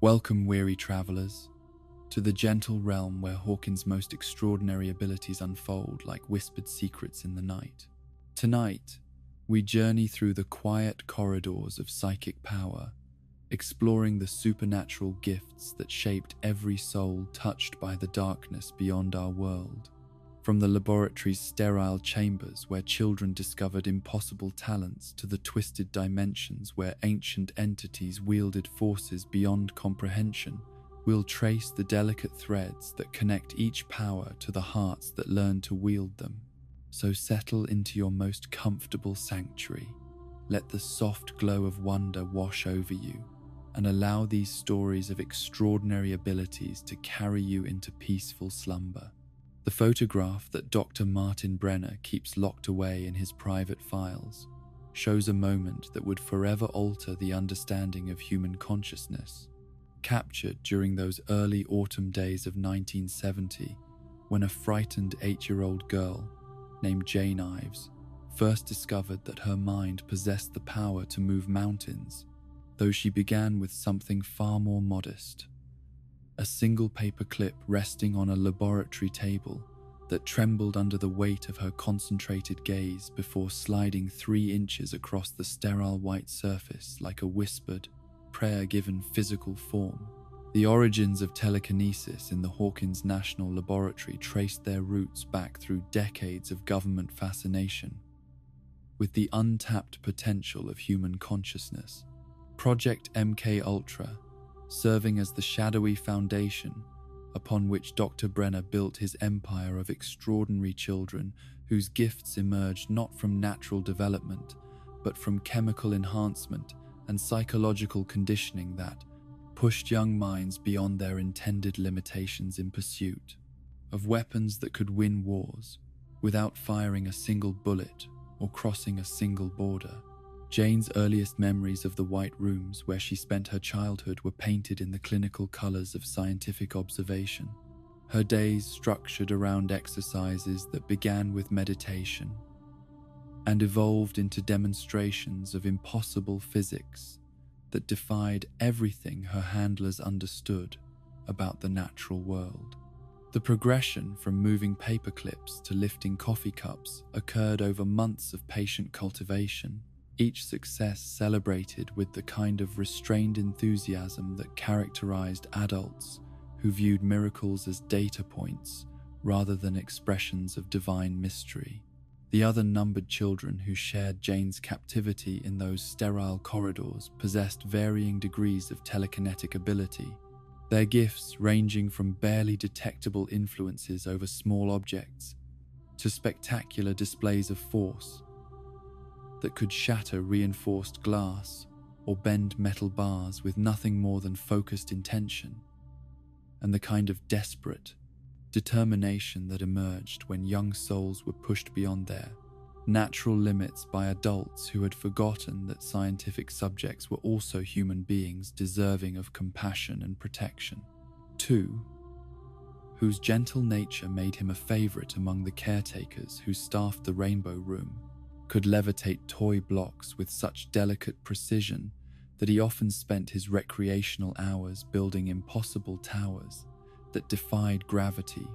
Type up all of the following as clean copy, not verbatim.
Welcome, weary travelers, to the gentle realm where Hawkins' most extraordinary abilities unfold like whispered secrets in the night. Tonight, we journey through the quiet corridors of psychic power, exploring the supernatural gifts that shaped every soul touched by the darkness beyond our world. From the laboratory's sterile chambers where children discovered impossible talents to the twisted dimensions where ancient entities wielded forces beyond comprehension, we'll trace the delicate threads that connect each power to the hearts that learn to wield them. So settle into your most comfortable sanctuary. Let the soft glow of wonder wash over you, and allow these stories of extraordinary abilities to carry you into peaceful slumber. The photograph that Dr. Martin Brenner keeps locked away in his private files shows a moment that would forever alter the understanding of human consciousness. Captured during those early autumn days of 1970, when a frightened 8-year-old girl named Jane Ives first discovered that her mind possessed the power to move mountains, though she began with something far more modest. A single paper clip resting on a laboratory table that trembled under the weight of her concentrated gaze before sliding 3 inches across the sterile white surface like a whispered, prayer-given physical form. The origins of telekinesis in the Hawkins National Laboratory traced their roots back through decades of government fascination with the untapped potential of human consciousness. Project MKUltra, serving as the shadowy foundation upon which Dr. Brenner built his empire of extraordinary children whose gifts emerged not from natural development, but from chemical enhancement and psychological conditioning that pushed young minds beyond their intended limitations in pursuit of weapons that could win wars without firing a single bullet or crossing a single border. Jane's earliest memories of the white rooms where she spent her childhood were painted in the clinical colors of scientific observation. Her days structured around exercises that began with meditation and evolved into demonstrations of impossible physics that defied everything her handlers understood about the natural world. The progression from moving paper clips to lifting coffee cups occurred over months of patient cultivation, each success celebrated with the kind of restrained enthusiasm that characterized adults who viewed miracles as data points rather than expressions of divine mystery. The other numbered children who shared Jane's captivity in those sterile corridors possessed varying degrees of telekinetic ability, their gifts ranging from barely detectable influences over small objects to spectacular displays of force that could shatter reinforced glass or bend metal bars with nothing more than focused intention, and the kind of desperate determination that emerged when young souls were pushed beyond their natural limits by adults who had forgotten that scientific subjects were also human beings deserving of compassion and protection. 2. Whose gentle nature made him a favorite among the caretakers who staffed the Rainbow Room, could levitate toy blocks with such delicate precision that he often spent his recreational hours building impossible towers that defied gravity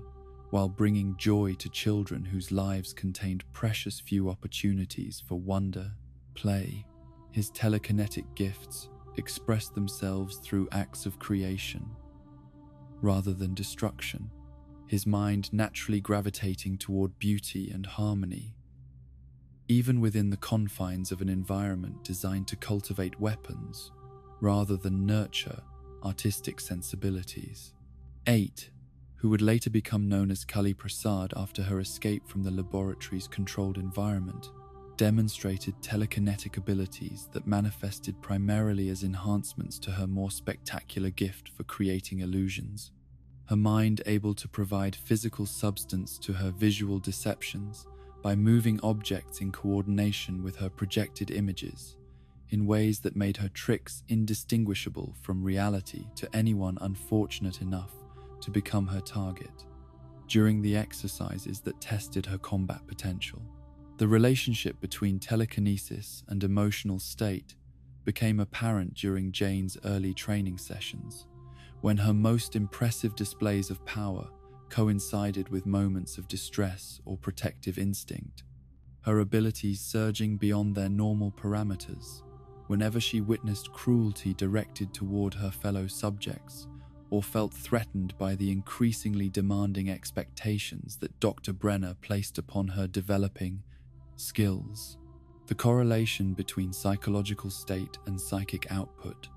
while bringing joy to children whose lives contained precious few opportunities for wonder, play. His telekinetic gifts expressed themselves through acts of creation rather than destruction, his mind naturally gravitating toward beauty and harmony, even within the confines of an environment designed to cultivate weapons rather than nurture artistic sensibilities. 8. Who would later become known as Kali Prasad after her escape from the laboratory's controlled environment, demonstrated telekinetic abilities that manifested primarily as enhancements to her more spectacular gift for creating illusions. Her mind able to provide physical substance to her visual deceptions by moving objects in coordination with her projected images, in ways that made her tricks indistinguishable from reality to anyone unfortunate enough to become her target. During the exercises that tested her combat potential, the relationship between telekinesis and emotional state became apparent during Jane's early training sessions, when her most impressive displays of power coincided with moments of distress or protective instinct, her abilities surging beyond their normal parameters whenever she witnessed cruelty directed toward her fellow subjects or felt threatened by the increasingly demanding expectations that Dr. Brenner placed upon her developing skills. The correlation between psychological state and psychic output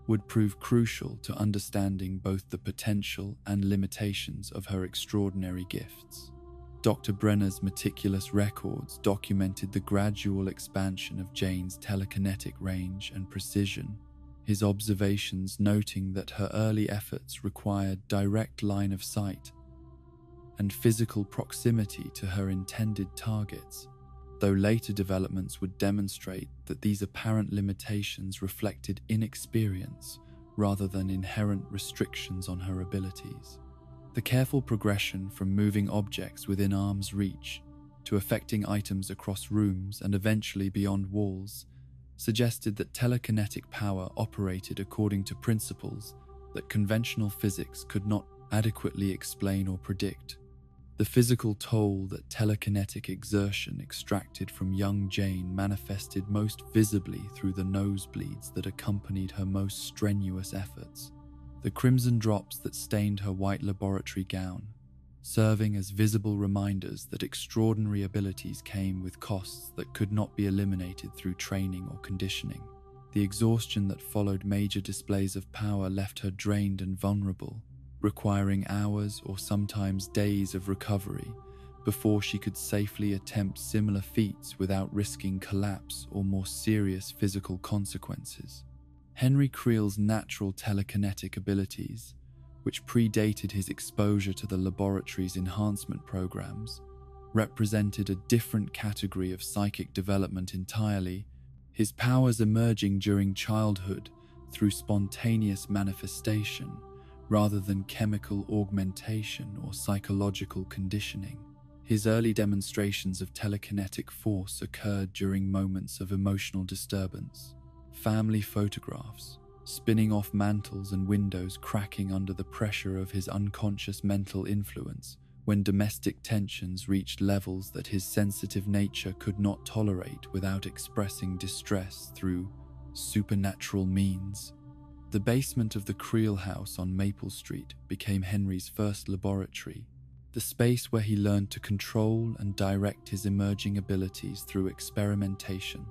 would prove crucial to understanding both the potential and limitations of her extraordinary gifts. Dr. Brenner's meticulous records documented the gradual expansion of Jane's telekinetic range and precision, his observations noting that her early efforts required direct line of sight and physical proximity to her intended targets, though later developments would demonstrate that these apparent limitations reflected inexperience rather than inherent restrictions on her abilities. The careful progression from moving objects within arm's reach to affecting items across rooms and eventually beyond walls suggested that telekinetic power operated according to principles that conventional physics could not adequately explain or predict. The physical toll that telekinetic exertion extracted from young Jane manifested most visibly through the nosebleeds that accompanied her most strenuous efforts, the crimson drops that stained her white laboratory gown, serving as visible reminders that extraordinary abilities came with costs that could not be eliminated through training or conditioning. The exhaustion that followed major displays of power left her drained and vulnerable, requiring hours or sometimes days of recovery before she could safely attempt similar feats without risking collapse or more serious physical consequences. Henry Creel's natural telekinetic abilities, which predated his exposure to the laboratory's enhancement programs, represented a different category of psychic development entirely, his powers emerging during childhood through spontaneous manifestation rather than chemical augmentation or psychological conditioning. His early demonstrations of telekinetic force occurred during moments of emotional disturbance. Family photographs, spinning off mantles and windows cracking under the pressure of his unconscious mental influence when domestic tensions reached levels that his sensitive nature could not tolerate without expressing distress through supernatural means. The basement of the Creel house on Maple Street became Henry's first laboratory, the space where he learned to control and direct his emerging abilities through experimentation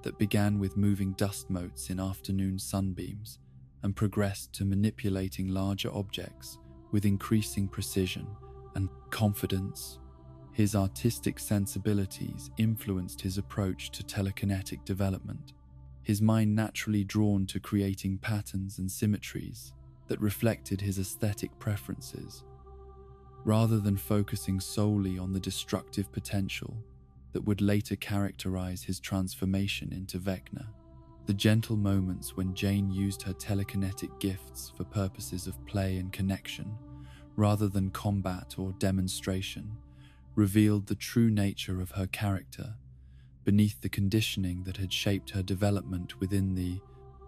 that began with moving dust motes in afternoon sunbeams and progressed to manipulating larger objects with increasing precision and confidence. His artistic sensibilities influenced his approach to telekinetic development, his mind naturally drawn to creating patterns and symmetries that reflected his aesthetic preferences, rather than focusing solely on the destructive potential that would later characterize his transformation into Vecna. The gentle moments when Jane used her telekinetic gifts for purposes of play and connection, rather than combat or demonstration, revealed the true nature of her character, beneath the conditioning that had shaped her development within the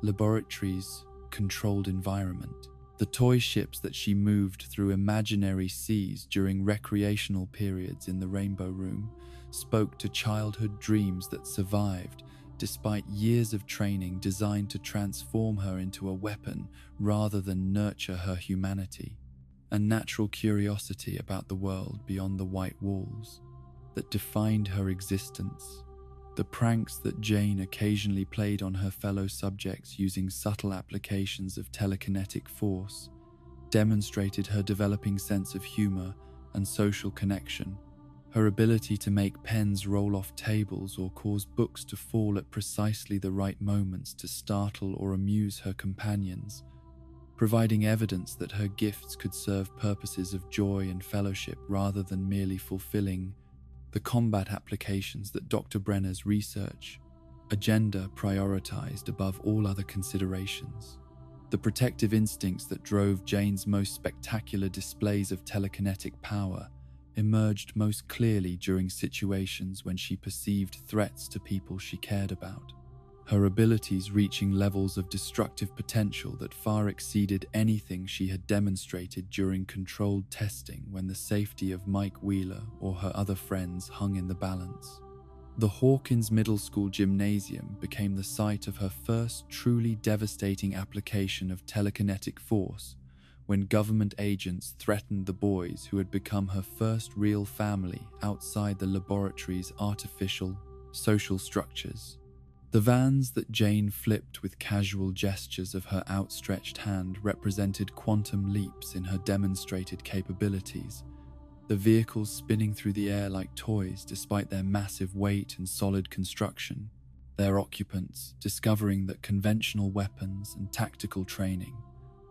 laboratory's controlled environment. The toy ships that she moved through imaginary seas during recreational periods in the Rainbow Room spoke to childhood dreams that survived despite years of training designed to transform her into a weapon rather than nurture her humanity, a natural curiosity about the world beyond the white walls that defined her existence. The pranks that Jane occasionally played on her fellow subjects using subtle applications of telekinetic force demonstrated her developing sense of humor and social connection. Her ability to make pens roll off tables or cause books to fall at precisely the right moments to startle or amuse her companions, providing evidence that her gifts could serve purposes of joy and fellowship rather than merely fulfilling the combat applications that Dr. Brenner's research agenda prioritized above all other considerations. The protective instincts that drove Jane's most spectacular displays of telekinetic power emerged most clearly during situations when she perceived threats to people she cared about. her abilities reaching levels of destructive potential that far exceeded anything she had demonstrated during controlled testing when the safety of Mike Wheeler or her other friends hung in the balance. The Hawkins Middle School gymnasium became the site of her first truly devastating application of telekinetic force when government agents threatened the boys who had become her first real family outside the laboratory's artificial, social structures. The vans that Jane flipped with casual gestures of her outstretched hand represented quantum leaps in her demonstrated capabilities, the vehicles spinning through the air like toys despite their massive weight and solid construction, their occupants discovering that conventional weapons and tactical training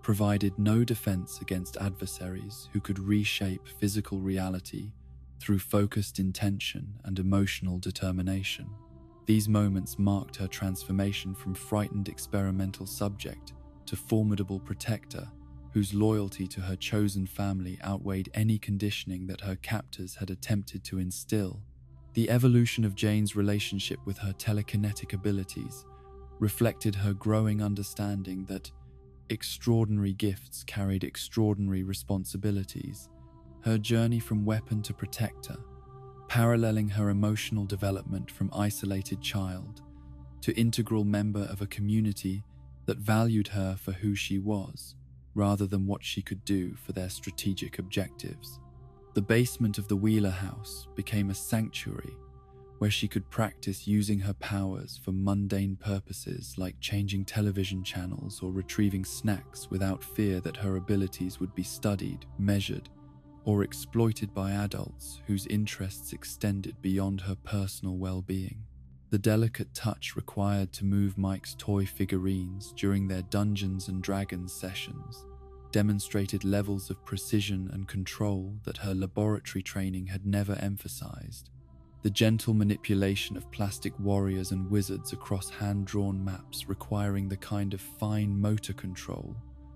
provided no defense against adversaries who could reshape physical reality through focused intention and emotional determination. These moments marked her transformation from frightened experimental subject to formidable protector whose loyalty to her chosen family outweighed any conditioning that her captors had attempted to instill. The evolution of Jane's relationship with her telekinetic abilities reflected her growing understanding that extraordinary gifts carried extraordinary responsibilities. Her journey from weapon to protector, paralleling her emotional development from isolated child to integral member of a community that valued her for who she was, rather than what she could do for their strategic objectives. The basement of the Wheeler house became a sanctuary where she could practice using her powers for mundane purposes like changing television channels or retrieving snacks without fear that her abilities would be studied, measured, or exploited by adults whose interests extended beyond her personal well-being. The delicate touch required to move Mike's toy figurines during their Dungeons and Dragons sessions demonstrated levels of precision and control that her laboratory training had never emphasized. The gentle manipulation of plastic warriors and wizards across hand-drawn maps requiring the kind of fine motor control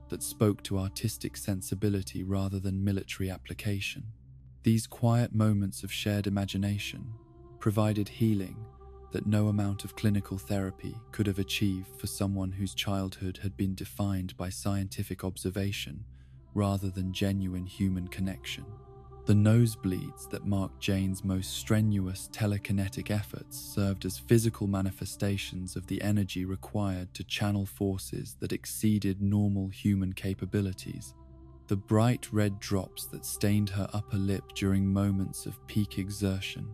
that spoke to artistic sensibility rather than military application. These quiet moments of shared imagination provided healing that no amount of clinical therapy could have achieved for someone whose childhood had been defined by scientific observation rather than genuine human connection. The nosebleeds that marked Jane's most strenuous telekinetic efforts served as physical manifestations of the energy required to channel forces that exceeded normal human capabilities. The bright red drops that stained her upper lip during moments of peak exertion,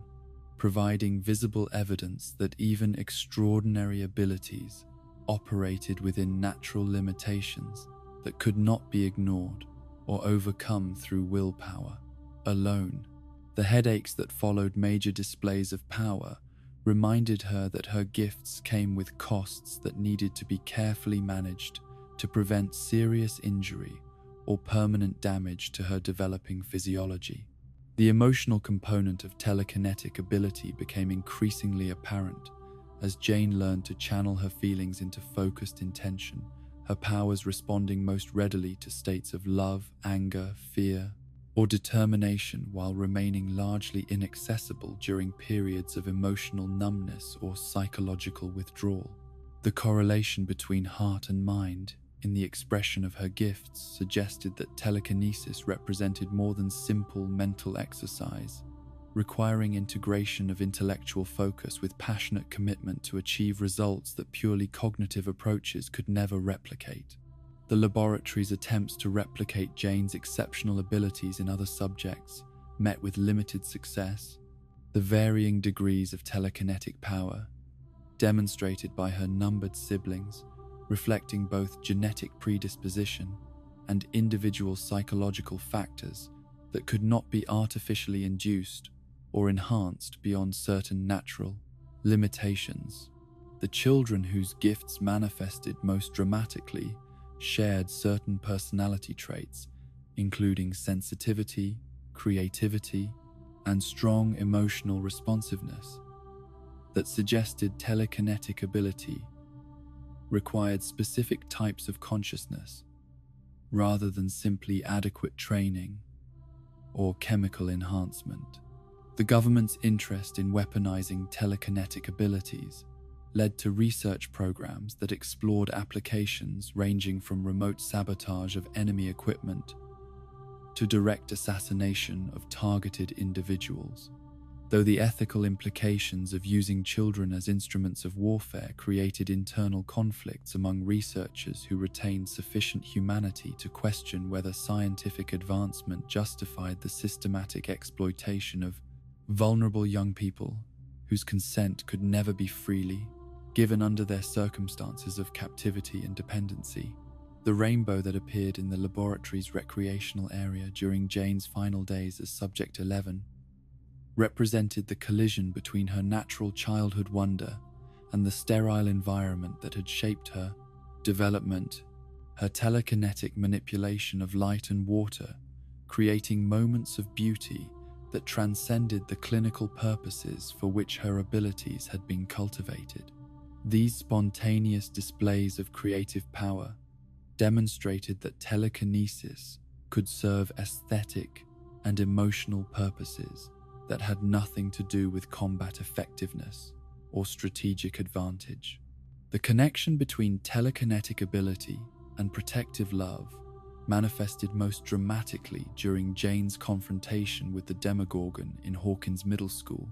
providing visible evidence that even extraordinary abilities operated within natural limitations that could not be ignored or overcome through willpower alone. The headaches that followed major displays of power reminded her that her gifts came with costs that needed to be carefully managed to prevent serious injury or permanent damage to her developing physiology. The emotional component of telekinetic ability became increasingly apparent as Jane learned to channel her feelings into focused intention, her powers responding most readily to states of love, anger, fear, or determination while remaining largely inaccessible during periods of emotional numbness or psychological withdrawal. The correlation between heart and mind in the expression of her gifts suggested that telekinesis represented more than simple mental exercise, requiring integration of intellectual focus with passionate commitment to achieve results that purely cognitive approaches could never replicate. The laboratory's attempts to replicate Jane's exceptional abilities in other subjects met with limited success. The varying degrees of telekinetic power, demonstrated by her numbered siblings, reflecting both genetic predisposition and individual psychological factors that could not be artificially induced or enhanced beyond certain natural limitations. The children whose gifts manifested most dramatically shared certain personality traits, including sensitivity, creativity, and strong emotional responsiveness, that suggested telekinetic ability required specific types of consciousness rather than simply adequate training or chemical enhancement. The government's interest in weaponizing telekinetic abilities led to research programs that explored applications ranging from remote sabotage of enemy equipment to direct assassination of targeted individuals. Though the ethical implications of using children as instruments of warfare created internal conflicts among researchers who retained sufficient humanity to question whether scientific advancement justified the systematic exploitation of vulnerable young people whose consent could never be freely given under their circumstances of captivity and dependency. The rainbow that appeared in the laboratory's recreational area during Jane's final days as Subject 11 represented the collision between her natural childhood wonder and the sterile environment that had shaped her development. Her telekinetic manipulation of light and water, creating moments of beauty that transcended the clinical purposes for which her abilities had been cultivated. These spontaneous displays of creative power demonstrated that telekinesis could serve aesthetic and emotional purposes that had nothing to do with combat effectiveness or strategic advantage. The connection between telekinetic ability and protective love manifested most dramatically during Jane's confrontation with the Demogorgon in Hawkins Middle School.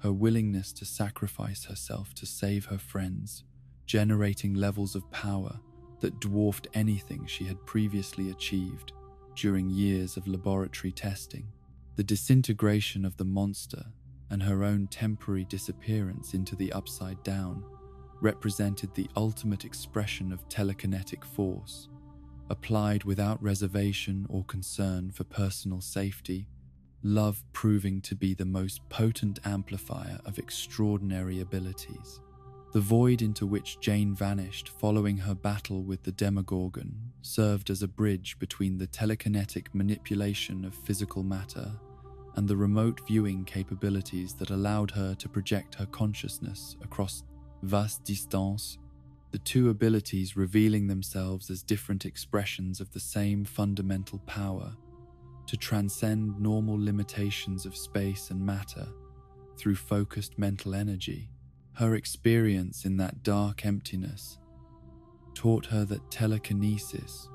Her willingness to sacrifice herself to save her friends, generating levels of power that dwarfed anything she had previously achieved during years of laboratory testing. The disintegration of the monster and her own temporary disappearance into the Upside Down represented the ultimate expression of telekinetic force, applied without reservation or concern for personal safety, love proving to be the most potent amplifier of extraordinary abilities. The void into which Jane vanished following her battle with the Demogorgon served as a bridge between the telekinetic manipulation of physical matter and the remote viewing capabilities that allowed her to project her consciousness across vast distance, the two abilities revealing themselves as different expressions of the same fundamental power to transcend normal limitations of space and matter through focused mental energy. Her experience in that dark emptiness taught her that telekinesis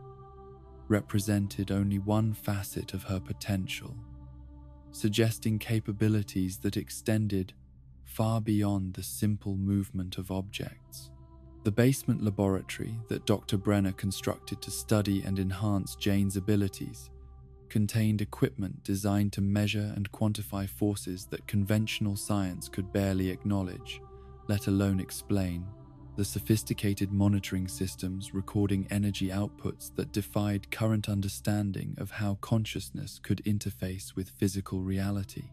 represented only one facet of her potential, suggesting capabilities that extended far beyond the simple movement of objects. The basement laboratory that Dr. Brenner constructed to study and enhance Jane's abilities contained equipment designed to measure and quantify forces that conventional science could barely acknowledge, let alone explain. The sophisticated monitoring systems recording energy outputs that defied current understanding of how consciousness could interface with physical reality.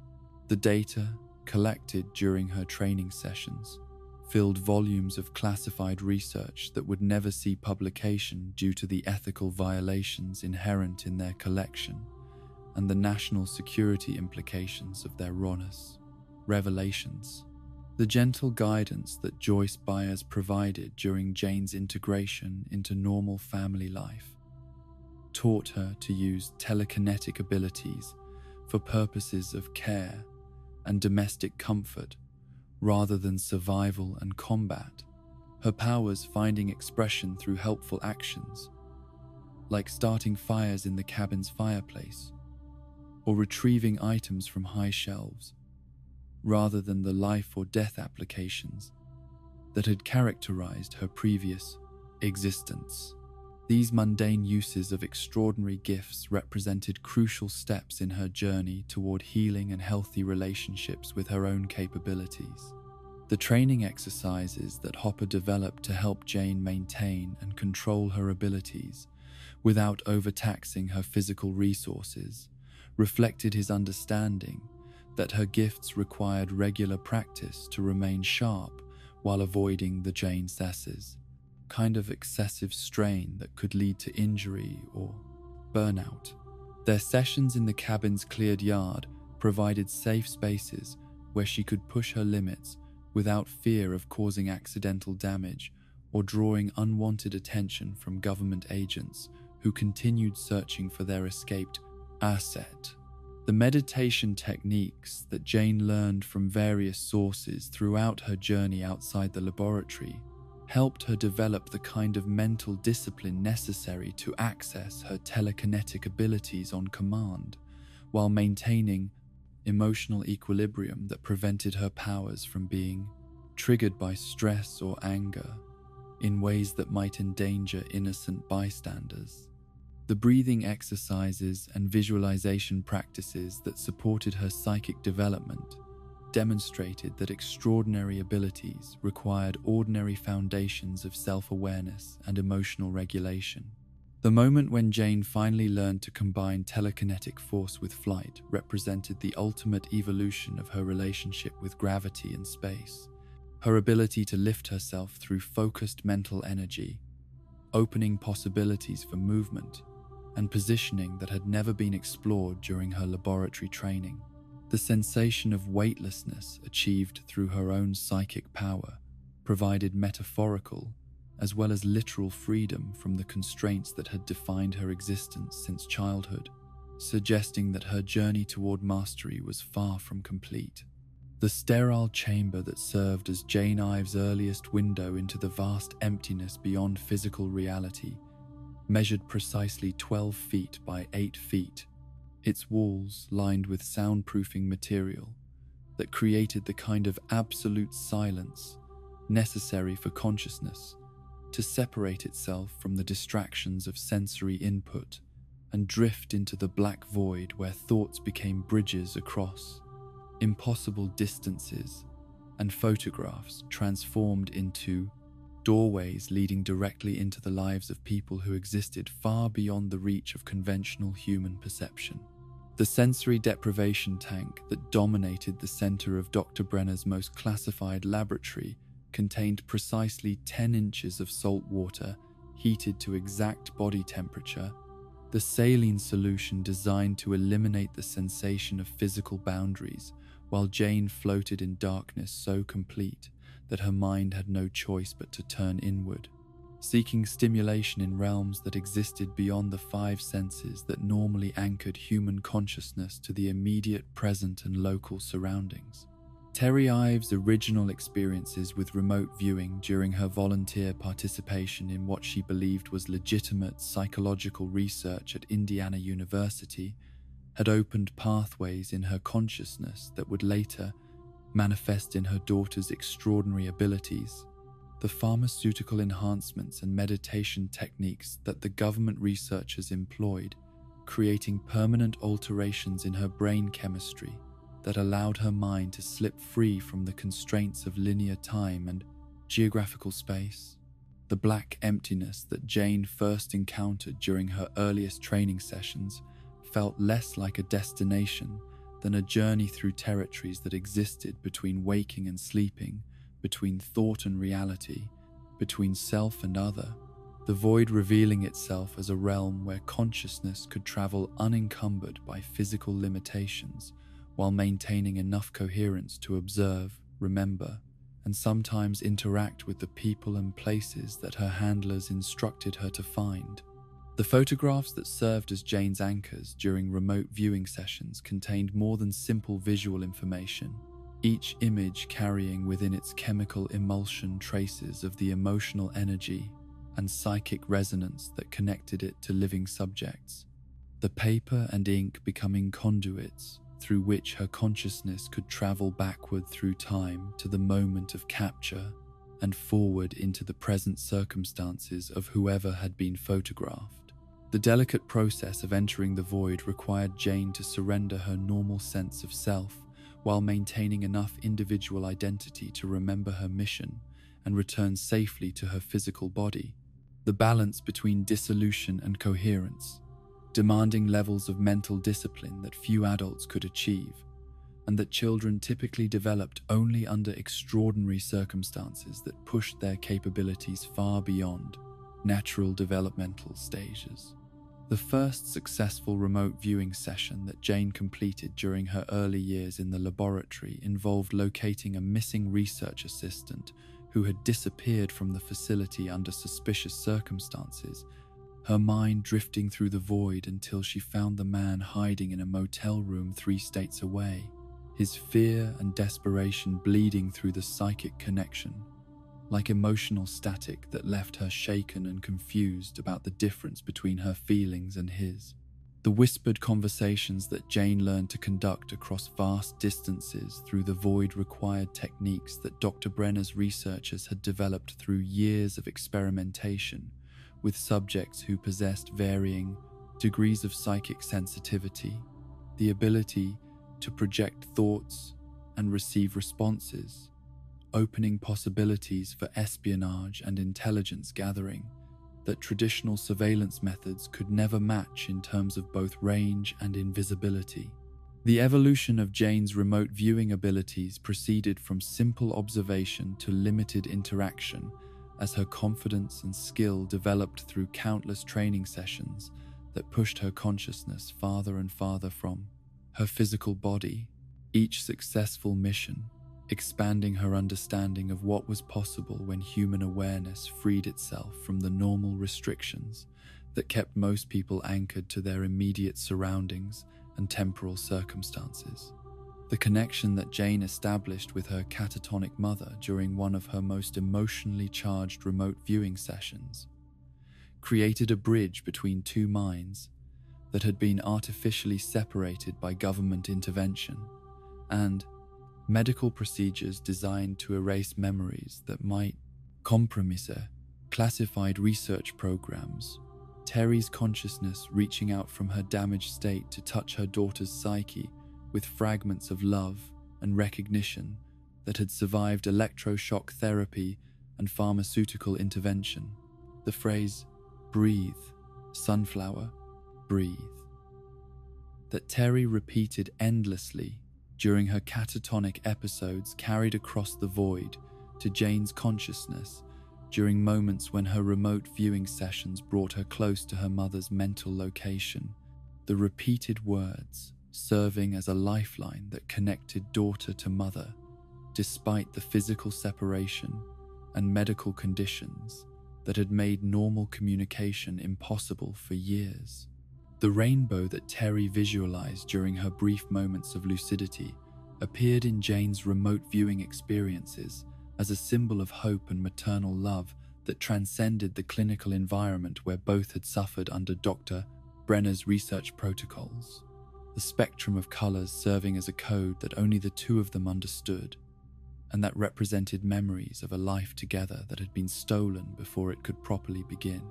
The data, collected during her training sessions, filled volumes of classified research that would never see publication due to the ethical violations inherent in their collection and the national security implications of their rawness. Revelations. The gentle guidance that Joyce Byers provided during Jane's integration into normal family life taught her to use telekinetic abilities for purposes of care and domestic comfort rather than survival and combat, her powers finding expression through helpful actions, like starting fires in the cabin's fireplace or retrieving items from high shelves, rather than the life or death applications that had characterized her previous existence. These mundane uses of extraordinary gifts represented crucial steps in her journey toward healing and healthy relationships with her own capabilities. The training exercises that Hopper developed to help Jane maintain and control her abilities without overtaxing her physical resources reflected his understanding that her gifts required regular practice to remain sharp while avoiding the Jane Sesses, kind of excessive strain that could lead to injury or burnout. Their sessions in the cabin's cleared yard provided safe spaces where she could push her limits without fear of causing accidental damage or drawing unwanted attention from government agents who continued searching for their escaped asset. The meditation techniques that Jane learned from various sources throughout her journey outside the laboratory helped her develop the kind of mental discipline necessary to access her telekinetic abilities on command, while maintaining emotional equilibrium that prevented her powers from being triggered by stress or anger in ways that might endanger innocent bystanders. The breathing exercises and visualization practices that supported her psychic development demonstrated that extraordinary abilities required ordinary foundations of self-awareness and emotional regulation. The moment when Jane finally learned to combine telekinetic force with flight represented the ultimate evolution of her relationship with gravity and space. Her ability to lift herself through focused mental energy, opening possibilities for movement and positioning that had never been explored during her laboratory training. The sensation of weightlessness achieved through her own psychic power provided metaphorical as well as literal freedom from the constraints that had defined her existence since childhood, suggesting that her journey toward mastery was far from complete. The sterile chamber that served as Jane Ives' earliest window into the vast emptiness beyond physical reality measured precisely 12 feet by 8 feet, its walls lined with soundproofing material that created the kind of absolute silence necessary for consciousness to separate itself from the distractions of sensory input and drift into the black void where thoughts became bridges across impossible distances and photographs transformed into doorways leading directly into the lives of people who existed far beyond the reach of conventional human perception. The sensory deprivation tank that dominated the center of Dr. Brenner's most classified laboratory contained precisely 10 inches of salt water heated to exact body temperature, the saline solution designed to eliminate the sensation of physical boundaries, while Jane floated in darkness so complete that her mind had no choice but to turn inward, seeking stimulation in realms that existed beyond the 5 senses that normally anchored human consciousness to the immediate present and local surroundings. Terry Ives' original experiences with remote viewing during her volunteer participation in what she believed was legitimate psychological research at Indiana University had opened pathways in her consciousness that would later manifest in her daughter's extraordinary abilities. The pharmaceutical enhancements and meditation techniques that the government researchers employed, creating permanent alterations in her brain chemistry that allowed her mind to slip free from the constraints of linear time and geographical space. The black emptiness that Jane first encountered during her earliest training sessions felt less like a destination than a journey through territories that existed between waking and sleeping, between thought and reality, between self and other, the void revealing itself as a realm where consciousness could travel unencumbered by physical limitations while maintaining enough coherence to observe, remember, and sometimes interact with the people and places that her handlers instructed her to find. The photographs that served as Jane's anchors during remote viewing sessions contained more than simple visual information, each image carrying within its chemical emulsion traces of the emotional energy and psychic resonance that connected it to living subjects, the paper and ink becoming conduits through which her consciousness could travel backward through time to the moment of capture and forward into the present circumstances of whoever had been photographed. The delicate process of entering the void required Jane to surrender her normal sense of self while maintaining enough individual identity to remember her mission and return safely to her physical body. The balance between dissolution and coherence, demanding levels of mental discipline that few adults could achieve, and that children typically developed only under extraordinary circumstances that pushed their capabilities far beyond natural developmental stages. The first successful remote viewing session that Jane completed during her early years in the laboratory involved locating a missing research assistant who had disappeared from the facility under suspicious circumstances, her mind drifting through the void until she found the man hiding in a motel room 3 states away, his fear and desperation bleeding through the psychic connection, like emotional static that left her shaken and confused about the difference between her feelings and his. The whispered conversations that Jane learned to conduct across vast distances through the void required techniques that Dr. Brenner's researchers had developed through years of experimentation with subjects who possessed varying degrees of psychic sensitivity, the ability to project thoughts and receive responses, opening possibilities for espionage and intelligence gathering that traditional surveillance methods could never match in terms of both range and invisibility. The evolution of Jane's remote viewing abilities proceeded from simple observation to limited interaction as her confidence and skill developed through countless training sessions that pushed her consciousness farther and farther from her physical body, each successful mission expanding her understanding of what was possible when human awareness freed itself from the normal restrictions that kept most people anchored to their immediate surroundings and temporal circumstances. The connection that Jane established with her catatonic mother during one of her most emotionally charged remote viewing sessions created a bridge between 2 minds that had been artificially separated by government intervention and medical procedures designed to erase memories that might compromise classified research programs. Terry's consciousness reaching out from her damaged state to touch her daughter's psyche with fragments of love and recognition that had survived electroshock therapy and pharmaceutical intervention. The phrase, "breathe, sunflower, breathe," that Terry repeated endlessly during her catatonic episodes carried across the void to Jane's consciousness during moments when her remote viewing sessions brought her close to her mother's mental location. The repeated words serving as a lifeline that connected daughter to mother, despite the physical separation and medical conditions that had made normal communication impossible for years. The rainbow that Terry visualized during her brief moments of lucidity appeared in Jane's remote viewing experiences as a symbol of hope and maternal love that transcended the clinical environment where both had suffered under Dr. Brenner's research protocols. The spectrum of colors serving as a code that only the 2 of them understood, and that represented memories of a life together that had been stolen before it could properly begin.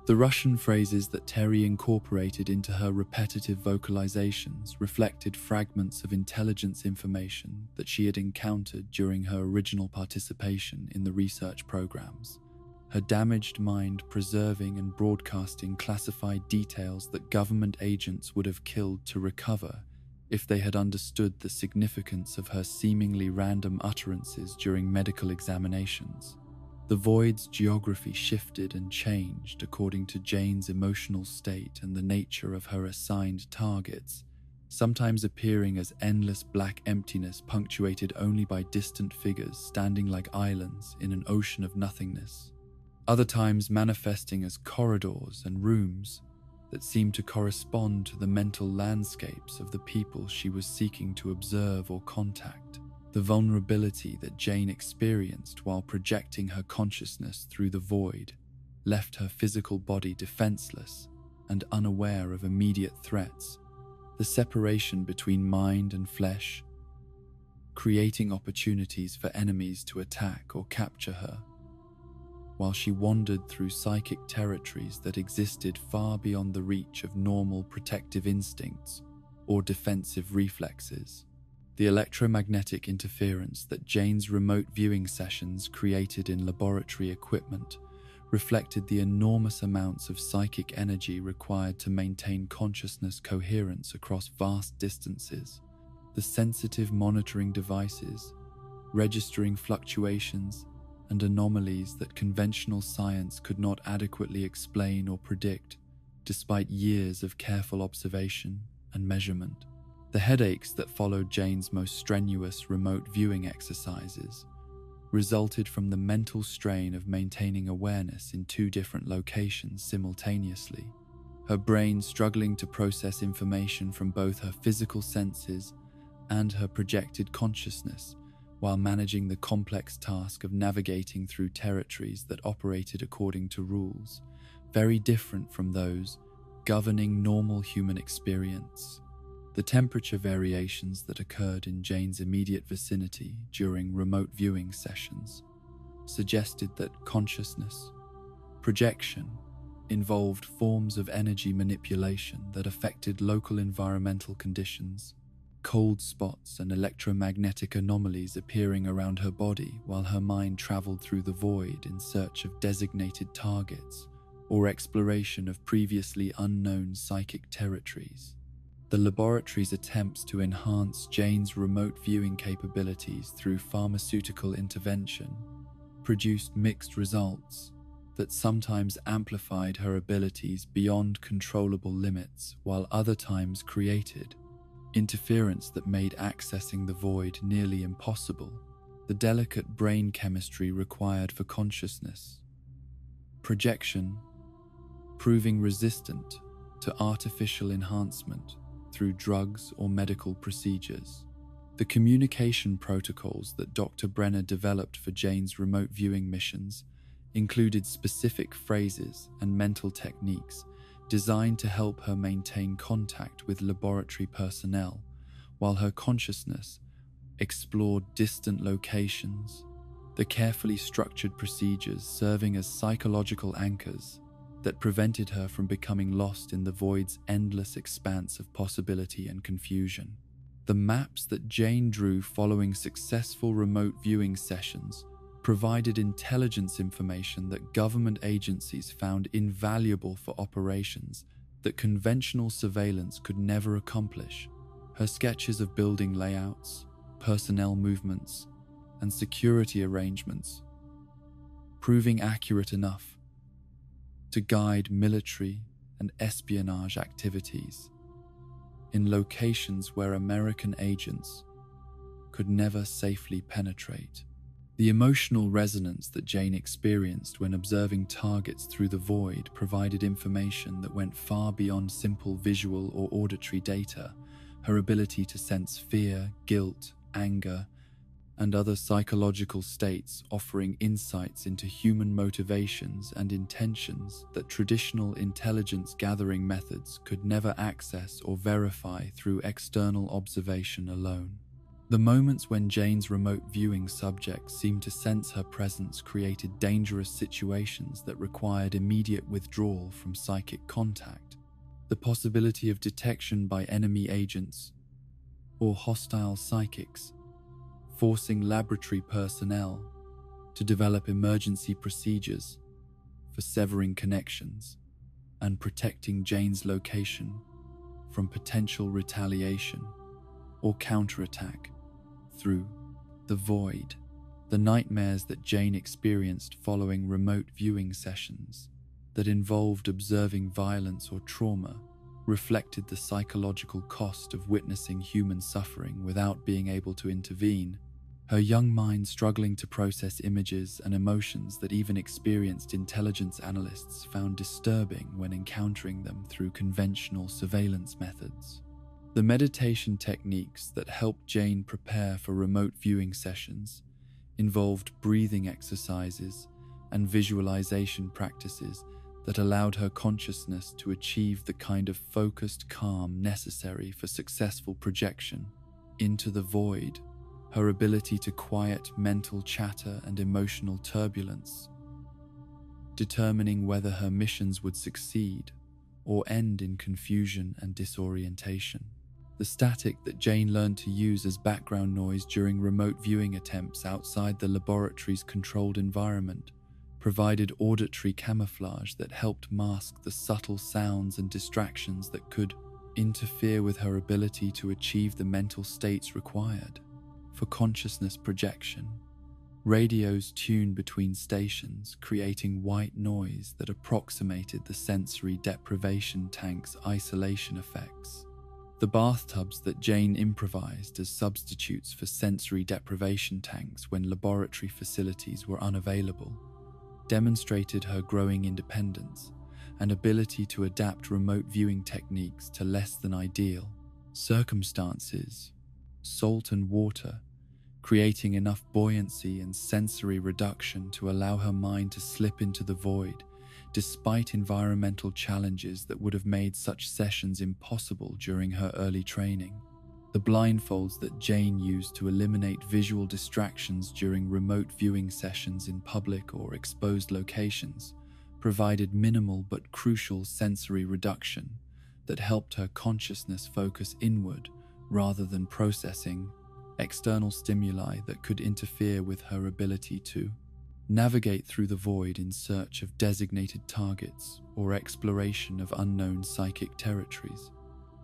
The Russian phrases that Terry incorporated into her repetitive vocalizations reflected fragments of intelligence information that she had encountered during her original participation in the research programs, her damaged mind preserving and broadcasting classified details that government agents would have killed to recover if they had understood the significance of her seemingly random utterances during medical examinations. The void's geography shifted and changed according to Jane's emotional state and the nature of her assigned targets, sometimes appearing as endless black emptiness punctuated only by distant figures standing like islands in an ocean of nothingness. Other times manifesting as corridors and rooms that seemed to correspond to the mental landscapes of the people she was seeking to observe or contact. The vulnerability that Jane experienced while projecting her consciousness through the void left her physical body defenseless and unaware of immediate threats. The separation between mind and flesh, creating opportunities for enemies to attack or capture her, while she wandered through psychic territories that existed far beyond the reach of normal protective instincts or defensive reflexes. The electromagnetic interference that Jane's remote viewing sessions created in laboratory equipment reflected the enormous amounts of psychic energy required to maintain consciousness coherence across vast distances. The sensitive monitoring devices, registering fluctuations and anomalies that conventional science could not adequately explain or predict, despite years of careful observation and measurement. The headaches that followed Jane's most strenuous remote viewing exercises resulted from the mental strain of maintaining awareness in two different locations simultaneously, her brain struggling to process information from both her physical senses and her projected consciousness while managing the complex task of navigating through territories that operated according to rules very different from those governing normal human experience. The temperature variations that occurred in Jane's immediate vicinity during remote viewing sessions suggested that consciousness, projection, involved forms of energy manipulation that affected local environmental conditions, cold spots and electromagnetic anomalies appearing around her body while her mind traveled through the void in search of designated targets or exploration of previously unknown psychic territories. The laboratory's attempts to enhance Jane's remote viewing capabilities through pharmaceutical intervention produced mixed results that sometimes amplified her abilities beyond controllable limits, while other times created interference that made accessing the void nearly impossible. The delicate brain chemistry required for consciousness projection proving resistant to artificial enhancement through drugs or medical procedures. The communication protocols that Dr. Brenner developed for Jane's remote viewing missions included specific phrases and mental techniques designed to help her maintain contact with laboratory personnel while her consciousness explored distant locations, the carefully structured procedures serving as psychological anchors that prevented her from becoming lost in the void's endless expanse of possibility and confusion. The maps that Jane drew following successful remote viewing sessions provided intelligence information that government agencies found invaluable for operations that conventional surveillance could never accomplish. Her sketches of building layouts, personnel movements, and security arrangements proving accurate enough to guide military and espionage activities in locations where American agents could never safely penetrate. The emotional resonance that Jane experienced when observing targets through the void provided information that went far beyond simple visual or auditory data. Her ability to sense fear, guilt, anger, and other psychological states, offering insights into human motivations and intentions that traditional intelligence gathering methods could never access or verify through external observation alone. The moments when Jane's remote viewing subjects seemed to sense her presence created dangerous situations that required immediate withdrawal from psychic contact. The possibility of detection by enemy agents or hostile psychics, forcing laboratory personnel to develop emergency procedures for severing connections and protecting Jane's location from potential retaliation or counterattack through the void. The nightmares that Jane experienced following remote viewing sessions that involved observing violence or trauma reflected the psychological cost of witnessing human suffering without being able to intervene, her young mind struggling to process images and emotions that even experienced intelligence analysts found disturbing when encountering them through conventional surveillance methods. The meditation techniques that helped Jane prepare for remote viewing sessions involved breathing exercises and visualization practices that allowed her consciousness to achieve the kind of focused calm necessary for successful projection into the void. Her ability to quiet mental chatter and emotional turbulence, determining whether her missions would succeed or end in confusion and disorientation. The static that Jane learned to use as background noise during remote viewing attempts outside the laboratory's controlled environment provided auditory camouflage that helped mask the subtle sounds and distractions that could interfere with her ability to achieve the mental states required for consciousness projection. Radios tuned between stations, creating white noise that approximated the sensory deprivation tank's isolation effects. The bathtubs that Jane improvised as substitutes for sensory deprivation tanks when laboratory facilities were unavailable demonstrated her growing independence and ability to adapt remote viewing techniques to less than ideal circumstances. Salt and water, creating enough buoyancy and sensory reduction to allow her mind to slip into the void, despite environmental challenges that would have made such sessions impossible during her early training. The blindfolds that Jane used to eliminate visual distractions during remote viewing sessions in public or exposed locations provided minimal but crucial sensory reduction that helped her consciousness focus inward rather than processing external stimuli that could interfere with her ability to navigate through the void in search of designated targets or exploration of unknown psychic territories.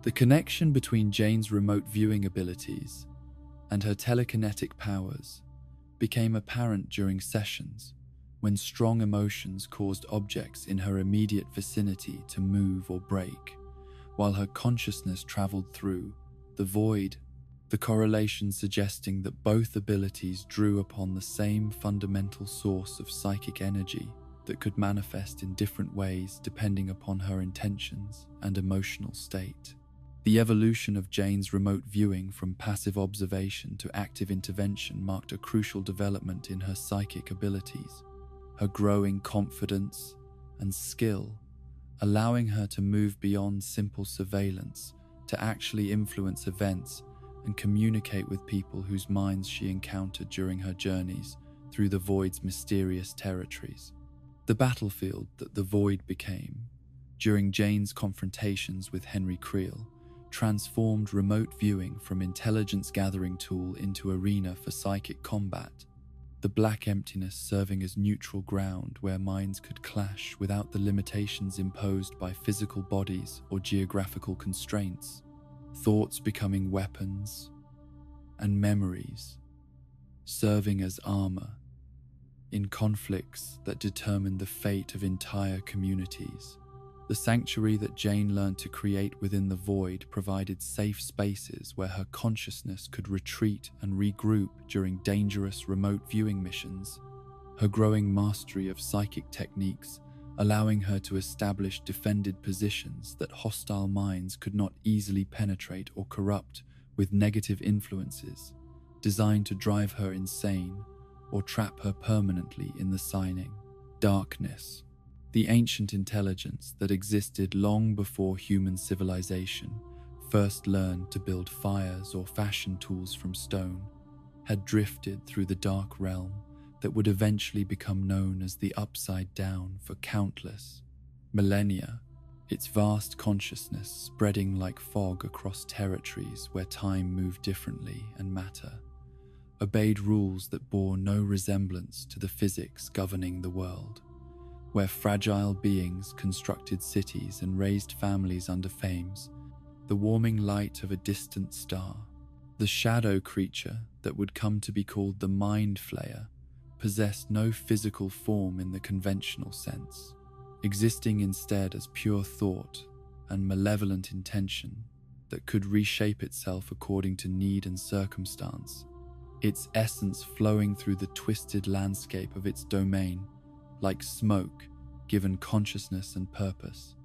The connection between Jane's remote viewing abilities and her telekinetic powers became apparent during sessions when strong emotions caused objects in her immediate vicinity to move or break, while her consciousness traveled through the void, the correlation suggesting that both abilities drew upon the same fundamental source of psychic energy that could manifest in different ways depending upon her intentions and emotional state. The evolution of Jane's remote viewing from passive observation to active intervention marked a crucial development in her psychic abilities, her growing confidence and skill, allowing her to move beyond simple surveillance to actually influence events and communicate with people whose minds she encountered during her journeys through the void's mysterious territories. The battlefield that the void became, during Jane's confrontations with Henry Creel, transformed remote viewing from intelligence-gathering tool into arena for psychic combat, the black emptiness serving as neutral ground where minds could clash without the limitations imposed by physical bodies or geographical constraints, thoughts becoming weapons, and memories serving as armor in conflicts that determined the fate of entire communities. The sanctuary that Jane learned to create within the void provided safe spaces where her consciousness could retreat and regroup during dangerous remote viewing missions, her growing mastery of psychic techniques allowing her to establish defended positions that hostile minds could not easily penetrate or corrupt with negative influences designed to drive her insane or trap her permanently in the signing. Darkness. The ancient intelligence that existed long before human civilization first learned to build fires or fashion tools from stone, had drifted through the dark realm that would eventually become known as the Upside Down for countless millennia, its vast consciousness spreading like fog across territories where time moved differently and matter obeyed rules that bore no resemblance to the physics governing the world, where fragile beings constructed cities and raised families under flames, the warming light of a distant star. The shadow creature that would come to be called the Mind Flayer possessed no physical form in the conventional sense, existing instead as pure thought and malevolent intention that could reshape itself according to need and circumstance, its essence flowing through the twisted landscape of its domain like smoke given consciousness and purpose,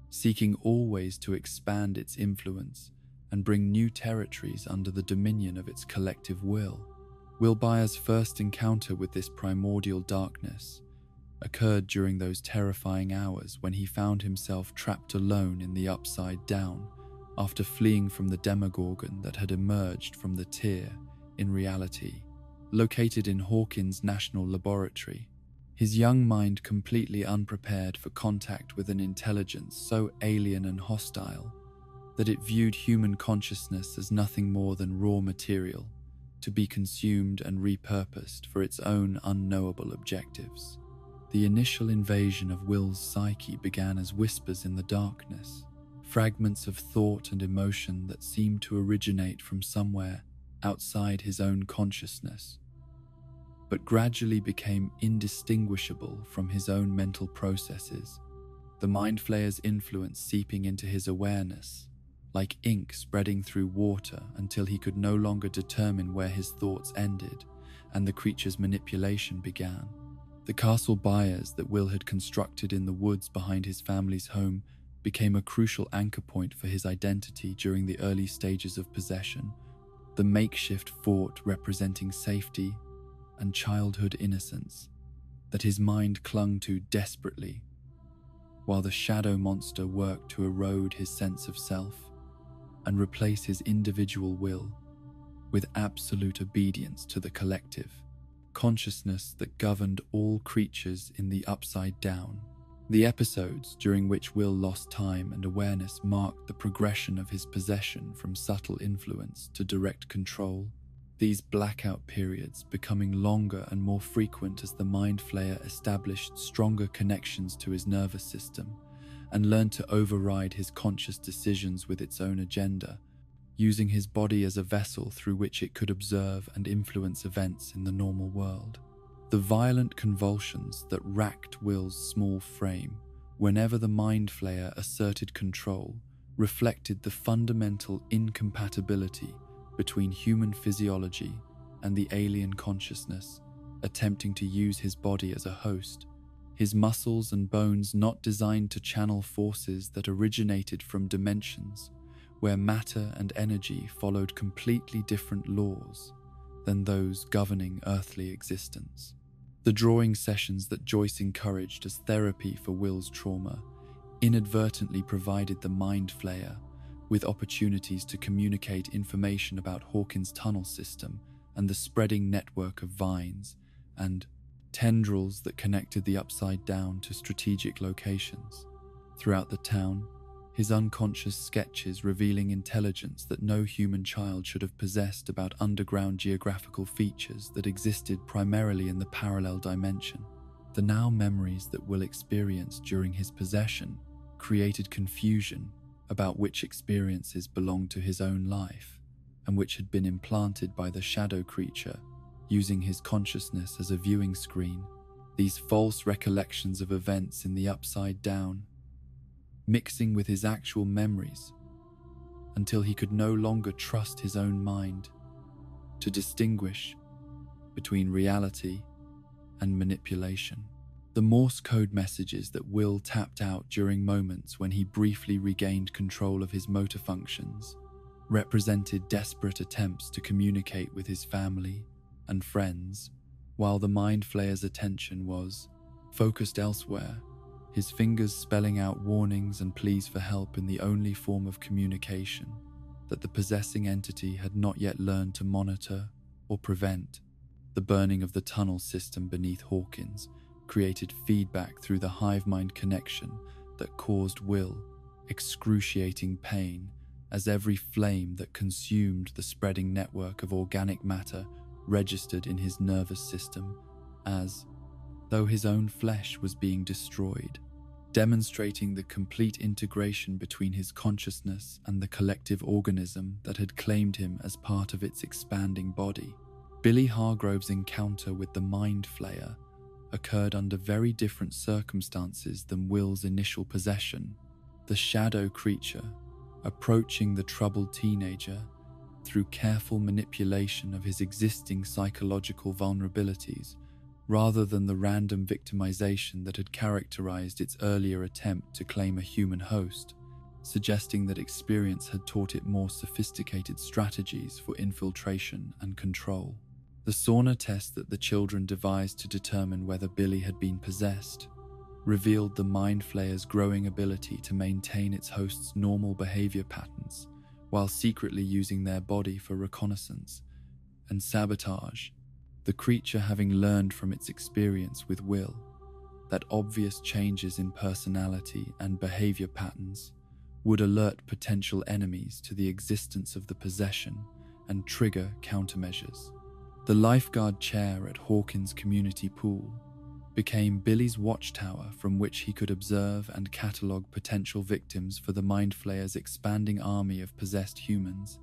seeking always to expand its influence and bring new territories under the dominion of its collective will. Wilbyre's first encounter with this primordial darkness occurred during those terrifying hours when he found himself trapped alone in the Upside Down after fleeing from the Demogorgon that had emerged from the Tyr in reality, located in Hawkins National Laboratory. His young mind completely unprepared for contact with an intelligence so alien and hostile that it viewed human consciousness as nothing more than raw material to be consumed and repurposed for its own unknowable objectives. The initial invasion of Will's psyche began as whispers in the darkness, fragments of thought and emotion that seemed to originate from somewhere outside his own consciousness, but gradually became indistinguishable from his own mental processes, the Mind Flayer's influence seeping into his awareness like ink spreading through water until he could no longer determine where his thoughts ended and the creature's manipulation began. The castle byres that Will had constructed in the woods behind his family's home became a crucial anchor point for his identity during the early stages of possession, the makeshift fort representing safety and childhood innocence that his mind clung to desperately, while the shadow monster worked to erode his sense of self and replace his individual will with absolute obedience to the collective consciousness that governed all creatures in the Upside Down. The episodes during which Will lost time and awareness marked the progression of his possession from subtle influence to direct control, these blackout periods becoming longer and more frequent as the Mind Flayer established stronger connections to his nervous system and learned to override his conscious decisions with its own agenda, using his body as a vessel through which it could observe and influence events in the normal world. The violent convulsions that racked Will's small frame whenever the Mind Flayer asserted control reflected the fundamental incompatibility between human physiology and the alien consciousness, attempting to use his body as a host, his muscles and bones not designed to channel forces that originated from dimensions where matter and energy followed completely different laws than those governing earthly existence. The drawing sessions that Joyce encouraged as therapy for Will's trauma inadvertently provided the Mind Flayer with opportunities to communicate information about Hawkins' tunnel system and the spreading network of vines and tendrils that connected the Upside Down to strategic locations. Throughout the town, his unconscious sketches revealing intelligence that no human child should have possessed about underground geographical features that existed primarily in the parallel dimension. The now memories that Will experienced during his possession created confusion about which experiences belonged to his own life and which had been implanted by the shadow creature using his consciousness as a viewing screen. These false recollections of events in the Upside Down mixing with his actual memories until he could no longer trust his own mind to distinguish between reality and manipulation. The Morse code messages that Will tapped out during moments when he briefly regained control of his motor functions represented desperate attempts to communicate with his family and friends, while the Mind Flayer's attention was focused elsewhere, his fingers spelling out warnings and pleas for help in the only form of communication that the possessing entity had not yet learned to monitor or prevent. The burning of the tunnel system beneath Hawkins created feedback through the hive-mind connection that caused Will excruciating pain as every flame that consumed the spreading network of organic matter registered in his nervous system as though his own flesh was being destroyed, demonstrating the complete integration between his consciousness and the collective organism that had claimed him as part of its expanding body. Billy Hargrove's encounter with the Mind Flayer occurred under very different circumstances than Will's initial possession. The shadow creature, approaching the troubled teenager through careful manipulation of his existing psychological vulnerabilities, rather than the random victimization that had characterized its earlier attempt to claim a human host, suggesting that experience had taught it more sophisticated strategies for infiltration and control. The sauna test that the children devised to determine whether Billy had been possessed revealed the Mind Flayer's growing ability to maintain its host's normal behavior patterns while secretly using their body for reconnaissance and sabotage, the creature having learned from its experience with Will that obvious changes in personality and behavior patterns would alert potential enemies to the existence of the possession and trigger countermeasures. The lifeguard chair at Hawkins Community Pool became Billy's watchtower from which he could observe and catalogue potential victims for the Mind Flayer's expanding army of possessed humans,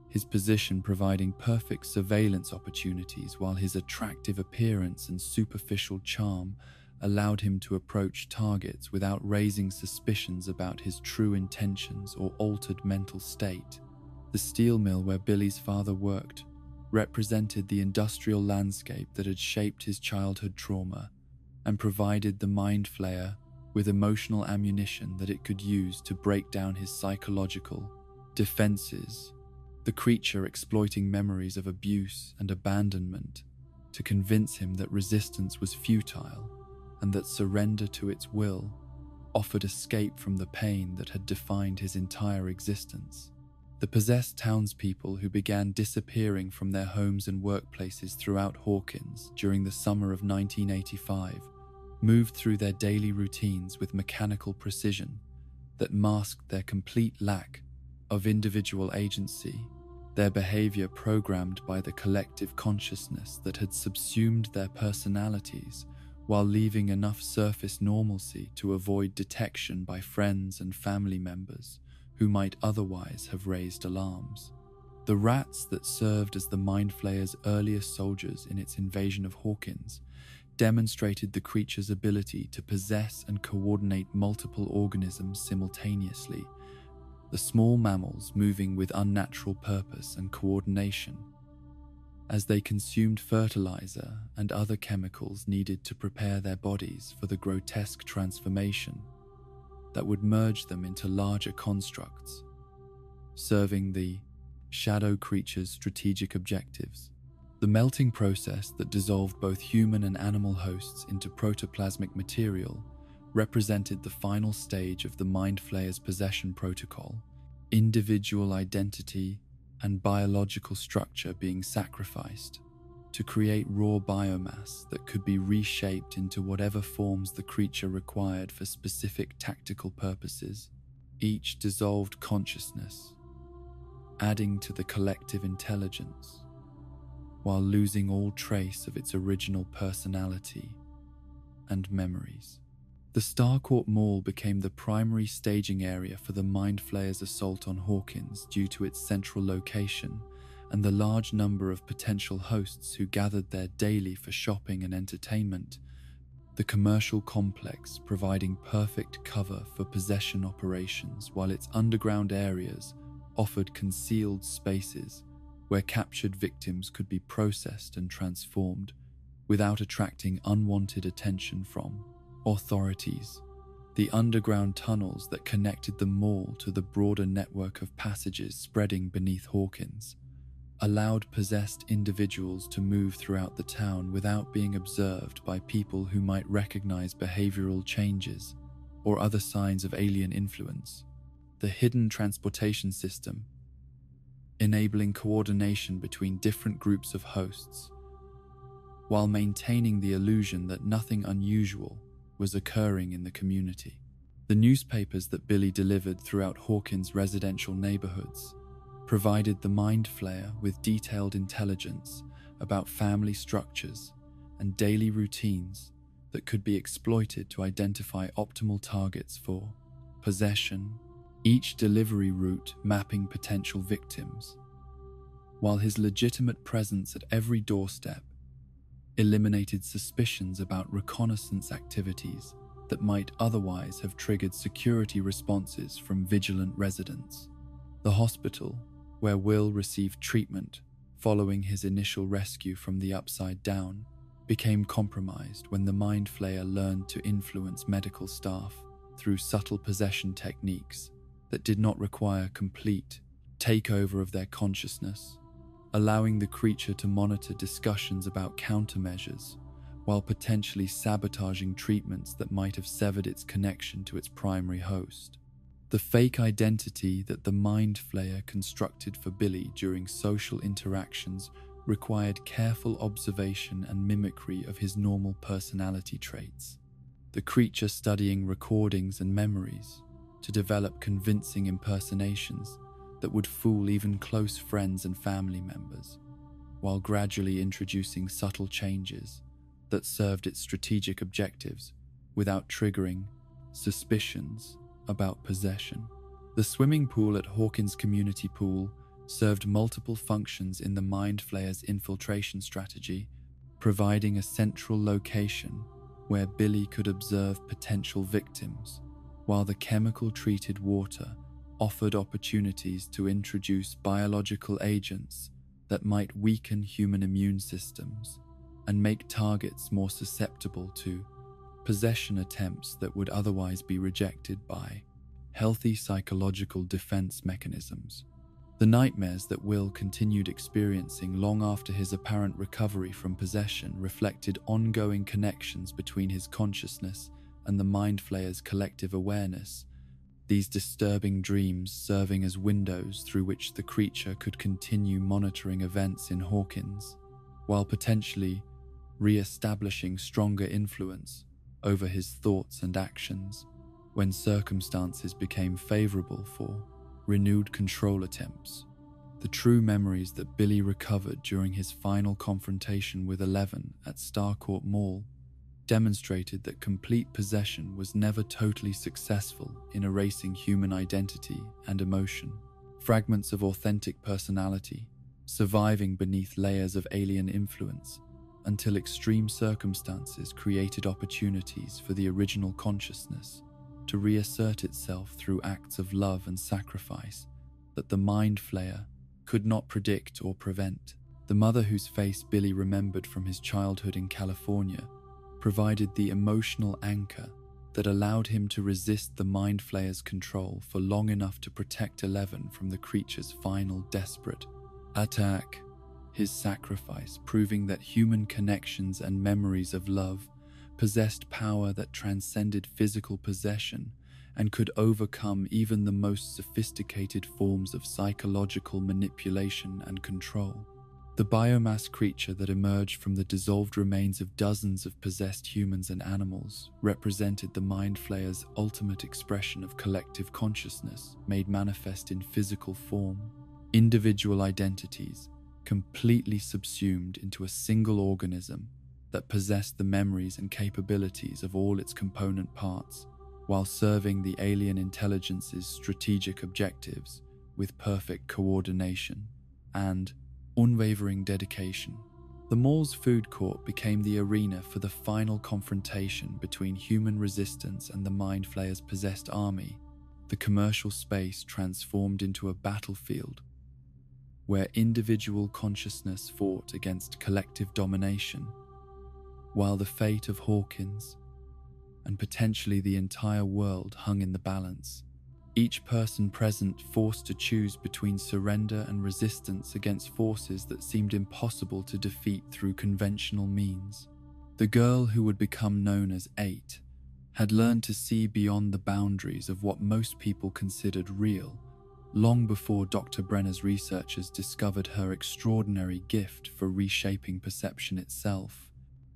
his position providing perfect surveillance opportunities while his attractive appearance and superficial charm allowed him to approach targets without raising suspicions about his true intentions or altered mental state. The steel mill where Billy's father worked represented the industrial landscape that had shaped his childhood trauma and provided the Mind Flayer with emotional ammunition that it could use to break down his psychological defenses, the creature exploiting memories of abuse and abandonment to convince him that resistance was futile and that surrender to its will offered escape from the pain that had defined his entire existence. The possessed townspeople who began disappearing from their homes and workplaces throughout Hawkins during the summer of 1985 moved through their daily routines with mechanical precision that masked their complete lack of individual agency, their behavior programmed by the collective consciousness that had subsumed their personalities while leaving enough surface normalcy to avoid detection by friends and family members who might otherwise have raised alarms. The rats that served as the Mind Flayer's earliest soldiers in its invasion of Hawkins demonstrated the creature's ability to possess and coordinate multiple organisms simultaneously, the small mammals moving with unnatural purpose and coordination. As they consumed fertilizer and other chemicals needed to prepare their bodies for the grotesque transformation that would merge them into larger constructs, serving the shadow creature's strategic objectives. The melting process that dissolved both human and animal hosts into protoplasmic material represented the final stage of the Mind Flayer's possession protocol, individual identity and biological structure being sacrificed to create raw biomass that could be reshaped into whatever forms the creature required for specific tactical purposes, each dissolved consciousness, adding to the collective intelligence, while losing all trace of its original personality and memories. The Starcourt Mall became the primary staging area for the Mind Flayer's assault on Hawkins due to its central location and the large number of potential hosts who gathered there daily for shopping and entertainment, the commercial complex providing perfect cover for possession operations, while its underground areas offered concealed spaces where captured victims could be processed and transformed without attracting unwanted attention from authorities. The underground tunnels that connected the mall to the broader network of passages spreading beneath Hawkins allowed possessed individuals to move throughout the town without being observed by people who might recognize behavioral changes or other signs of alien influence. The hidden transportation system, enabling coordination between different groups of hosts, while maintaining the illusion that nothing unusual was occurring in the community. The newspapers that Billy delivered throughout Hawkins' residential neighborhoods provided the Mind Flayer with detailed intelligence about family structures and daily routines that could be exploited to identify optimal targets for possession, each delivery route mapping potential victims, while his legitimate presence at every doorstep eliminated suspicions about reconnaissance activities that might otherwise have triggered security responses from vigilant residents. The hospital, where Will received treatment following his initial rescue from the Upside Down, became compromised when the Mind Flayer learned to influence medical staff through subtle possession techniques that did not require complete takeover of their consciousness, allowing the creature to monitor discussions about countermeasures while potentially sabotaging treatments that might have severed its connection to its primary host. The fake identity that the Mind Flayer constructed for Billy during social interactions required careful observation and mimicry of his normal personality traits, the creature studying recordings and memories to develop convincing impersonations that would fool even close friends and family members, while gradually introducing subtle changes that served its strategic objectives without triggering suspicions about possession. The swimming pool at Hawkins Community Pool served multiple functions in the Mind Flayer's infiltration strategy, providing a central location where Billy could observe potential victims, while the chemical-treated water offered opportunities to introduce biological agents that might weaken human immune systems and make targets more susceptible to possession attempts that would otherwise be rejected by healthy psychological defense mechanisms. The nightmares that Will continued experiencing long after his apparent recovery from possession reflected ongoing connections between his consciousness and the Mind Flayer's collective awareness, these disturbing dreams serving as windows through which the creature could continue monitoring events in Hawkins, while potentially re-establishing stronger influence over his thoughts and actions when circumstances became favorable for renewed control attempts. The true memories that Billy recovered during his final confrontation with Eleven at Starcourt Mall demonstrated that complete possession was never totally successful in erasing human identity and emotion. Fragments of authentic personality surviving beneath layers of alien influence until extreme circumstances created opportunities for the original consciousness to reassert itself through acts of love and sacrifice that the Mind Flayer could not predict or prevent. The mother whose face Billy remembered from his childhood in California provided the emotional anchor that allowed him to resist the Mind Flayer's control for long enough to protect Eleven from the creature's final desperate attack. His sacrifice proving that human connections and memories of love possessed power that transcended physical possession and could overcome even the most sophisticated forms of psychological manipulation and control. The biomass creature that emerged from the dissolved remains of dozens of possessed humans and animals represented the Mind Flayer's ultimate expression of collective consciousness made manifest in physical form. Individual identities completely subsumed into a single organism that possessed the memories and capabilities of all its component parts, while serving the alien intelligence's strategic objectives with perfect coordination and unwavering dedication. The mall's food court became the arena for the final confrontation between human resistance and the Mind Flayer's possessed army. The commercial space transformed into a battlefield where individual consciousness fought against collective domination, while the fate of Hawkins and potentially the entire world hung in the balance. Each person present forced to choose between surrender and resistance against forces that seemed impossible to defeat through conventional means. The girl who would become known as 8 had learned to see beyond the boundaries of what most people considered real, long before Dr. Brenner's researchers discovered her extraordinary gift for reshaping perception itself.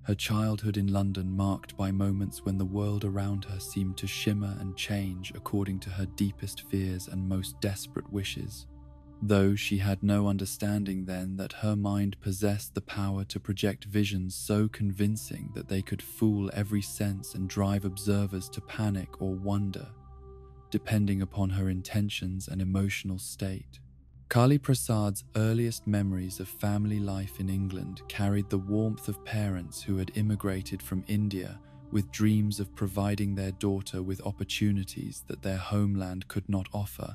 Her childhood in London marked by moments when the world around her seemed to shimmer and change according to her deepest fears and most desperate wishes. Though she had no understanding then that her mind possessed the power to project visions so convincing that they could fool every sense and drive observers to panic or wonder, depending upon her intentions and emotional state. Kali Prasad's earliest memories of family life in England carried the warmth of parents who had immigrated from India with dreams of providing their daughter with opportunities that their homeland could not offer.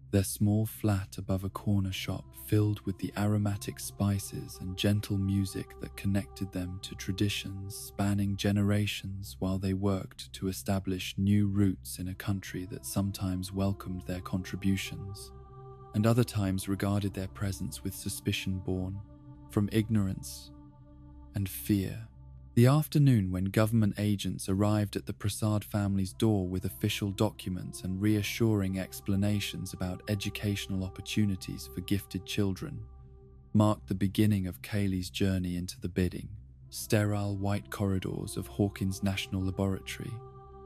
Their small flat above a corner shop filled with the aromatic spices and gentle music that connected them to traditions spanning generations while they worked to establish new roots in a country that sometimes welcomed their contributions, and other times regarded their presence with suspicion born from ignorance and fear. The afternoon when government agents arrived at the Prasad family's door with official documents and reassuring explanations about educational opportunities for gifted children marked the beginning of Kaylee's journey into the bidding, sterile white corridors of Hawkins National Laboratory.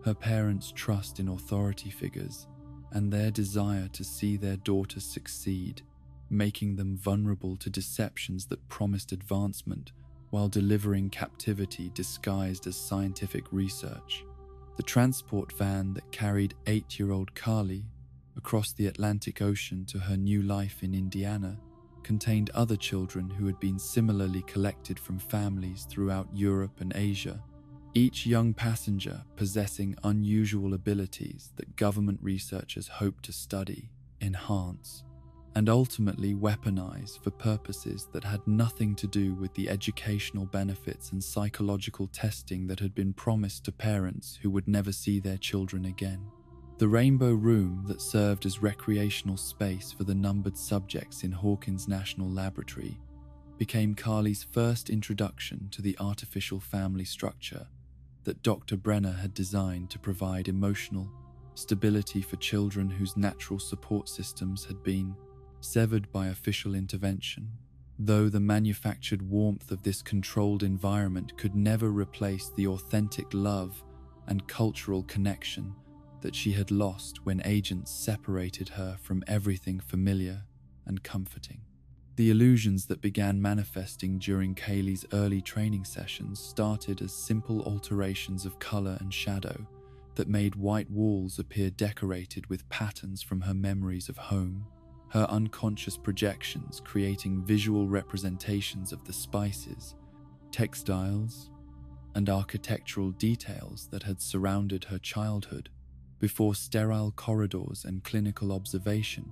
Her parents' trust in authority figures and their desire to see their daughters succeed, making them vulnerable to deceptions that promised advancement while delivering captivity disguised as scientific research. The transport van that carried 8-year-old Kali across the Atlantic Ocean to her new life in Indiana contained other children who had been similarly collected from families throughout Europe and Asia, each young passenger possessing unusual abilities that government researchers hoped to study, enhance, and ultimately weaponize for purposes that had nothing to do with the educational benefits and psychological testing that had been promised to parents who would never see their children again. The Rainbow Room that served as recreational space for the numbered subjects in Hawkins National Laboratory became Carly's first introduction to the artificial family structure that Dr. Brenner had designed to provide emotional stability for children whose natural support systems had been severed by official intervention. Though the manufactured warmth of this controlled environment could never replace the authentic love and cultural connection that she had lost when agents separated her from everything familiar and comforting. The illusions that began manifesting during Kaylee's early training sessions started as simple alterations of color and shadow that made white walls appear decorated with patterns from her memories of home, her unconscious projections creating visual representations of the spices, textiles, and architectural details that had surrounded her childhood, before sterile corridors and clinical observation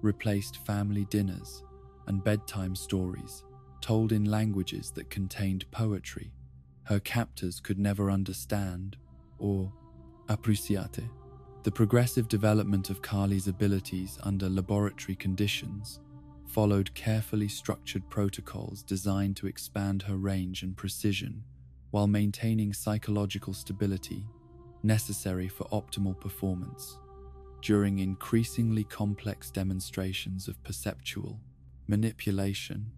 replaced family dinners and bedtime stories told in languages that contained poetry her captors could never understand or appreciate. The progressive development of Carly's abilities under laboratory conditions followed carefully structured protocols designed to expand her range and precision while maintaining psychological stability necessary for optimal performance. During increasingly complex demonstrations of perceptual manipulation,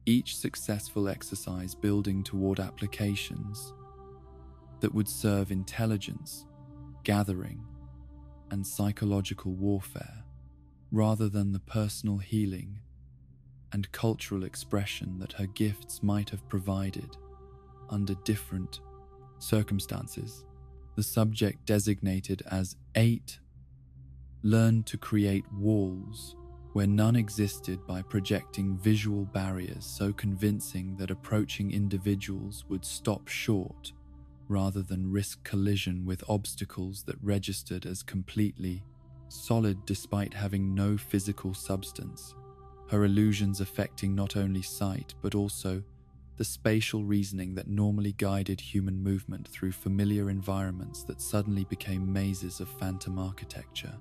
each successful exercise building toward applications that would serve intelligence, gathering, and psychological warfare, rather than the personal healing and cultural expression that her gifts might have provided under different circumstances. The subject, designated as 8, learned to create walls where none existed by projecting visual barriers so convincing that approaching individuals would stop short rather than risk collision with obstacles that registered as completely solid despite having no physical substance, her illusions affecting not only sight but also the spatial reasoning that normally guided human movement through familiar environments that suddenly became mazes of phantom architecture.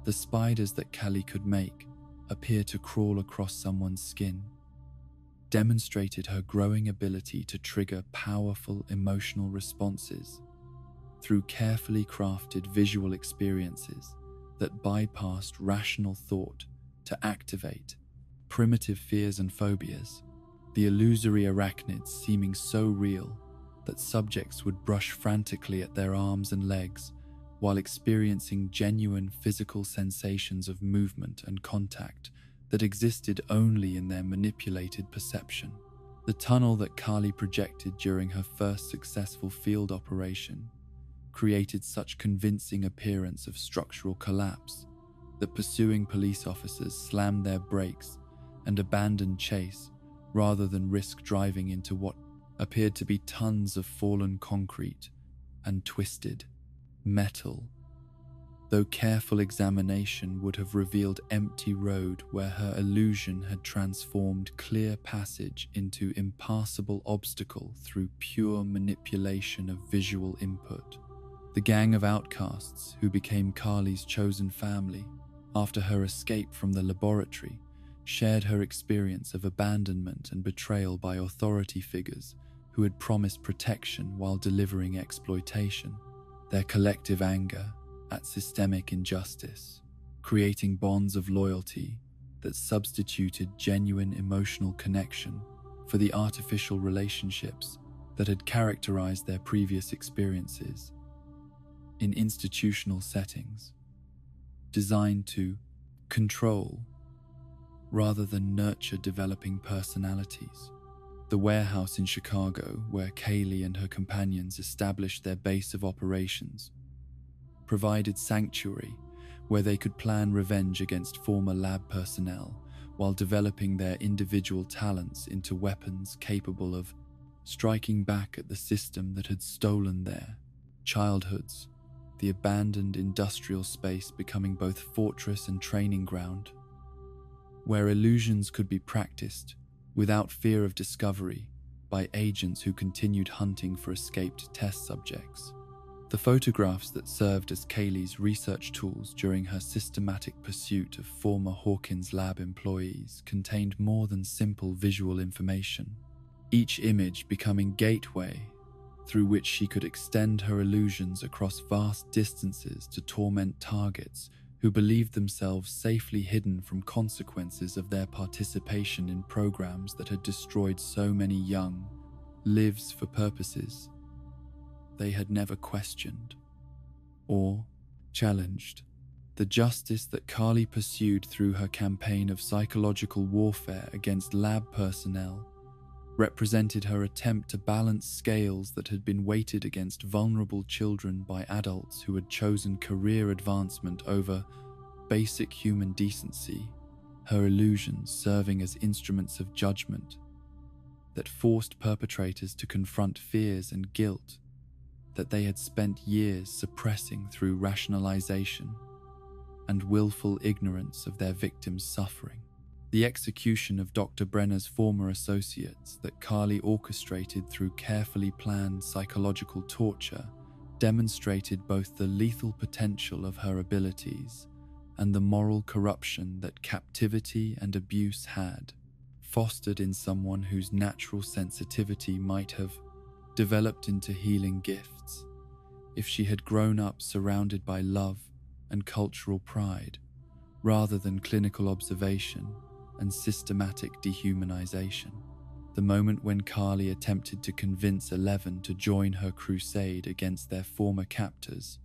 The spiders that Carly could make appear to crawl across someone's skin demonstrated her growing ability to trigger powerful emotional responses through carefully crafted visual experiences that bypassed rational thought to activate primitive fears and phobias. The illusory arachnids seeming so real that subjects would brush frantically at their arms and legs while experiencing genuine physical sensations of movement and contact that existed only in their manipulated perception. The tunnel that Carly projected during her first successful field operation created such convincing appearance of structural collapse that pursuing police officers slammed their brakes and abandoned chase rather than risk driving into what appeared to be tons of fallen concrete and twisted metal, though careful examination would have revealed empty road where her illusion had transformed clear passage into impassable obstacle through pure manipulation of visual input. The gang of outcasts who became Carly's chosen family after her escape from the laboratory shared her experience of abandonment and betrayal by authority figures who had promised protection while delivering exploitation. Their collective anger at systemic injustice, creating bonds of loyalty that substituted genuine emotional connection for the artificial relationships that had characterized their previous experiences in institutional settings, designed to control rather than nurture developing personalities. The warehouse in Chicago, where Kaylee and her companions established their base of operations, provided sanctuary where they could plan revenge against former lab personnel while developing their individual talents into weapons capable of striking back at the system that had stolen their childhoods, the abandoned industrial space becoming both fortress and training ground, where illusions could be practiced without fear of discovery by agents who continued hunting for escaped test subjects. The photographs that served as Kaylee's research tools during her systematic pursuit of former Hawkins lab employees contained more than simple visual information, each image becoming gateway through which she could extend her illusions across vast distances to torment targets who believed themselves safely hidden from consequences of their participation in programs that had destroyed so many young lives for purposes they had never questioned or challenged. The justice that Carly pursued through her campaign of psychological warfare against lab personnel represented her attempt to balance scales that had been weighted against vulnerable children by adults who had chosen career advancement over basic human decency, her illusions serving as instruments of judgment that forced perpetrators to confront fears and guilt that they had spent years suppressing through rationalization and willful ignorance of their victims' suffering. The execution of Dr. Brenner's former associates that Carly orchestrated through carefully planned psychological torture demonstrated both the lethal potential of her abilities and the moral corruption that captivity and abuse had fostered in someone whose natural sensitivity might have developed into healing gifts if she had grown up surrounded by love and cultural pride rather than clinical observation and systematic dehumanization. The moment when Carly attempted to convince 11 to join her crusade against their former captors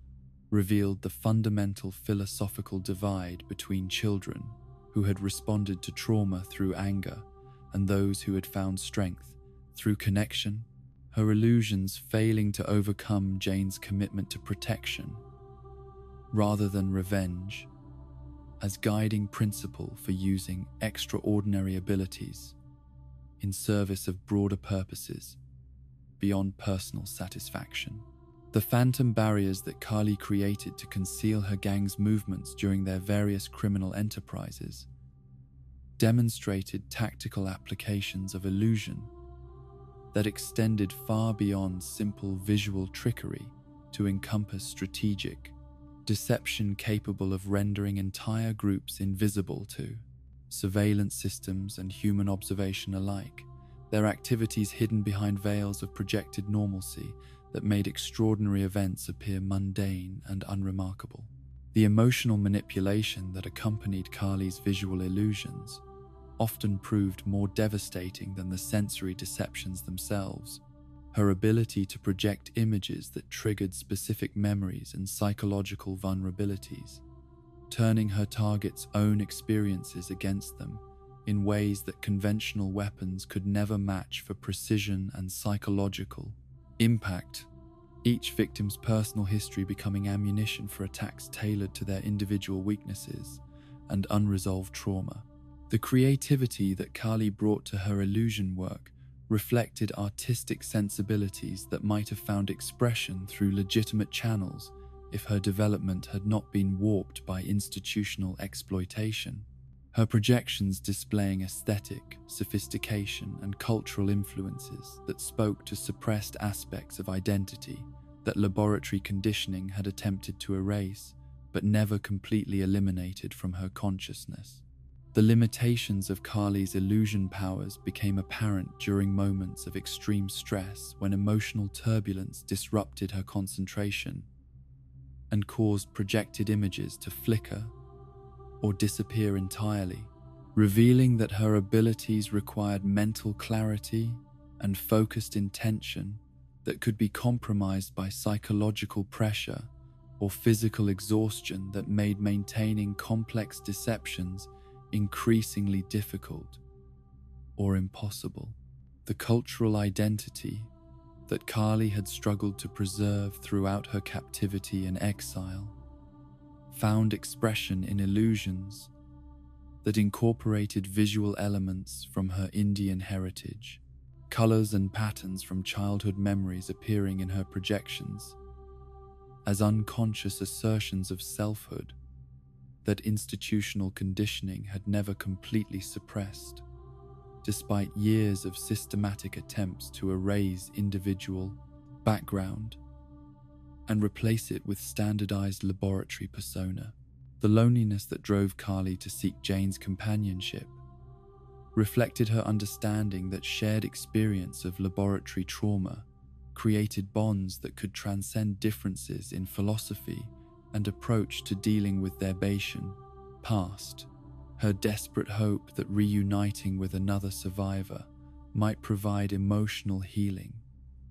revealed the fundamental philosophical divide between children who had responded to trauma through anger and those who had found strength through connection, her illusions failing to overcome Jane's commitment to protection rather than revenge as guiding principle for using extraordinary abilities in service of broader purposes beyond personal satisfaction. The phantom barriers that Carly created to conceal her gang's movements during their various criminal enterprises demonstrated tactical applications of illusion that extended far beyond simple visual trickery to encompass strategic deception capable of rendering entire groups invisible to surveillance systems and human observation alike, their activities hidden behind veils of projected normalcy that made extraordinary events appear mundane and unremarkable. The emotional manipulation that accompanied Carly's visual illusions often proved more devastating than the sensory deceptions themselves. Her ability to project images that triggered specific memories and psychological vulnerabilities, turning her target's own experiences against them in ways that conventional weapons could never match for precision and psychological impact, each victim's personal history becoming ammunition for attacks tailored to their individual weaknesses and unresolved trauma. The creativity that Carly brought to her illusion work reflected artistic sensibilities that might have found expression through legitimate channels if her development had not been warped by institutional exploitation. Her projections displaying aesthetic, sophistication, and cultural influences that spoke to suppressed aspects of identity that laboratory conditioning had attempted to erase but never completely eliminated from her consciousness. The limitations of Carly's illusion powers became apparent during moments of extreme stress when emotional turbulence disrupted her concentration and caused projected images to flicker or disappear entirely, revealing that her abilities required mental clarity and focused intention that could be compromised by psychological pressure or physical exhaustion that made maintaining complex deceptions increasingly difficult or impossible. The cultural identity that Carly had struggled to preserve throughout her captivity and exile found expression in illusions that incorporated visual elements from her Indian heritage, colors and patterns from childhood memories appearing in her projections as unconscious assertions of selfhood that institutional conditioning had never completely suppressed, despite years of systematic attempts to erase individual background and replace it with standardized laboratory persona. The loneliness that drove Carly to seek Jane's companionship reflected her understanding that shared experience of laboratory trauma created bonds that could transcend differences in philosophy and approach to dealing with their Bayesian past. Her desperate hope that reuniting with another survivor might provide emotional healing,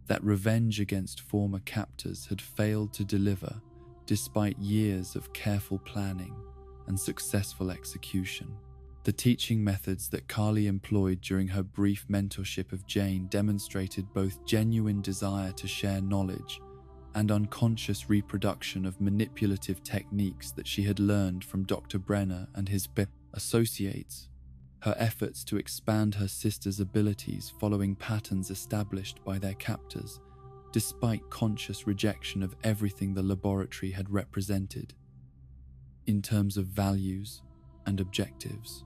that revenge against former captors had failed to deliver despite years of careful planning and successful execution. The teaching methods that Carly employed during her brief mentorship of Jane demonstrated both genuine desire to share knowledge and unconscious reproduction of manipulative techniques that she had learned from Dr. Brenner and his associates. Her efforts to expand her sister's abilities following patterns established by their captors, despite conscious rejection of everything the laboratory had represented in terms of values and objectives.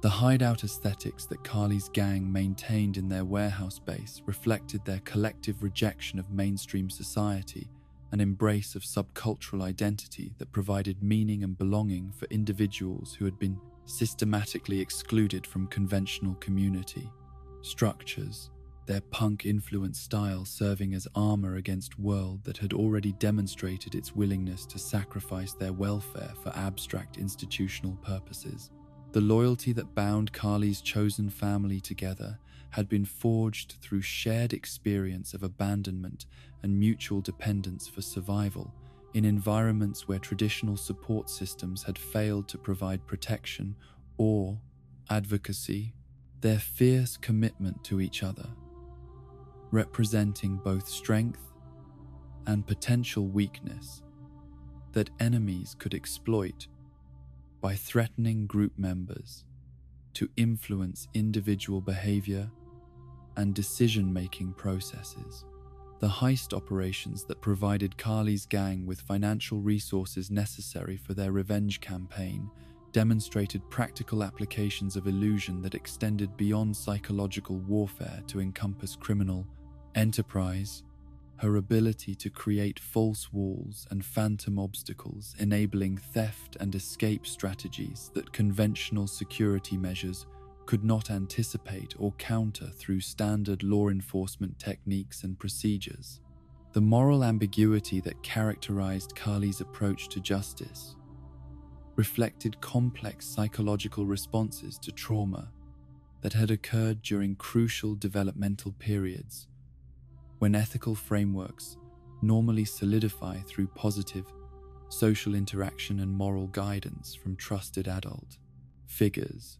The hideout aesthetics that Carly's gang maintained in their warehouse base reflected their collective rejection of mainstream society, an embrace of subcultural identity that provided meaning and belonging for individuals who had been systematically excluded from conventional community structures, their punk-influenced style serving as armor against a world that had already demonstrated its willingness to sacrifice their welfare for abstract institutional purposes. The loyalty that bound Carly's chosen family together had been forged through shared experience of abandonment and mutual dependence for survival in environments where traditional support systems had failed to provide protection or advocacy. Their fierce commitment to each other, representing both strength and potential weakness that enemies could exploit by threatening group members to influence individual behavior and decision-making processes. The heist operations that provided Carly's gang with financial resources necessary for their revenge campaign demonstrated practical applications of illusion that extended beyond psychological warfare to encompass criminal enterprise. Her ability to create false walls and phantom obstacles, enabling theft and escape strategies that conventional security measures could not anticipate or counter through standard law enforcement techniques and procedures. The moral ambiguity that characterized Carly's approach to justice reflected complex psychological responses to trauma that had occurred during crucial developmental periods, when ethical frameworks normally solidify through positive social interaction and moral guidance from trusted adult figures.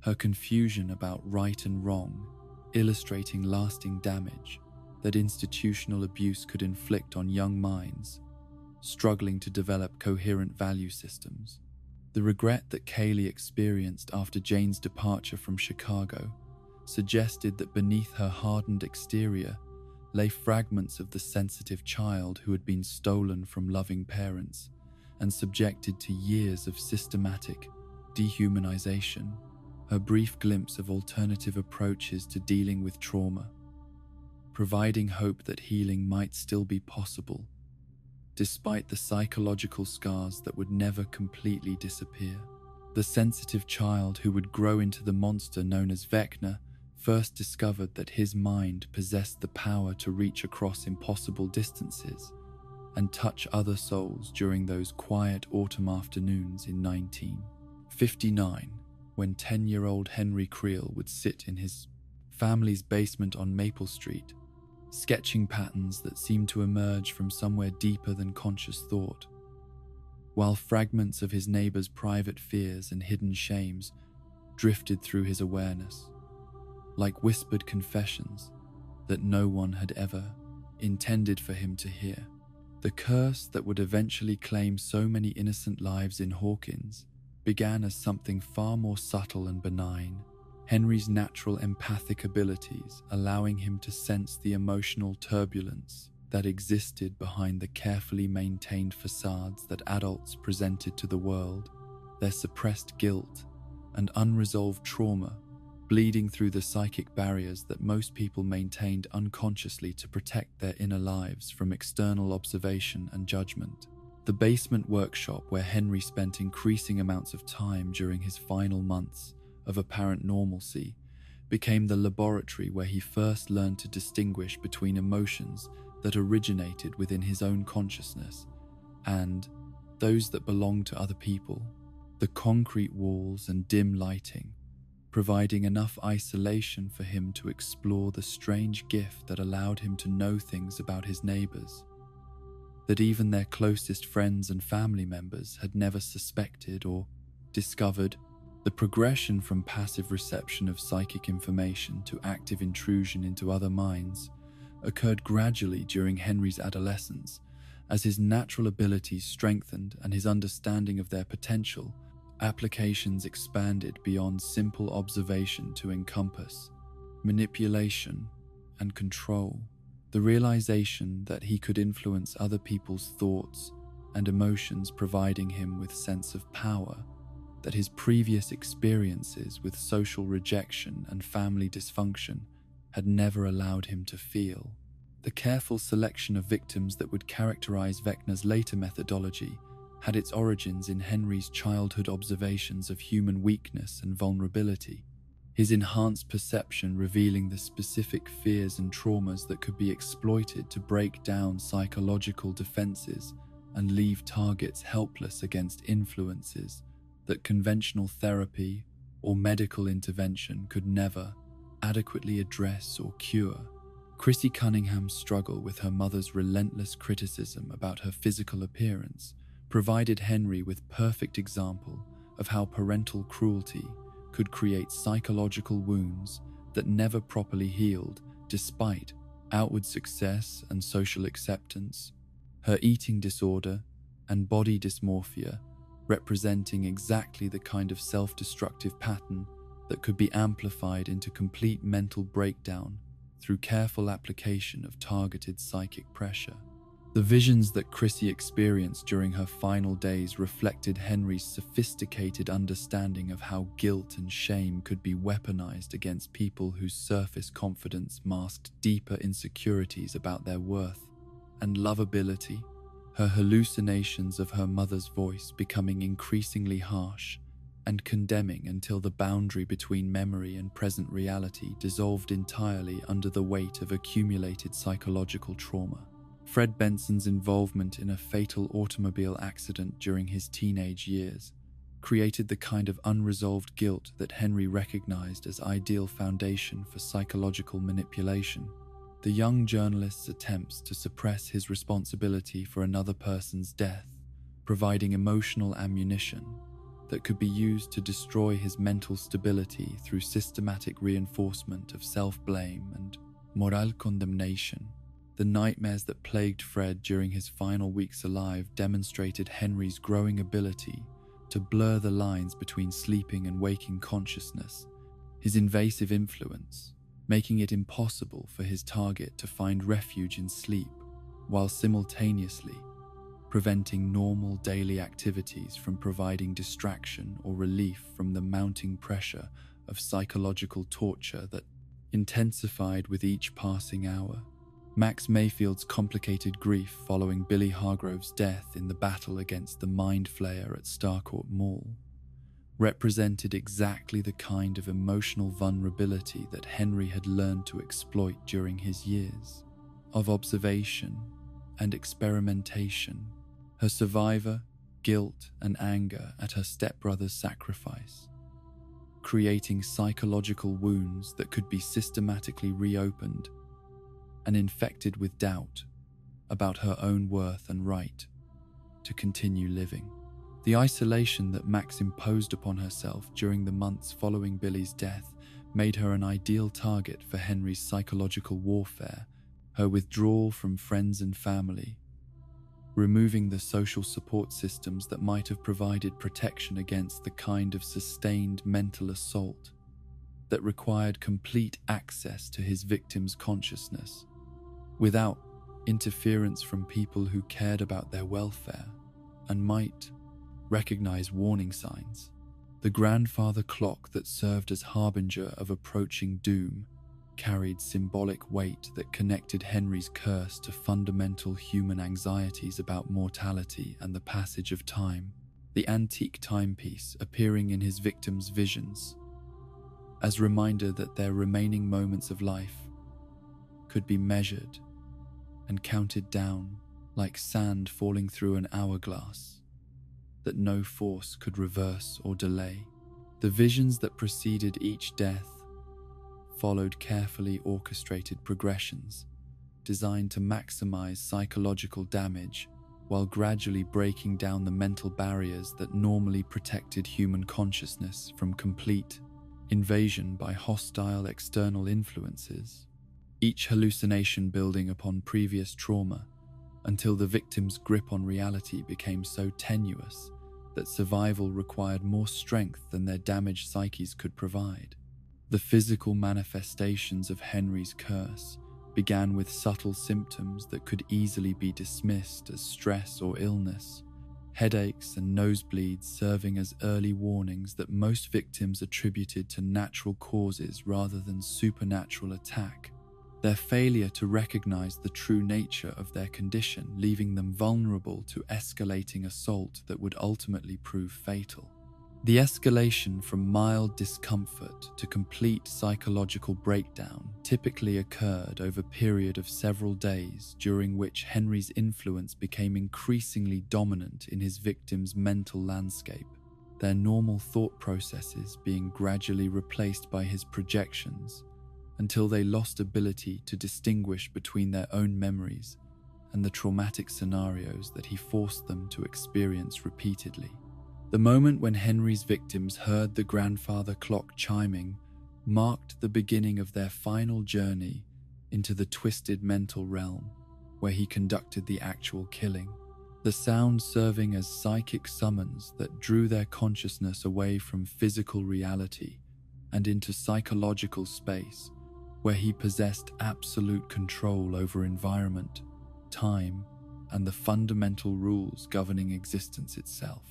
Her confusion about right and wrong, illustrating lasting damage that institutional abuse could inflict on young minds struggling to develop coherent value systems. The regret that Kaylee experienced after Jane's departure from Chicago suggested that beneath her hardened exterior lay fragments of the sensitive child who had been stolen from loving parents and subjected to years of systematic dehumanization. Her brief glimpse of alternative approaches to dealing with trauma, providing hope that healing might still be possible, despite the psychological scars that would never completely disappear. The sensitive child who would grow into the monster known as Vecna first discovered that his mind possessed the power to reach across impossible distances and touch other souls during those quiet autumn afternoons in 1959, when 10-year-old Henry Creel would sit in his family's basement on Maple Street, sketching patterns that seemed to emerge from somewhere deeper than conscious thought, while fragments of his neighbor's private fears and hidden shames drifted through his awareness, like whispered confessions that no one had ever intended for him to hear. The curse that would eventually claim so many innocent lives in Hawkins began as something far more subtle and benign. Henry's natural empathic abilities allowing him to sense the emotional turbulence that existed behind the carefully maintained facades that adults presented to the world, their suppressed guilt and unresolved trauma bleeding through the psychic barriers that most people maintained unconsciously to protect their inner lives from external observation and judgment. The basement workshop where Henry spent increasing amounts of time during his final months of apparent normalcy became the laboratory where he first learned to distinguish between emotions that originated within his own consciousness and those that belonged to other people. The concrete walls and dim lighting providing enough isolation for him to explore the strange gift that allowed him to know things about his neighbors that even their closest friends and family members had never suspected or discovered. The progression from passive reception of psychic information to active intrusion into other minds occurred gradually during Henry's adolescence as his natural abilities strengthened and his understanding of their potential applications expanded beyond simple observation to encompass manipulation and control. The realization that he could influence other people's thoughts and emotions providing him with sense of power that his previous experiences with social rejection and family dysfunction had never allowed him to feel. The careful selection of victims that would characterize Vecna's later methodology had its origins in Henry's childhood observations of human weakness and vulnerability, his enhanced perception revealing the specific fears and traumas that could be exploited to break down psychological defenses and leave targets helpless against influences that conventional therapy or medical intervention could never adequately address or cure. Chrissy Cunningham's struggle with her mother's relentless criticism about her physical appearance provided Henry with perfect example of how parental cruelty could create psychological wounds that never properly healed despite outward success and social acceptance. Her eating disorder and body dysmorphia representing exactly the kind of self-destructive pattern that could be amplified into complete mental breakdown through careful application of targeted psychic pressure. The visions that Chrissy experienced during her final days reflected Henry's sophisticated understanding of how guilt and shame could be weaponized against people whose surface confidence masked deeper insecurities about their worth and lovability. Her hallucinations of her mother's voice becoming increasingly harsh and condemning until the boundary between memory and present reality dissolved entirely under the weight of accumulated psychological trauma. Fred Benson's involvement in a fatal automobile accident during his teenage years created the kind of unresolved guilt that Henry recognized as ideal foundation for psychological manipulation. The young journalist's attempts to suppress his responsibility for another person's death, providing emotional ammunition that could be used to destroy his mental stability through systematic reinforcement of self-blame and moral condemnation. The nightmares that plagued Fred during his final weeks alive demonstrated Henry's growing ability to blur the lines between sleeping and waking consciousness, his invasive influence, making it impossible for his target to find refuge in sleep, while simultaneously preventing normal daily activities from providing distraction or relief from the mounting pressure of psychological torture that intensified with each passing hour. Max Mayfield's complicated grief following Billy Hargrove's death in the battle against the Mind Flayer at Starcourt Mall represented exactly the kind of emotional vulnerability that Henry had learned to exploit during his years of observation and experimentation. Her survivor, guilt and anger at her stepbrother's sacrifice, creating psychological wounds that could be systematically reopened and infected with doubt about her own worth and right to continue living. The isolation that Max imposed upon herself during the months following Billy's death made her an ideal target for Henry's psychological warfare. Her withdrawal from friends and family, removing the social support systems that might have provided protection against the kind of sustained mental assault that required complete access to his victim's consciousness, without interference from people who cared about their welfare and might recognize warning signs. The grandfather clock that served as harbinger of approaching doom carried symbolic weight that connected Henry's curse to fundamental human anxieties about mortality and the passage of time. The antique timepiece appearing in his victims' visions as reminder that their remaining moments of life could be measured and counted down like sand falling through an hourglass that no force could reverse or delay. The visions that preceded each death followed carefully orchestrated progressions designed to maximize psychological damage while gradually breaking down the mental barriers that normally protected human consciousness from complete invasion by hostile external influences, each hallucination building upon previous trauma until the victim's grip on reality became so tenuous that survival required more strength than their damaged psyches could provide. The physical manifestations of Henry's curse began with subtle symptoms that could easily be dismissed as stress or illness, headaches and nosebleeds serving as early warnings that most victims attributed to natural causes rather than supernatural attack. Their failure to recognize the true nature of their condition, leaving them vulnerable to escalating assault that would ultimately prove fatal. The escalation from mild discomfort to complete psychological breakdown typically occurred over a period of several days, during which Henry's influence became increasingly dominant in his victims' mental landscape, their normal thought processes being gradually replaced by his projections until they lost ability to distinguish between their own memories and the traumatic scenarios that he forced them to experience repeatedly. The moment when Henry's victims heard the grandfather clock chiming marked the beginning of their final journey into the twisted mental realm where he conducted the actual killing, the sound serving as psychic summons that drew their consciousness away from physical reality and into psychological space where he possessed absolute control over environment, time, and the fundamental rules governing existence itself.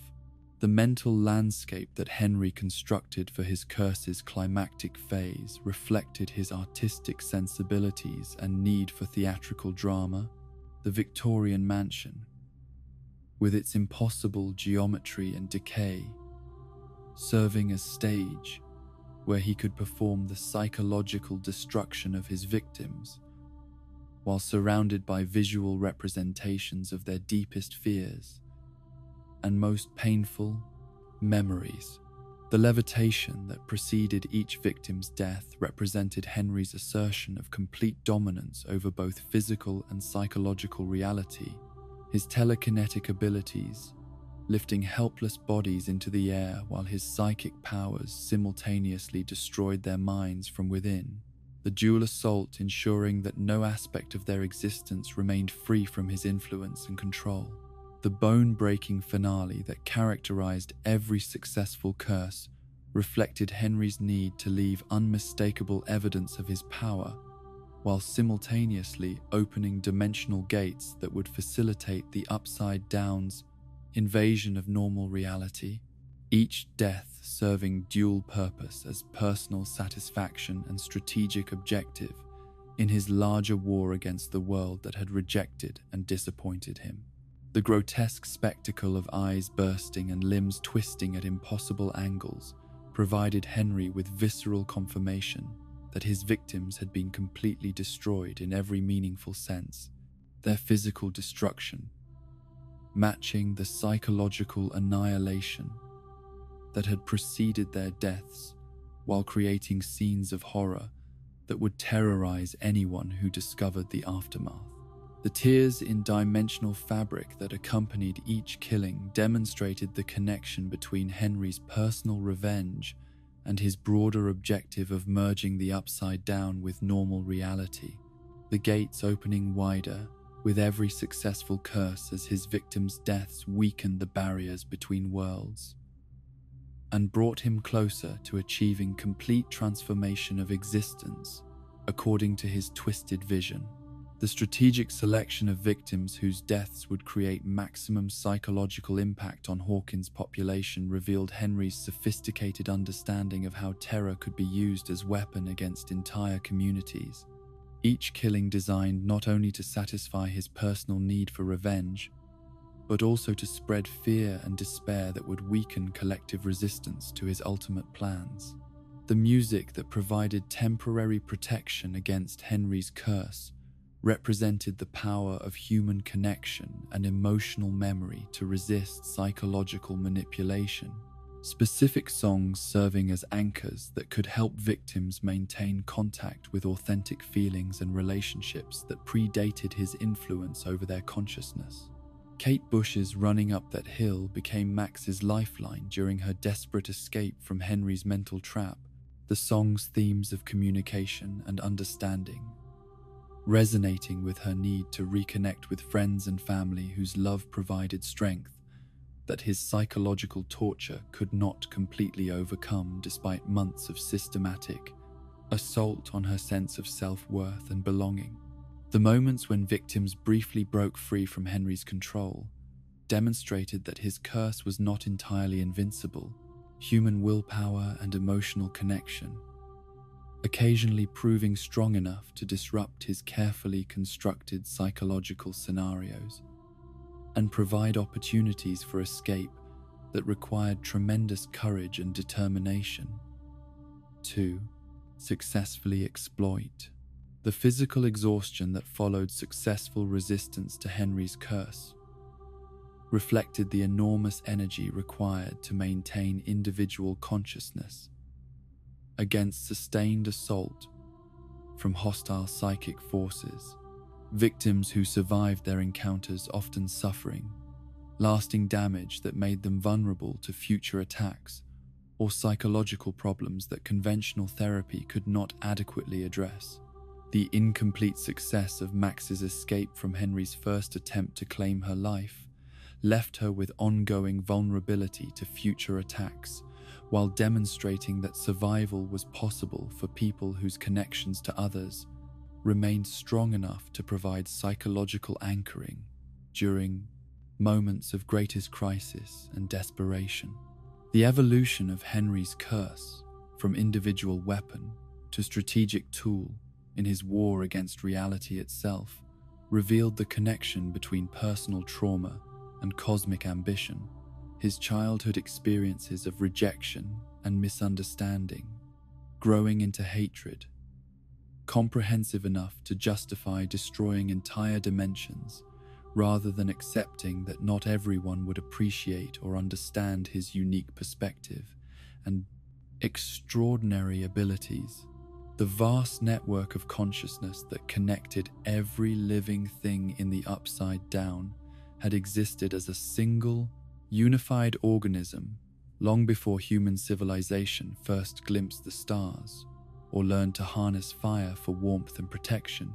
The mental landscape that Henry constructed for his curse's climactic phase reflected his artistic sensibilities and need for theatrical drama. The Victorian mansion, with its impossible geometry and decay, serving as stage where he could perform the psychological destruction of his victims, while surrounded by visual representations of their deepest fears and most painful memories. The levitation that preceded each victim's death represented Henry's assertion of complete dominance over both physical and psychological reality, his telekinetic abilities lifting helpless bodies into the air while his psychic powers simultaneously destroyed their minds from within, the dual assault ensuring that no aspect of their existence remained free from his influence and control. The bone-breaking finale that characterized every successful curse reflected Henry's need to leave unmistakable evidence of his power, while simultaneously opening dimensional gates that would facilitate the Upside Down's invasion of normal reality, each death serving dual purpose as personal satisfaction and strategic objective in his larger war against the world that had rejected and disappointed him. The grotesque spectacle of eyes bursting and limbs twisting at impossible angles provided Henry with visceral confirmation that his victims had been completely destroyed in every meaningful sense, their physical destruction matching the psychological annihilation that had preceded their deaths, while creating scenes of horror that would terrorize anyone who discovered the aftermath. The tears in dimensional fabric that accompanied each killing demonstrated the connection between Henry's personal revenge and his broader objective of merging the Upside Down with normal reality, the gates opening wider with every successful curse as his victims' deaths weakened the barriers between worlds. and brought him closer to achieving complete transformation of existence according to his twisted vision. The strategic selection of victims whose deaths would create maximum psychological impact on Hawkins' population revealed Henry's sophisticated understanding of how terror could be used as weapon against entire communities. Each killing designed not only to satisfy his personal need for revenge, but also to spread fear and despair that would weaken collective resistance to his ultimate plans. The music that provided temporary protection against Henry's curse represented the power of human connection and emotional memory to resist psychological manipulation. Specific songs serving as anchors that could help victims maintain contact with authentic feelings and relationships that predated his influence over their consciousness. Kate Bush's "Running Up That Hill" became Max's lifeline during her desperate escape from Henry's mental trap, the song's themes of communication and understanding resonating with her need to reconnect with friends and family whose love provided strength that his psychological torture could not completely overcome despite months of systematic assault on her sense of self-worth and belonging. The moments when victims briefly broke free from Henry's control demonstrated that his curse was not entirely invincible. Human willpower and emotional connection, occasionally proving strong enough to disrupt his carefully constructed psychological scenarios and provide opportunities for escape that required tremendous courage and determination. 2. Successfully exploit. The physical exhaustion that followed successful resistance to Henry's curse reflected the enormous energy required to maintain individual consciousness against sustained assault from hostile psychic forces. Victims who survived their encounters often suffering lasting damage that made them vulnerable to future attacks or psychological problems that conventional therapy could not adequately address. The incomplete success of Max's escape from Henry's first attempt to claim her life left her with ongoing vulnerability to future attacks, while demonstrating that survival was possible for people whose connections to others remained strong enough to provide psychological anchoring during moments of greatest crisis and desperation. The evolution of Henry's curse from individual weapon to strategic tool in his war against reality itself revealed the connection between personal trauma and cosmic ambition. His childhood experiences of rejection and misunderstanding, growing into hatred, comprehensive enough to justify destroying entire dimensions, rather than accepting that not everyone would appreciate or understand his unique perspective and extraordinary abilities. The vast network of consciousness that connected every living thing in the Upside Down had existed as a single, unified organism long before human civilization first glimpsed the stars or learned to harness fire for warmth and protection,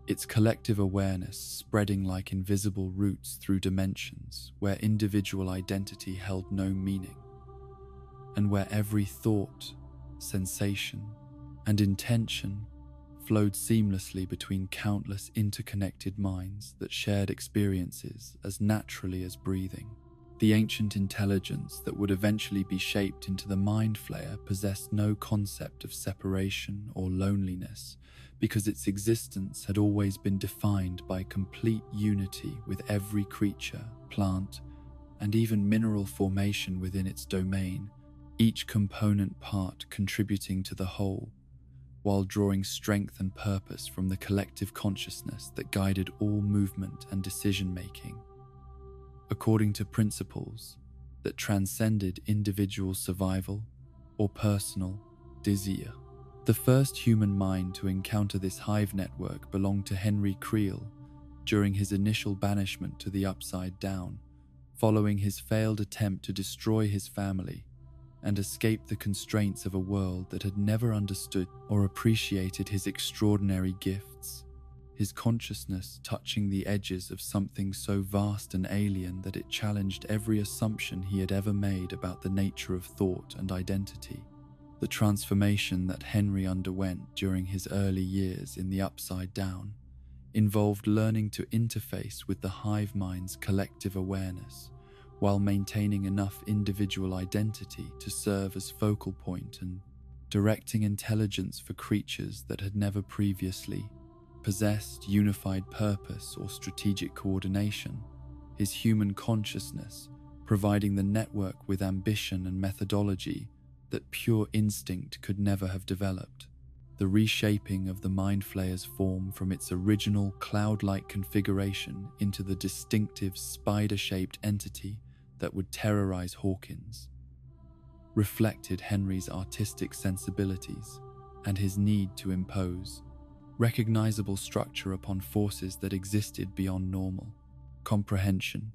its collective awareness spreading like invisible roots through dimensions where individual identity held no meaning, and where every thought, sensation, and intention flowed seamlessly between countless interconnected minds that shared experiences as naturally as breathing. The ancient intelligence that would eventually be shaped into the Mind Flayer possessed no concept of separation or loneliness, because its existence had always been defined by complete unity with every creature, plant, and even mineral formation within its domain, each component part contributing to the whole, while drawing strength and purpose from the collective consciousness that guided all movement and decision-making, according to principles that transcended individual survival or personal desire. The first human mind to encounter this hive network belonged to Henry Creel during his initial banishment to the Upside Down, following his failed attempt to destroy his family and escape the constraints of a world that had never understood or appreciated his extraordinary gifts. his consciousness touching the edges of something so vast and alien that it challenged every assumption he had ever made about the nature of thought and identity. The transformation that Henry underwent during his early years in the Upside Down involved learning to interface with the hive mind's collective awareness while maintaining enough individual identity to serve as focal point and directing intelligence for creatures that had never previously possessed unified purpose or strategic coordination, his human consciousness providing the network with ambition and methodology that pure instinct could never have developed. The reshaping of the Mind Flayer's form from its original cloud-like configuration into the distinctive spider-shaped entity that would terrorize Hawkins reflected Henry's artistic sensibilities and his need to impose recognizable structure upon forces that existed beyond normal comprehension,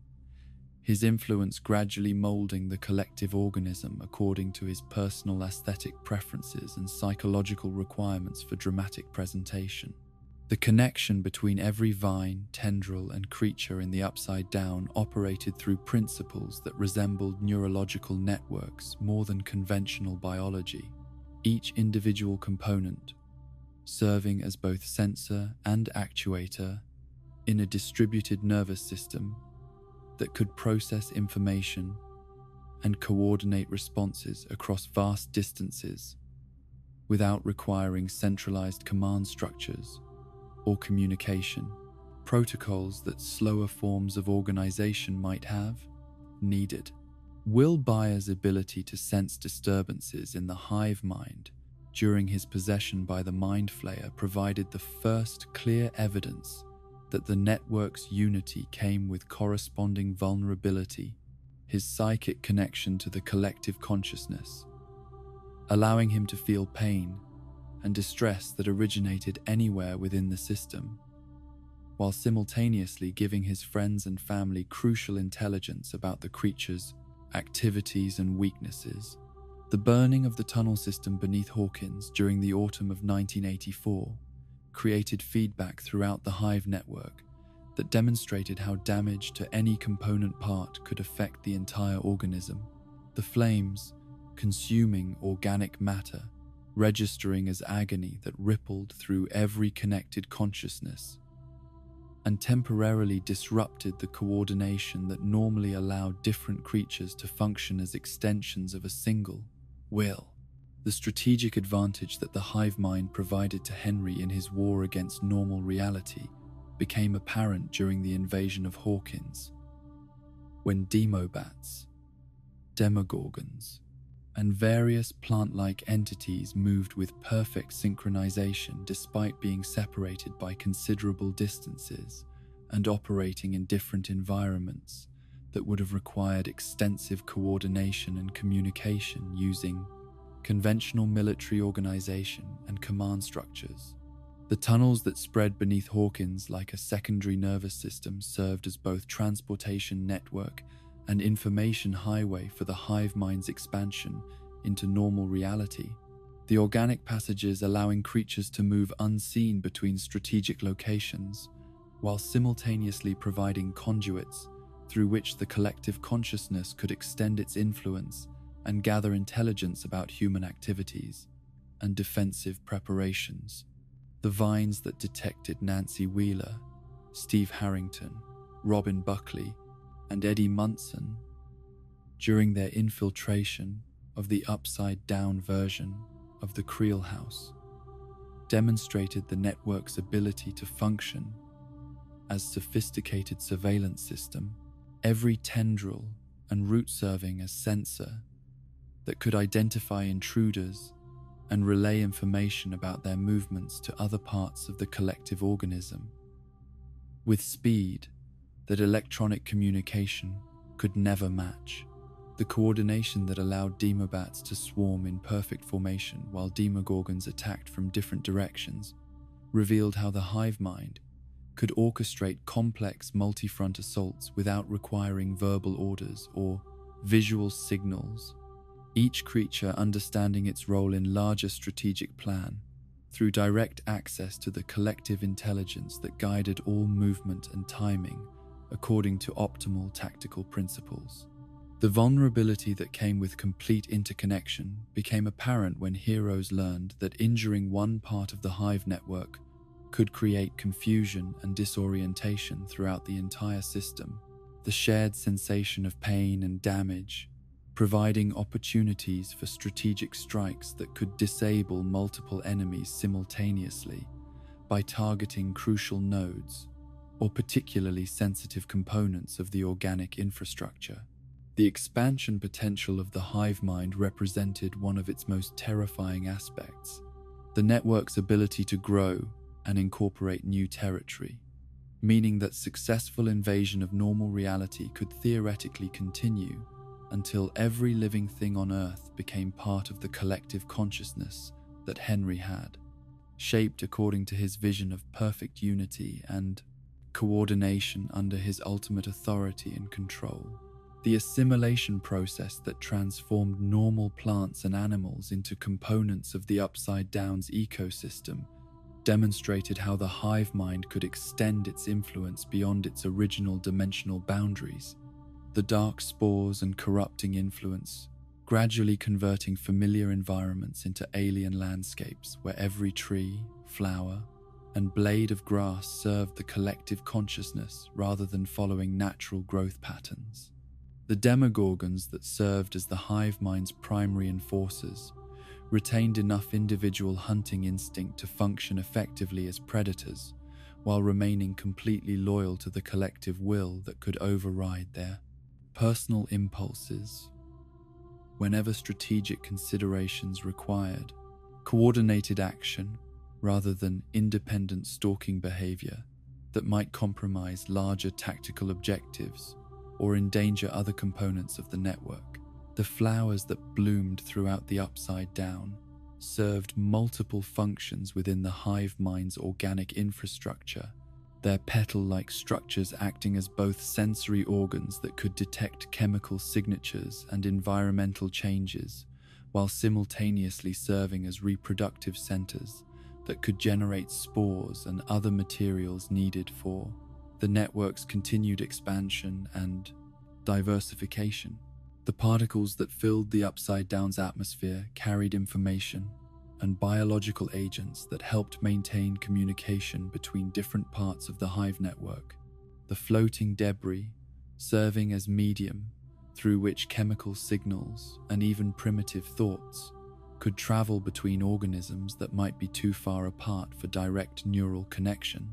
his influence gradually molding the collective organism according to his personal aesthetic preferences and psychological requirements for dramatic presentation. The connection between every vine, tendril, and creature in the Upside Down operated through principles that resembled neurological networks more than conventional biology, each individual component serving as both sensor and actuator in a distributed nervous system that could process information and coordinate responses across vast distances without requiring centralized command structures or communication. Protocols that slower forms of organization might have needed. Will Byers' ability to sense disturbances in the hive mind during his possession by the Mind Flayer provided the first clear evidence that the network's unity came with corresponding vulnerability, his psychic connection to the collective consciousness, allowing him to feel pain and distress that originated anywhere within the system, while simultaneously giving his friends and family crucial intelligence about the creature's activities and weaknesses. The burning of the tunnel system beneath Hawkins during the autumn of 1984 created feedback throughout the hive network that demonstrated how damage to any component part could affect the entire organism. The flames, consuming organic matter, registering as agony that rippled through every connected consciousness and temporarily disrupted the coordination that normally allowed different creatures to function as extensions of a single will. The strategic advantage that the hive mind provided to Henry in his war against normal reality became apparent during the invasion of Hawkins, when demobats, demogorgons, and various plant-like entities moved with perfect synchronization despite being separated by considerable distances and operating in different environments that would have required extensive coordination and communication using conventional military organization and command structures. The tunnels that spread beneath Hawkins like a secondary nervous system served as both transportation network and information highway for the hive mind's expansion into normal reality. The organic passages allowing creatures to move unseen between strategic locations, while simultaneously providing conduits through which the collective consciousness could extend its influence and gather intelligence about human activities and defensive preparations. The vines that detected Nancy Wheeler, Steve Harrington, Robin Buckley, and Eddie Munson during their infiltration of the upside-down version of the Creel House demonstrated the network's ability to function as sophisticated surveillance system, every tendril and root serving as sensor that could identify intruders and relay information about their movements to other parts of the collective organism with speed that electronic communication could never match. The coordination that allowed demobats to swarm in perfect formation while demogorgons attacked from different directions revealed how the hive mind could orchestrate complex multi-front assaults without requiring verbal orders or visual signals, each creature understanding its role in larger strategic plan. through direct access to the collective intelligence that guided all movement and timing according to optimal tactical principles. The vulnerability that came with complete interconnection became apparent when heroes learned that injuring one part of the Hive network could create confusion and disorientation throughout the entire system. The shared sensation of pain and damage, providing opportunities for strategic strikes that could disable multiple enemies simultaneously by targeting crucial nodes or particularly sensitive components of the organic infrastructure. The expansion potential of the hive mind represented one of its most terrifying aspects: the network's ability to grow and incorporate new territory, meaning that successful invasion of normal reality could theoretically continue until every living thing on Earth became part of the collective consciousness that Henry had, shaped according to his vision of perfect unity and coordination under his ultimate authority and control. The assimilation process that transformed normal plants and animals into components of the Upside Down's ecosystem demonstrated how the hive mind could extend its influence beyond its original dimensional boundaries. The dark spores and corrupting influence, gradually converting familiar environments into alien landscapes where every tree, flower, and blade of grass served the collective consciousness rather than following natural growth patterns. The demogorgons that served as the hive mind's primary enforcers retained enough individual hunting instinct to function effectively as predators, while remaining completely loyal to the collective will that could override their personal impulses. Whenever strategic considerations required coordinated action rather than independent stalking behavior that might compromise larger tactical objectives or endanger other components of the network, the flowers that bloomed throughout the Upside Down served multiple functions within the hive mind's organic infrastructure, their petal-like structures acting as both sensory organs that could detect chemical signatures and environmental changes, while simultaneously serving as reproductive centers that could generate spores and other materials needed for the network's continued expansion and diversification. The particles that filled the Upside Down's atmosphere carried information and biological agents that helped maintain communication between different parts of the hive network, the floating debris serving as medium through which chemical signals and even primitive thoughts could travel between organisms that might be too far apart for direct neural connection,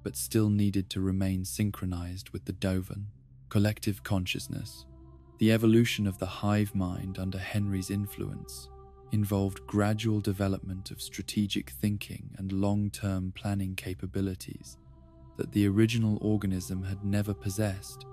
but still needed to remain synchronized with the Dovan collective consciousness. The evolution of the hive mind under Henry's influence involved gradual development of strategic thinking and long-term planning capabilities that the original organism had never possessed.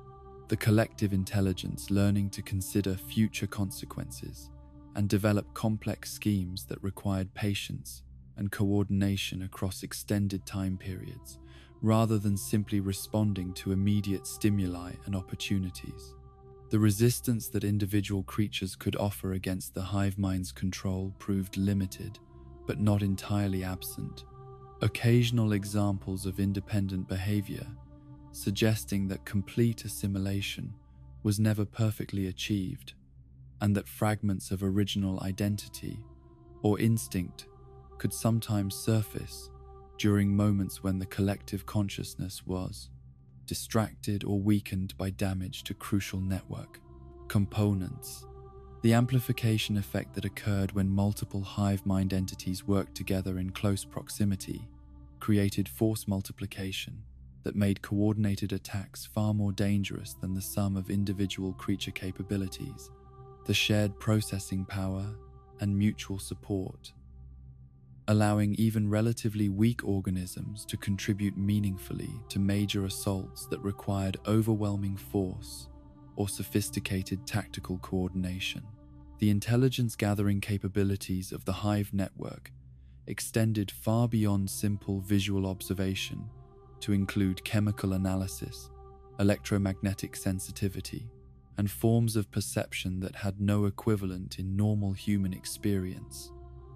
The collective intelligence learning to consider future consequences and develop complex schemes that required patience and coordination across extended time periods, rather than simply responding to immediate stimuli and opportunities. The resistance that individual creatures could offer against the hive mind's control proved limited, but not entirely absent. Occasional examples of independent behavior, suggesting that complete assimilation was never perfectly achieved, and that fragments of original identity or instinct could sometimes surface during moments when the collective consciousness was distracted or weakened by damage to crucial network components. The amplification effect that occurred when multiple hive mind entities worked together in close proximity created force multiplication that made coordinated attacks far more dangerous than the sum of individual creature capabilities. The shared processing power and mutual support, allowing even relatively weak organisms to contribute meaningfully to major assaults that required overwhelming force or sophisticated tactical coordination. The intelligence-gathering capabilities of the hive network extended far beyond simple visual observation to include chemical analysis, electromagnetic sensitivity, and forms of perception that had no equivalent in normal human experience.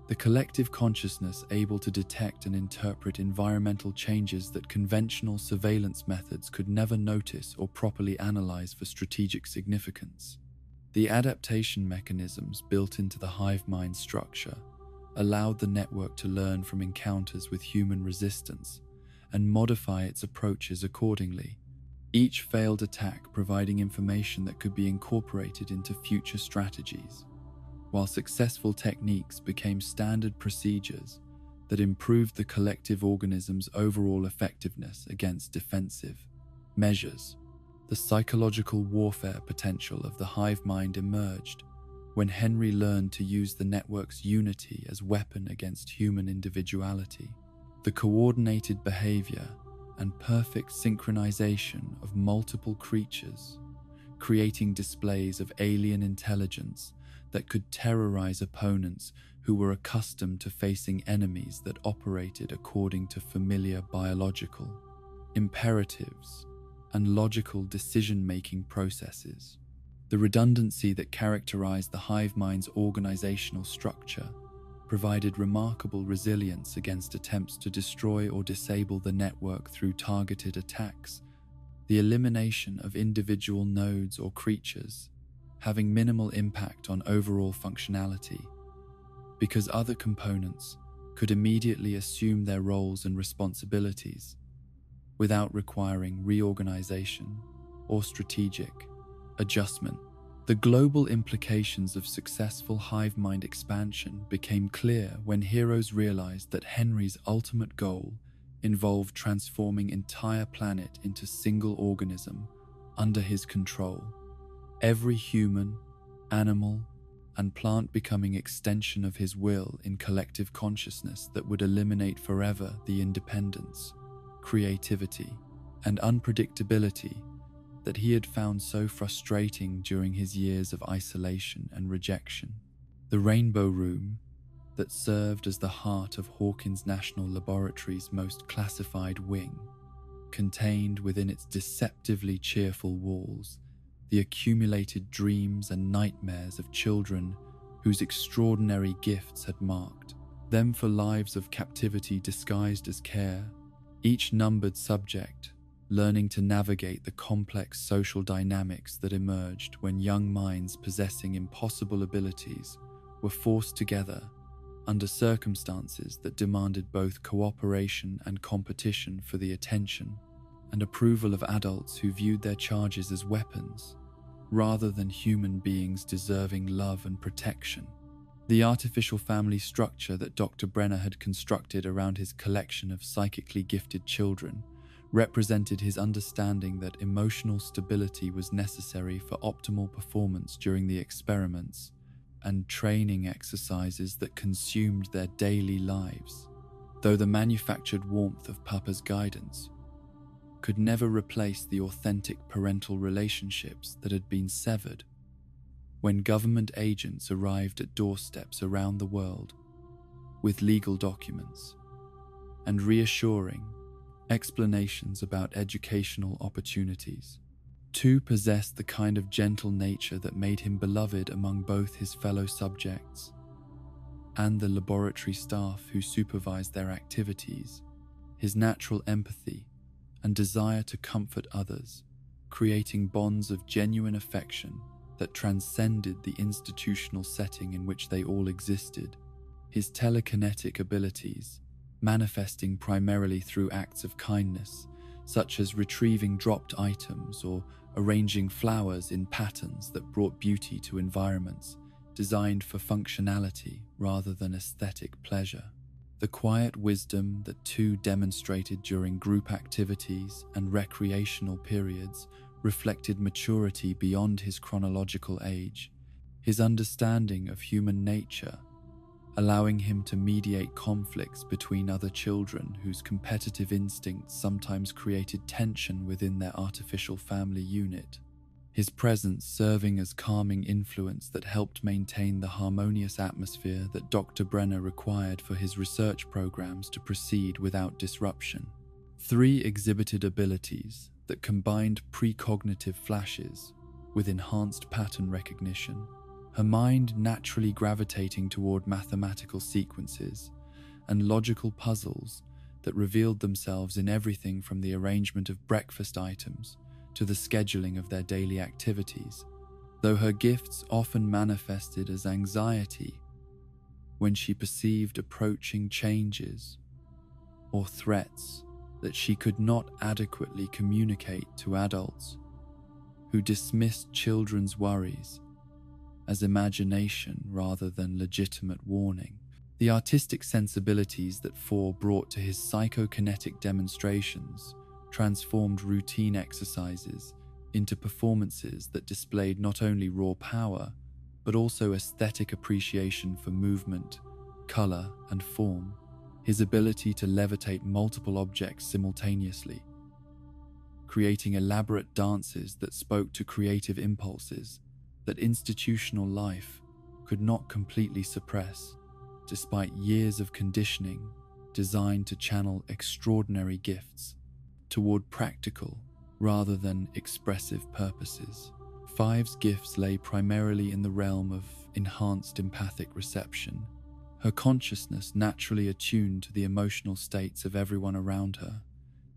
The collective consciousness able to detect and interpret environmental changes that conventional surveillance methods could never notice or properly analyze for strategic significance. The adaptation mechanisms built into the hive mind structure allowed the network to learn from encounters with human resistance and modify its approaches accordingly, each failed attack providing information that could be incorporated into future strategies, while successful techniques became standard procedures that improved the collective organism's overall effectiveness against defensive measures. The psychological warfare potential of the hive mind emerged when Henry learned to use the network's unity as weapon against human individuality. The coordinated behavior and perfect synchronization of multiple creatures, creating displays of alien intelligence that could terrorize opponents who were accustomed to facing enemies that operated according to familiar biological imperatives and logical decision-making processes. The redundancy that characterized the hive mind's organizational structure provided remarkable resilience against attempts to destroy or disable the network through targeted attacks. The elimination of individual nodes or creatures having minimal impact on overall functionality, because other components could immediately assume their roles and responsibilities without requiring reorganization or strategic adjustment. The global implications of successful hive mind expansion became clear when heroes realized that Henry's ultimate goal involved transforming entire planet into single organism under his control. Every human, animal, and plant becoming extension of his will in collective consciousness that would eliminate forever the independence, creativity, and unpredictability that he had found so frustrating during his years of isolation and rejection. The Rainbow Room, that served as the heart of Hawkins National Laboratory's most classified wing, contained within its deceptively cheerful walls the accumulated dreams and nightmares of children whose extraordinary gifts had marked them for lives of captivity disguised as care, each numbered subject learning to navigate the complex social dynamics that emerged when young minds possessing impossible abilities were forced together under circumstances that demanded both cooperation and competition for the attention and approval of adults who viewed their charges as weapons, rather than human beings deserving love and protection. The artificial family structure that Dr. Brenner had constructed around his collection of psychically gifted children represented his understanding that emotional stability was necessary for optimal performance during the experiments and training exercises that consumed their daily lives, though the manufactured warmth of Papa's guidance could never replace the authentic parental relationships that had been severed when government agents arrived at doorsteps around the world with legal documents and reassuring explanations about educational opportunities. Tu possessed the kind of gentle nature that made him beloved among both his fellow subjects and the laboratory staff who supervised their activities. His natural empathy and desire to comfort others, creating bonds of genuine affection that transcended the institutional setting in which they all existed. His telekinetic abilities, manifesting primarily through acts of kindness, such as retrieving dropped items or arranging flowers in patterns that brought beauty to environments designed for functionality rather than aesthetic pleasure. The quiet wisdom that Tu demonstrated during group activities and recreational periods reflected maturity beyond his chronological age, his understanding of human nature, allowing him to mediate conflicts between other children whose competitive instincts sometimes created tension within their artificial family unit. His presence serving as calming influence that helped maintain the harmonious atmosphere that Dr. Brenner required for his research programs to proceed without disruption. 3 exhibited abilities that combined precognitive flashes with enhanced pattern recognition, her mind naturally gravitating toward mathematical sequences and logical puzzles that revealed themselves in everything from the arrangement of breakfast items to the scheduling of their daily activities, though her gifts often manifested as anxiety when she perceived approaching changes or threats that she could not adequately communicate to adults who dismissed children's worries as imagination rather than legitimate warning. The artistic sensibilities that Four brought to his psychokinetic demonstrations transformed routine exercises into performances that displayed not only raw power, but also aesthetic appreciation for movement, color, and form. His ability to levitate multiple objects simultaneously, creating elaborate dances that spoke to creative impulses that institutional life could not completely suppress, despite years of conditioning designed to channel extraordinary gifts toward practical rather than expressive purposes. Five's gifts lay primarily in the realm of enhanced empathic reception, her consciousness naturally attuned to the emotional states of everyone around her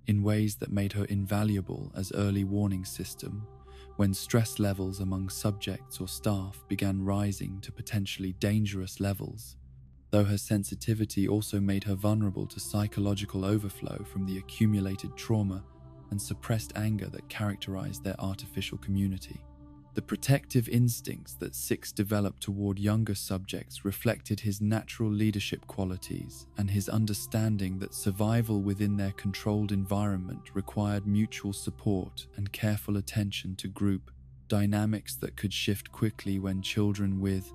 in ways that made her invaluable as early warning system when stress levels among subjects or staff began rising to potentially dangerous levels, though her sensitivity also made her vulnerable to psychological overflow from the accumulated trauma and suppressed anger that characterized their artificial community. The protective instincts that Six developed toward younger subjects reflected his natural leadership qualities and his understanding that survival within their controlled environment required mutual support and careful attention to group dynamics that could shift quickly when children with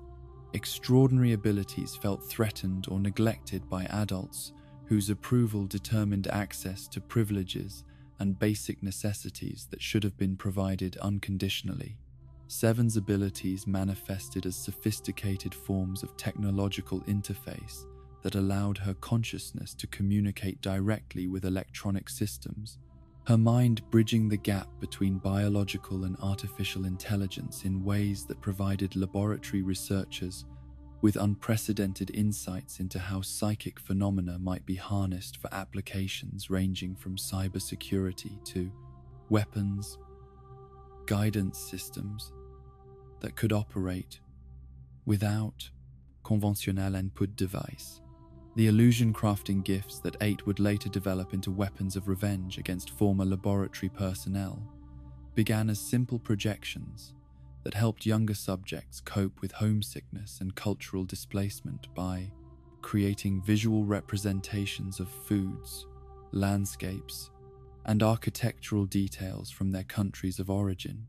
extraordinary abilities felt threatened or neglected by adults whose approval determined access to privileges and basic necessities that should have been provided unconditionally. Seven's abilities manifested as sophisticated forms of technological interface that allowed her consciousness to communicate directly with electronic systems, her mind bridging the gap between biological and artificial intelligence in ways that provided laboratory researchers with unprecedented insights into how psychic phenomena might be harnessed for applications ranging from cybersecurity to weapons, guidance systems that could operate without conventional input device. The illusion crafting gifts that Eight would later develop into weapons of revenge against former laboratory personnel began as simple projections that helped younger subjects cope with homesickness and cultural displacement by creating visual representations of foods, landscapes, and architectural details from their countries of origin.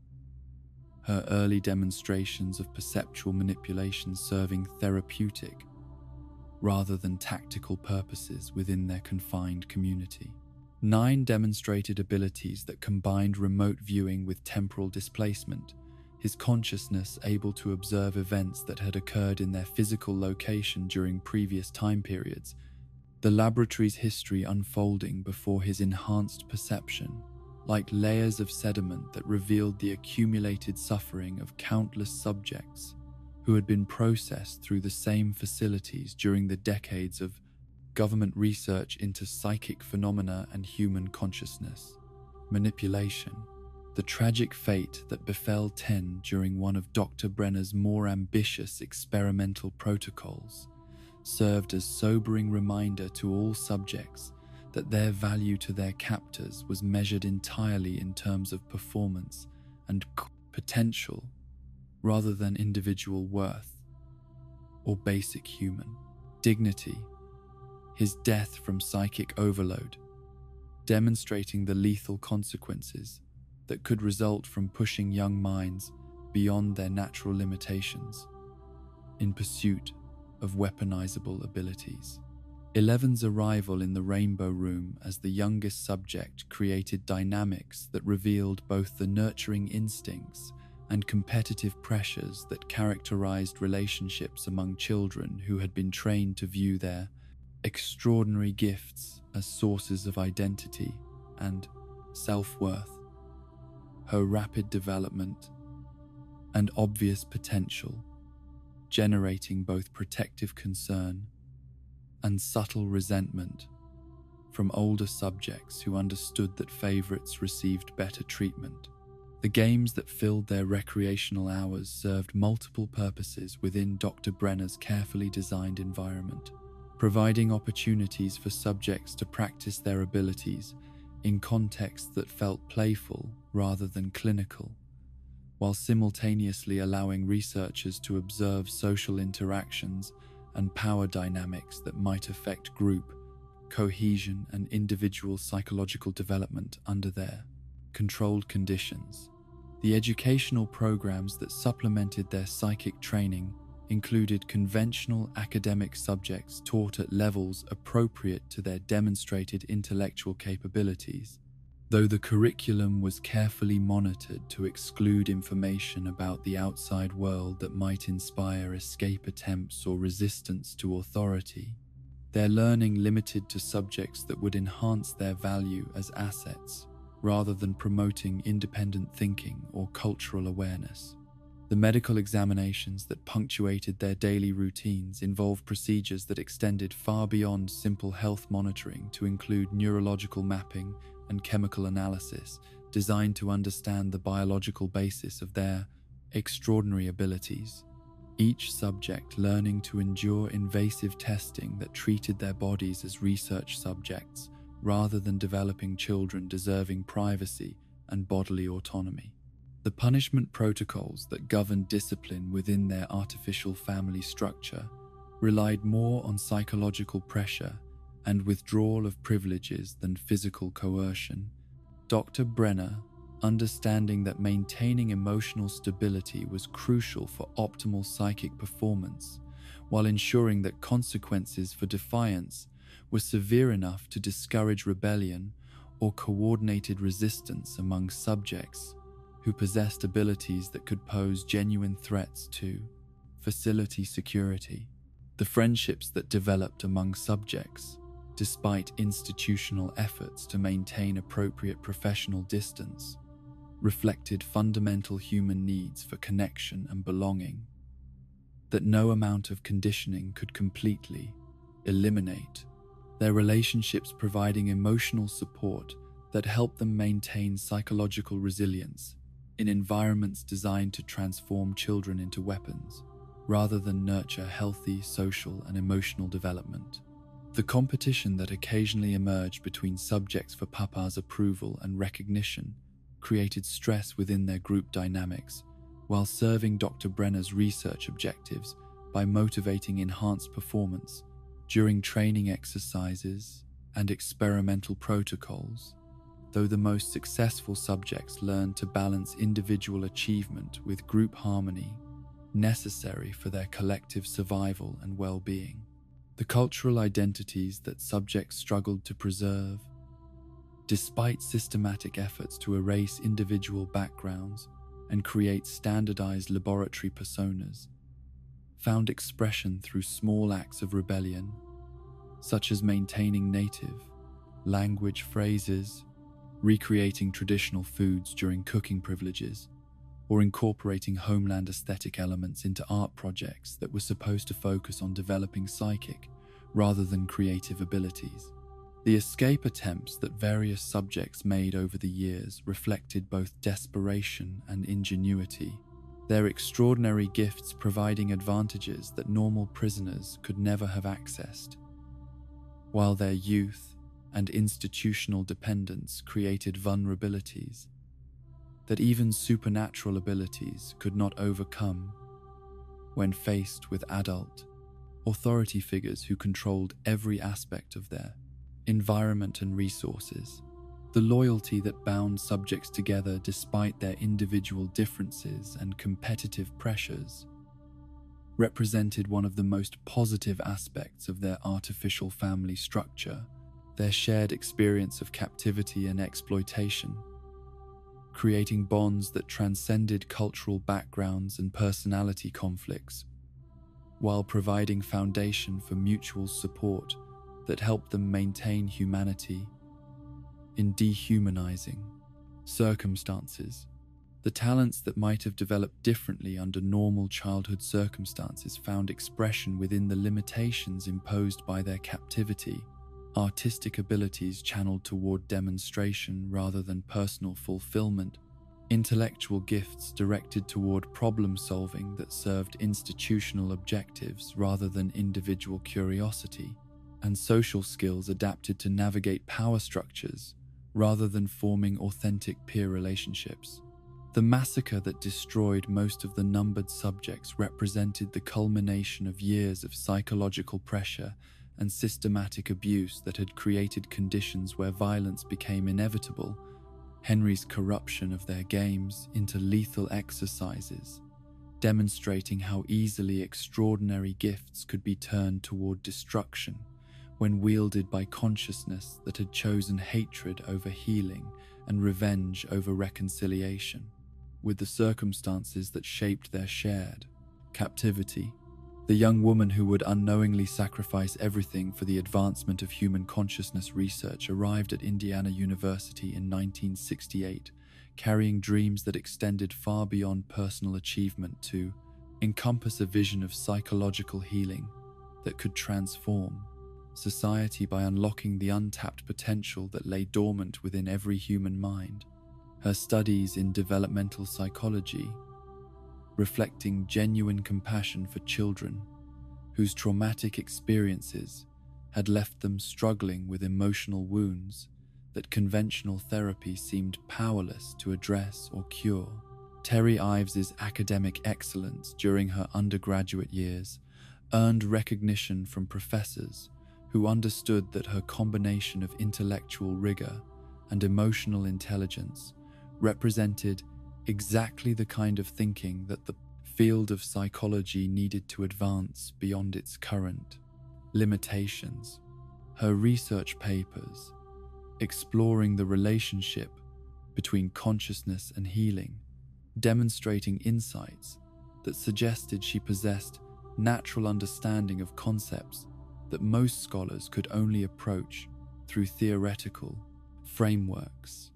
Her early demonstrations of perceptual manipulation serving therapeutic rather than tactical purposes within their confined community. 9 demonstrated abilities that combined remote viewing with temporal displacement, his consciousness able to observe events that had occurred in their physical location during previous time periods, the laboratory's history unfolding before his enhanced perception, like layers of sediment that revealed the accumulated suffering of countless subjects who had been processed through the same facilities during the decades of government research into psychic phenomena and human consciousness. Manipulation, the tragic fate that befell 10 during one of Dr. Brenner's more ambitious experimental protocols, served as sobering reminder to all subjects that their value to their captors was measured entirely in terms of performance and potential rather than individual worth or basic human dignity. His death from psychic overload, demonstrating the lethal consequences that could result from pushing young minds beyond their natural limitations in pursuit of weaponizable abilities. 11's arrival in the Rainbow Room as the youngest subject created dynamics that revealed both the nurturing instincts and competitive pressures that characterized relationships among children who had been trained to view their extraordinary gifts as sources of identity and self-worth. Her rapid development and obvious potential generating both protective concern and subtle resentment from older subjects who understood that favorites received better treatment. The games that filled their recreational hours served multiple purposes within Dr. Brenner's carefully designed environment, providing opportunities for subjects to practice their abilities in contexts that felt playful rather than clinical, while simultaneously allowing researchers to observe social interactions and power dynamics that might affect group cohesion and individual psychological development under their controlled conditions. The educational programs that supplemented their psychic training included conventional academic subjects taught at levels appropriate to their demonstrated intellectual capabilities, though the curriculum was carefully monitored to exclude information about the outside world that might inspire escape attempts or resistance to authority. Their learning limited to subjects that would enhance their value as assets, rather than promoting independent thinking or cultural awareness. The medical examinations that punctuated their daily routines involved procedures that extended far beyond simple health monitoring to include neurological mapping and chemical analysis designed to understand the biological basis of their extraordinary abilities. Each subject learning to endure invasive testing that treated their bodies as research subjects rather than developing children deserving privacy and bodily autonomy. The punishment protocols that governed discipline within their artificial family structure relied more on psychological pressure and withdrawal of privileges than physical coercion. Dr. Brenner, understanding that maintaining emotional stability was crucial for optimal psychic performance, while ensuring that consequences for defiance were severe enough to discourage rebellion or coordinated resistance among subjects who possessed abilities that could pose genuine threats to facility security. The friendships that developed among subjects, despite institutional efforts to maintain appropriate professional distance, reflected fundamental human needs for connection and belonging that no amount of conditioning could completely eliminate. Their relationships providing emotional support that helped them maintain psychological resilience in environments designed to transform children into weapons, rather than nurture healthy social and emotional development. The competition that occasionally emerged between subjects for Papa's approval and recognition created stress within their group dynamics, while serving Dr. Brenner's research objectives by motivating enhanced performance during training exercises and experimental protocols. Though the most successful subjects learned to balance individual achievement with group harmony necessary for their collective survival and well-being. The cultural identities that subjects struggled to preserve, despite systematic efforts to erase individual backgrounds and create standardized laboratory personas, found expression through small acts of rebellion, such as maintaining native language phrases, recreating traditional foods during cooking privileges, or incorporating homeland aesthetic elements into art projects that were supposed to focus on developing psychic rather than creative abilities. The escape attempts that various subjects made over the years reflected both desperation and ingenuity, their extraordinary gifts providing advantages that normal prisoners could never have accessed, while their youth and institutional dependence created vulnerabilities that even supernatural abilities could not overcome when faced with adult authority figures who controlled every aspect of their environment and resources. The loyalty that bound subjects together despite their individual differences and competitive pressures represented one of the most positive aspects of their artificial family structure, their shared experience of captivity and exploitation, creating bonds that transcended cultural backgrounds and personality conflicts, while providing foundation for mutual support that helped them maintain humanity in dehumanizing circumstances. The talents that might have developed differently under normal childhood circumstances found expression within the limitations imposed by their captivity, artistic abilities channeled toward demonstration rather than personal fulfillment, intellectual gifts directed toward problem solving that served institutional objectives rather than individual curiosity, and social skills adapted to navigate power structures rather than forming authentic peer relationships. The massacre that destroyed most of the numbered subjects represented the culmination of years of psychological pressure and systematic abuse that had created conditions where violence became inevitable. Henry's corruption of their games into lethal exercises, demonstrating how easily extraordinary gifts could be turned toward destruction when wielded by consciousness that had chosen hatred over healing and revenge over reconciliation. With the circumstances that shaped their shared captivity, the young woman who would unknowingly sacrifice everything for the advancement of human consciousness research arrived at Indiana University in 1968, carrying dreams that extended far beyond personal achievement to encompass a vision of psychological healing that could transform society by unlocking the untapped potential that lay dormant within every human mind. Her studies in developmental psychology, reflecting genuine compassion for children whose traumatic experiences had left them struggling with emotional wounds that conventional therapy seemed powerless to address or cure. Terry Ives's academic excellence during her undergraduate years earned recognition from professors who understood that her combination of intellectual rigor and emotional intelligence represented exactly the kind of thinking that the field of psychology needed to advance beyond its current limitations. Her research papers, exploring the relationship between consciousness and healing, demonstrating insights that suggested she possessed natural understanding of concepts that most scholars could only approach through theoretical frameworks.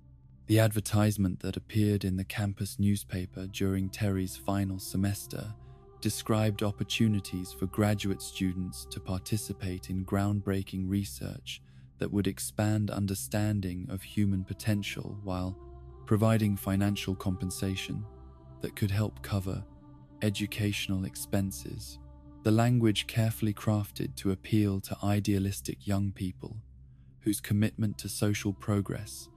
The advertisement that appeared in the campus newspaper during Terry's final semester described opportunities for graduate students to participate in groundbreaking research that would expand understanding of human potential while providing financial compensation that could help cover educational expenses. The language carefully crafted to appeal to idealistic young people whose commitment to social progress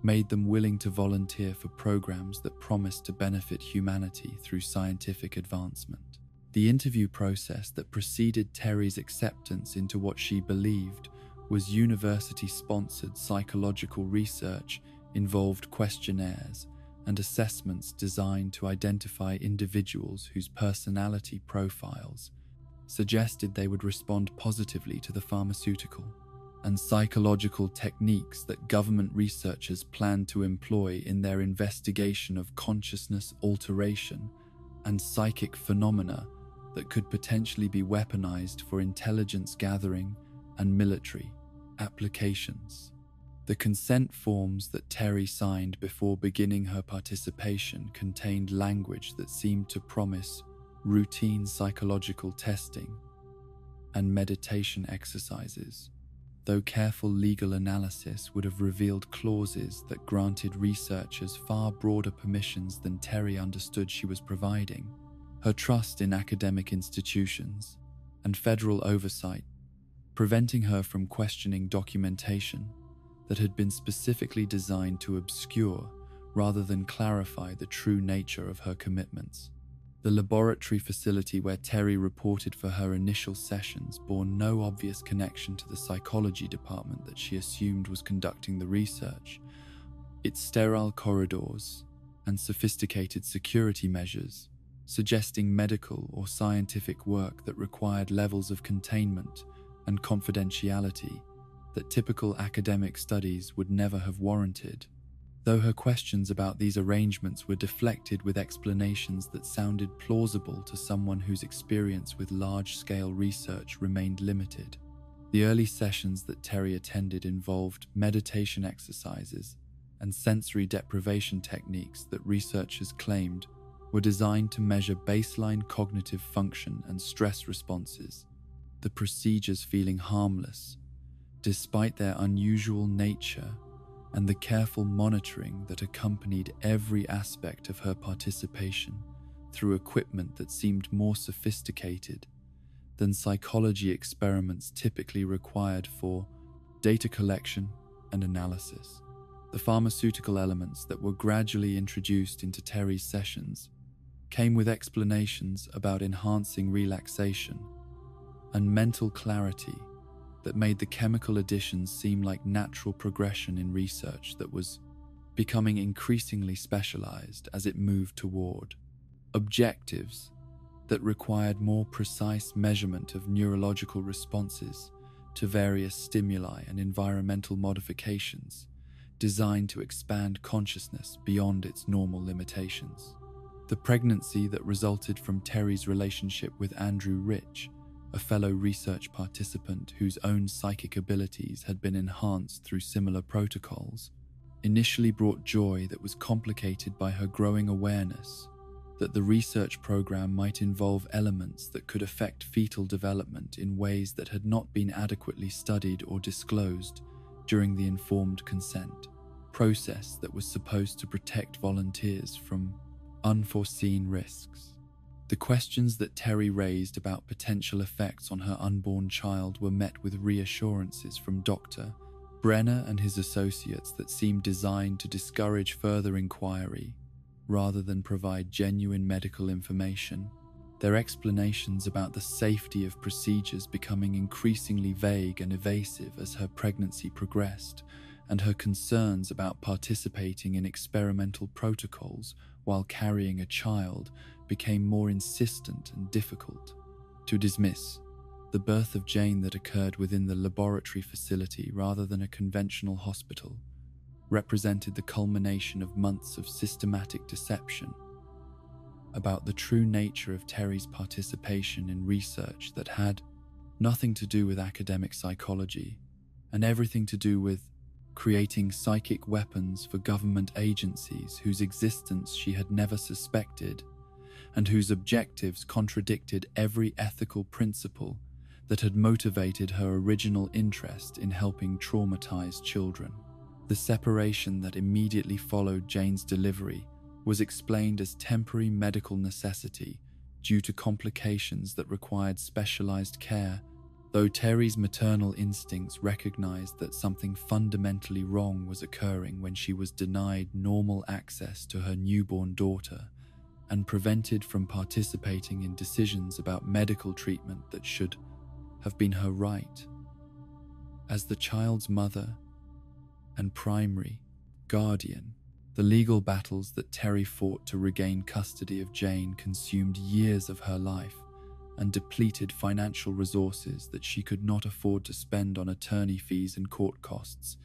made them willing to volunteer for programs that promised to benefit humanity through scientific advancement. The interview process that preceded Terry's acceptance into what she believed was university-sponsored psychological research involved questionnaires and assessments designed to identify individuals whose personality profiles suggested they would respond positively to the pharmaceutical and psychological techniques that government researchers planned to employ in their investigation of consciousness alteration and psychic phenomena that could potentially be weaponized for intelligence gathering and military applications. The consent forms that Terry signed before beginning her participation contained language that seemed to promise routine psychological testing and meditation exercises, though careful legal analysis would have revealed clauses that granted researchers far broader permissions than Terry understood she was providing. Her trust in academic institutions and federal oversight, preventing her from questioning documentation that had been specifically designed to obscure rather than clarify the true nature of her commitments. The laboratory facility where Terry reported for her initial sessions bore no obvious connection to the psychology department that she assumed was conducting the research. Its sterile corridors and sophisticated security measures, suggesting medical or scientific work that required levels of containment and confidentiality that typical academic studies would never have warranted. Though her questions about these arrangements were deflected with explanations that sounded plausible to someone whose experience with large-scale research remained limited. The early sessions that Terry attended involved meditation exercises and sensory deprivation techniques that researchers claimed were designed to measure baseline cognitive function and stress responses, the procedures feeling harmless, despite their unusual nature and the careful monitoring that accompanied every aspect of her participation through equipment that seemed more sophisticated than psychology experiments typically required for data collection and analysis. The pharmaceutical elements that were gradually introduced into Terry's sessions came with explanations about enhancing relaxation and mental clarity that made the chemical additions seem like natural progression in research that was becoming increasingly specialized as it moved toward objectives that required more precise measurement of neurological responses to various stimuli and environmental modifications designed to expand consciousness beyond its normal limitations. The pregnancy that resulted from Terry's relationship with Andrew Rich, a fellow research participant whose own psychic abilities had been enhanced through similar protocols, initially brought joy that was complicated by her growing awareness that the research program might involve elements that could affect fetal development in ways that had not been adequately studied or disclosed during the informed consent process that was supposed to protect volunteers from unforeseen risks. The questions that Terry raised about potential effects on her unborn child were met with reassurances from Dr. Brenner and his associates that seemed designed to discourage further inquiry rather than provide genuine medical information, their explanations about the safety of procedures becoming increasingly vague and evasive as her pregnancy progressed, and her concerns about participating in experimental protocols while carrying a child became more insistent and difficult to dismiss. The birth of Jane that occurred within the laboratory facility rather than a conventional hospital represented the culmination of months of systematic deception about the true nature of Terry's participation in research that had nothing to do with academic psychology and everything to do with creating psychic weapons for government agencies whose existence she had never suspected and whose objectives contradicted every ethical principle that had motivated her original interest in helping traumatized children. The separation that immediately followed Jane's delivery was explained as temporary medical necessity due to complications that required specialized care, though Terry's maternal instincts recognized that something fundamentally wrong was occurring when she was denied normal access to her newborn daughter and prevented from participating in decisions about medical treatment that should have been her right. As the child's mother and primary guardian, the legal battles that Terry fought to regain custody of Jane consumed years of her life and depleted financial resources that she could not afford to spend on attorney fees and court costs.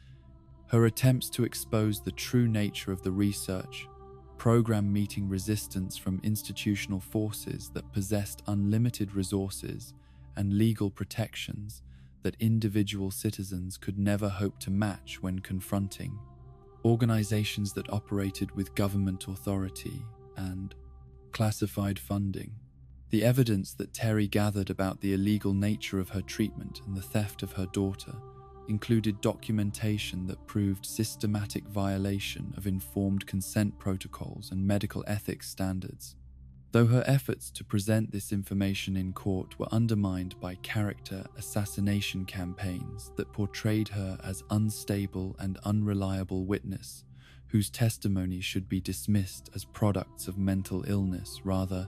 Her attempts to expose the true nature of the research program meeting resistance from institutional forces that possessed unlimited resources and legal protections that individual citizens could never hope to match when confronting organizations that operated with government authority and classified funding. The evidence that Terry gathered about the illegal nature of her treatment and the theft of her daughter included documentation that proved systematic violation of informed consent protocols and medical ethics standards. Though her efforts to present this information in court were undermined by character assassination campaigns that portrayed her as unstable and unreliable witness, whose testimony should be dismissed as products of mental illness rather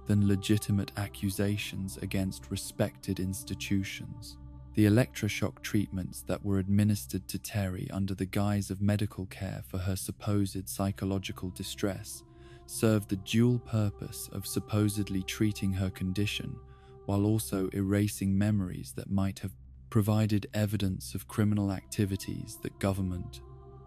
than legitimate accusations against respected institutions. The electroshock treatments that were administered to Terry under the guise of medical care for her supposed psychological distress served the dual purpose of supposedly treating her condition while also erasing memories that might have provided evidence of criminal activities that government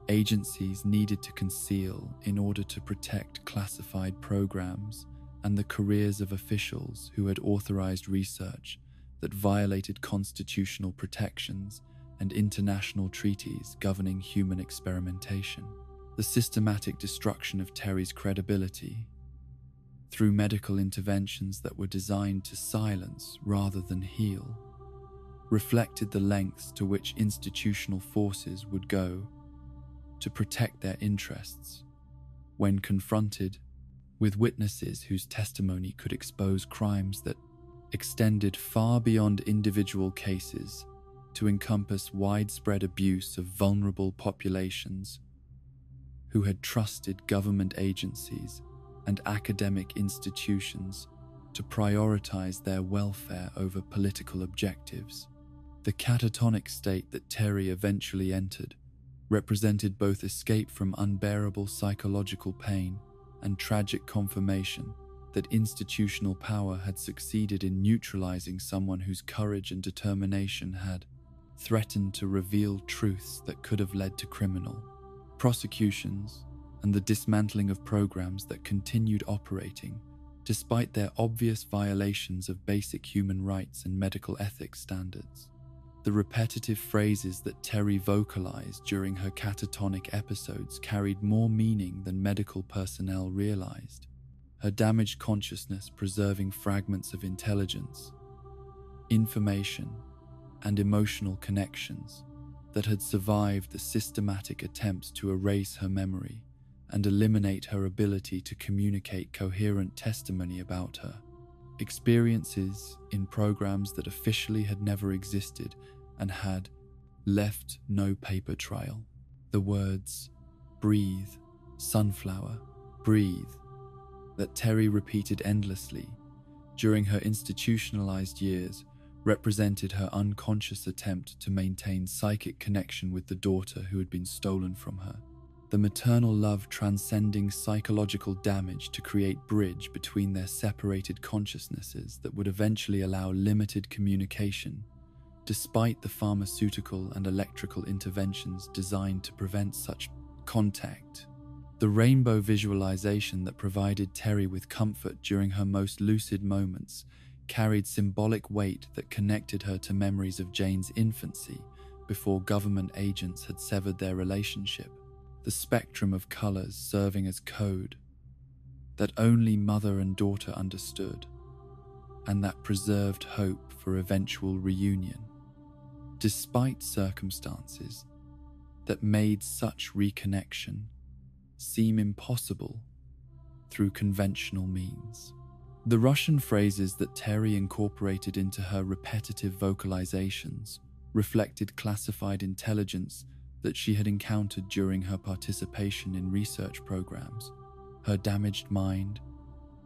agencies needed to conceal in order to protect classified programs and the careers of officials who had authorized research that violated constitutional protections and international treaties governing human experimentation. The systematic destruction of Terry's credibility through medical interventions that were designed to silence rather than heal reflected the lengths to which institutional forces would go to protect their interests when confronted with witnesses whose testimony could expose crimes that extended far beyond individual cases to encompass widespread abuse of vulnerable populations who had trusted government agencies and academic institutions to prioritize their welfare over political objectives. The catatonic state that Terry eventually entered represented both escape from unbearable psychological pain and tragic confirmation that institutional power had succeeded in neutralizing someone whose courage and determination had threatened to reveal truths that could have led to criminal prosecutions and the dismantling of programs that continued operating despite their obvious violations of basic human rights and medical ethics standards. The repetitive phrases that Terry vocalized during her catatonic episodes carried more meaning than medical personnel realized, her damaged consciousness preserving fragments of intelligence, information, and emotional connections that had survived the systematic attempts to erase her memory and eliminate her ability to communicate coherent testimony about her. Experiences in programs that officially had never existed and had left no paper trail. The words, breathe, sunflower, breathe, that Terry repeated endlessly during her institutionalized years represented her unconscious attempt to maintain psychic connection with the daughter who had been stolen from her. The maternal love transcending psychological damage to create bridge between their separated consciousnesses that would eventually allow limited communication, despite the pharmaceutical and electrical interventions designed to prevent such contact. The rainbow visualization that provided Terry with comfort during her most lucid moments carried symbolic weight that connected her to memories of Jane's infancy before government agents had severed their relationship, the spectrum of colors serving as code that only mother and daughter understood, and that preserved hope for eventual reunion, despite circumstances that made such reconnection seem impossible through conventional means. The Russian phrases that Terry incorporated into her repetitive vocalizations reflected classified intelligence that she had encountered during her participation in research programs, her damaged mind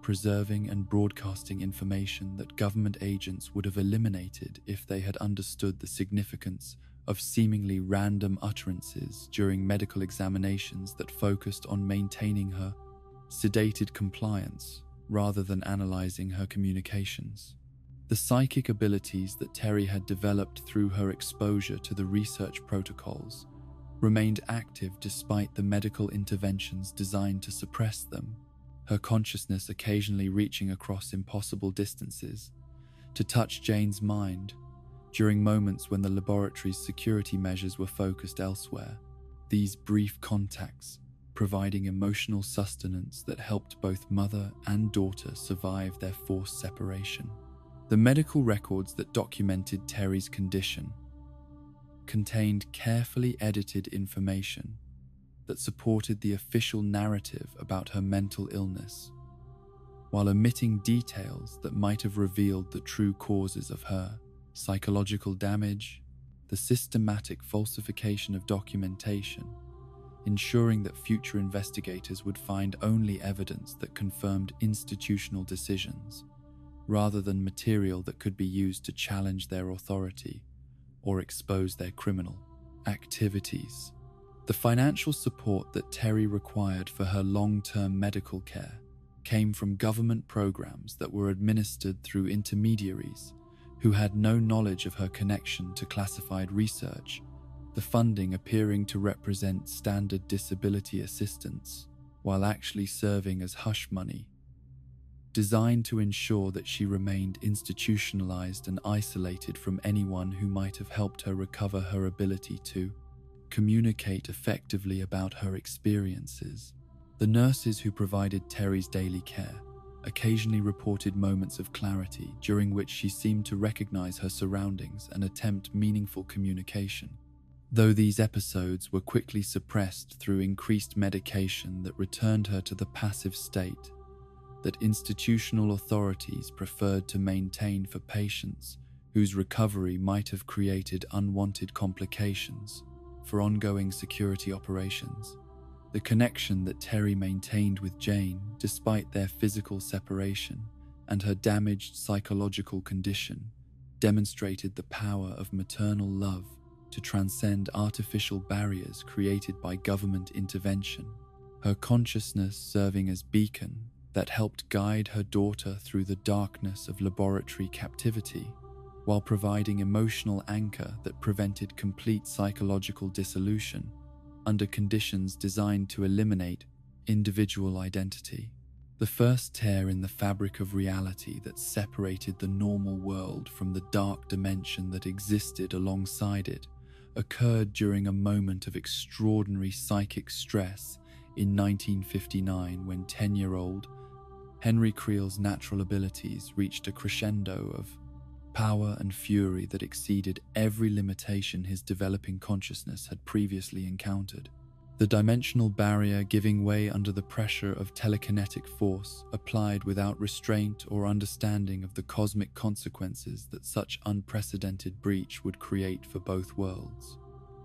preserving and broadcasting information that government agents would have eliminated if they had understood the significance of seemingly random utterances during medical examinations that focused on maintaining her sedated compliance rather than analyzing her communications. The psychic abilities that Terry had developed through her exposure to the research protocols remained active despite the medical interventions designed to suppress them, her consciousness occasionally reaching across impossible distances to touch Jane's mind during moments when the laboratory's security measures were focused elsewhere. These brief contacts providing emotional sustenance that helped both mother and daughter survive their forced separation. The medical records that documented Terry's condition contained carefully edited information that supported the official narrative about her mental illness, while omitting details that might have revealed the true causes of her psychological damage. The systematic falsification of documentation, ensuring that future investigators would find only evidence that confirmed institutional decisions, rather than material that could be used to challenge their authority or expose their criminal activities. The financial support that Terry required for her long-term medical care came from government programs that were administered through intermediaries who had no knowledge of her connection to classified research, the funding appearing to represent standard disability assistance, while actually serving as hush money, designed to ensure that she remained institutionalized and isolated from anyone who might have helped her recover her ability to communicate effectively about her experiences. The nurses who provided Terry's daily care occasionally reported moments of clarity during which she seemed to recognize her surroundings and attempt meaningful communication. Though these episodes were quickly suppressed through increased medication that returned her to the passive state that institutional authorities preferred to maintain for patients whose recovery might have created unwanted complications for ongoing security operations. The connection that Terry maintained with Jane, despite their physical separation and her damaged psychological condition, demonstrated the power of maternal love to transcend artificial barriers created by government intervention, her consciousness serving as beacon that helped guide her daughter through the darkness of laboratory captivity, while providing emotional anchor that prevented complete psychological dissolution under conditions designed to eliminate individual identity. The first tear in the fabric of reality that separated the normal world from the dark dimension that existed alongside it occurred during a moment of extraordinary psychic stress in 1959 when 10-year-old Henry Creel's natural abilities reached a crescendo of power and fury that exceeded every limitation his developing consciousness had previously encountered. The dimensional barrier giving way under the pressure of telekinetic force applied without restraint or understanding of the cosmic consequences that such unprecedented breach would create for both worlds.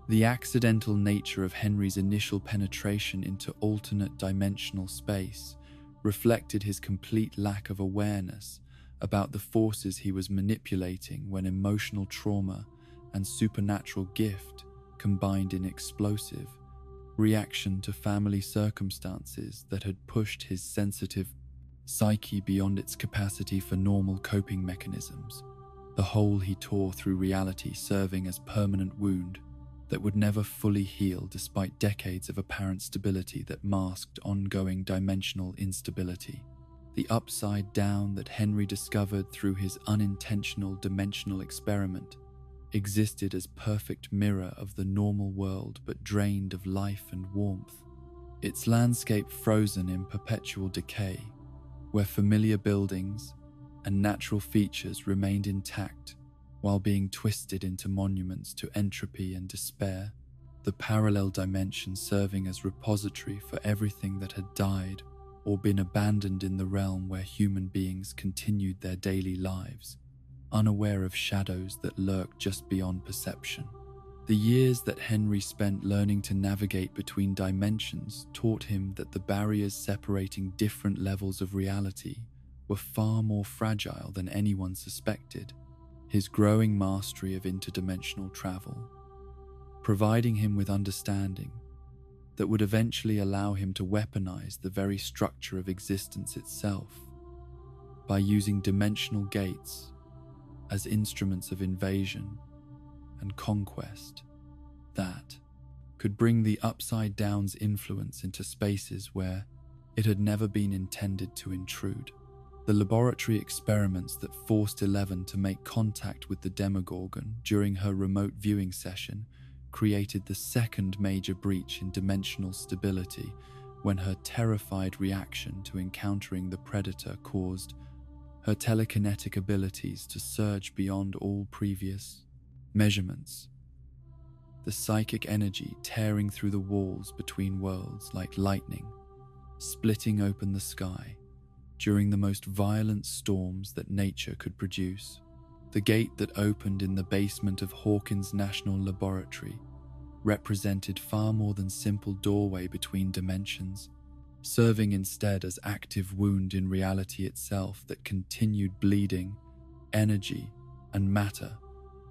The accidental nature of Henry's initial penetration into alternate dimensional space reflected his complete lack of awareness about the forces he was manipulating when emotional trauma and supernatural gift combined in explosive reaction to family circumstances that had pushed his sensitive psyche beyond its capacity for normal coping mechanisms, the hole he tore through reality serving as permanent wound that would never fully heal despite decades of apparent stability that masked ongoing dimensional instability. The upside down that Henry discovered through his unintentional dimensional experiment existed as perfect mirror of the normal world but drained of life and warmth, its landscape frozen in perpetual decay, where familiar buildings and natural features remained intact while being twisted into monuments to entropy and despair, the parallel dimension serving as repository for everything that had died or been abandoned in the realm where human beings continued their daily lives, unaware of shadows that lurked just beyond perception. The years that Henry spent learning to navigate between dimensions taught him that the barriers separating different levels of reality were far more fragile than anyone suspected. His growing mastery of interdimensional travel, providing him with understanding that would eventually allow him to weaponize the very structure of existence itself by using dimensional gates as instruments of invasion and conquest that could bring the Upside Down's influence into spaces where it had never been intended to intrude. The laboratory experiments that forced Eleven to make contact with the Demogorgon during her remote viewing session created the second major breach in dimensional stability when her terrified reaction to encountering the Predator caused her telekinetic abilities to surge beyond all previous measurements, the psychic energy tearing through the walls between worlds like lightning, splitting open the sky during the most violent storms that nature could produce. The gate that opened in the basement of Hawkins National Laboratory represented far more than simple doorway between dimensions, serving instead as active wound in reality itself that continued bleeding energy and matter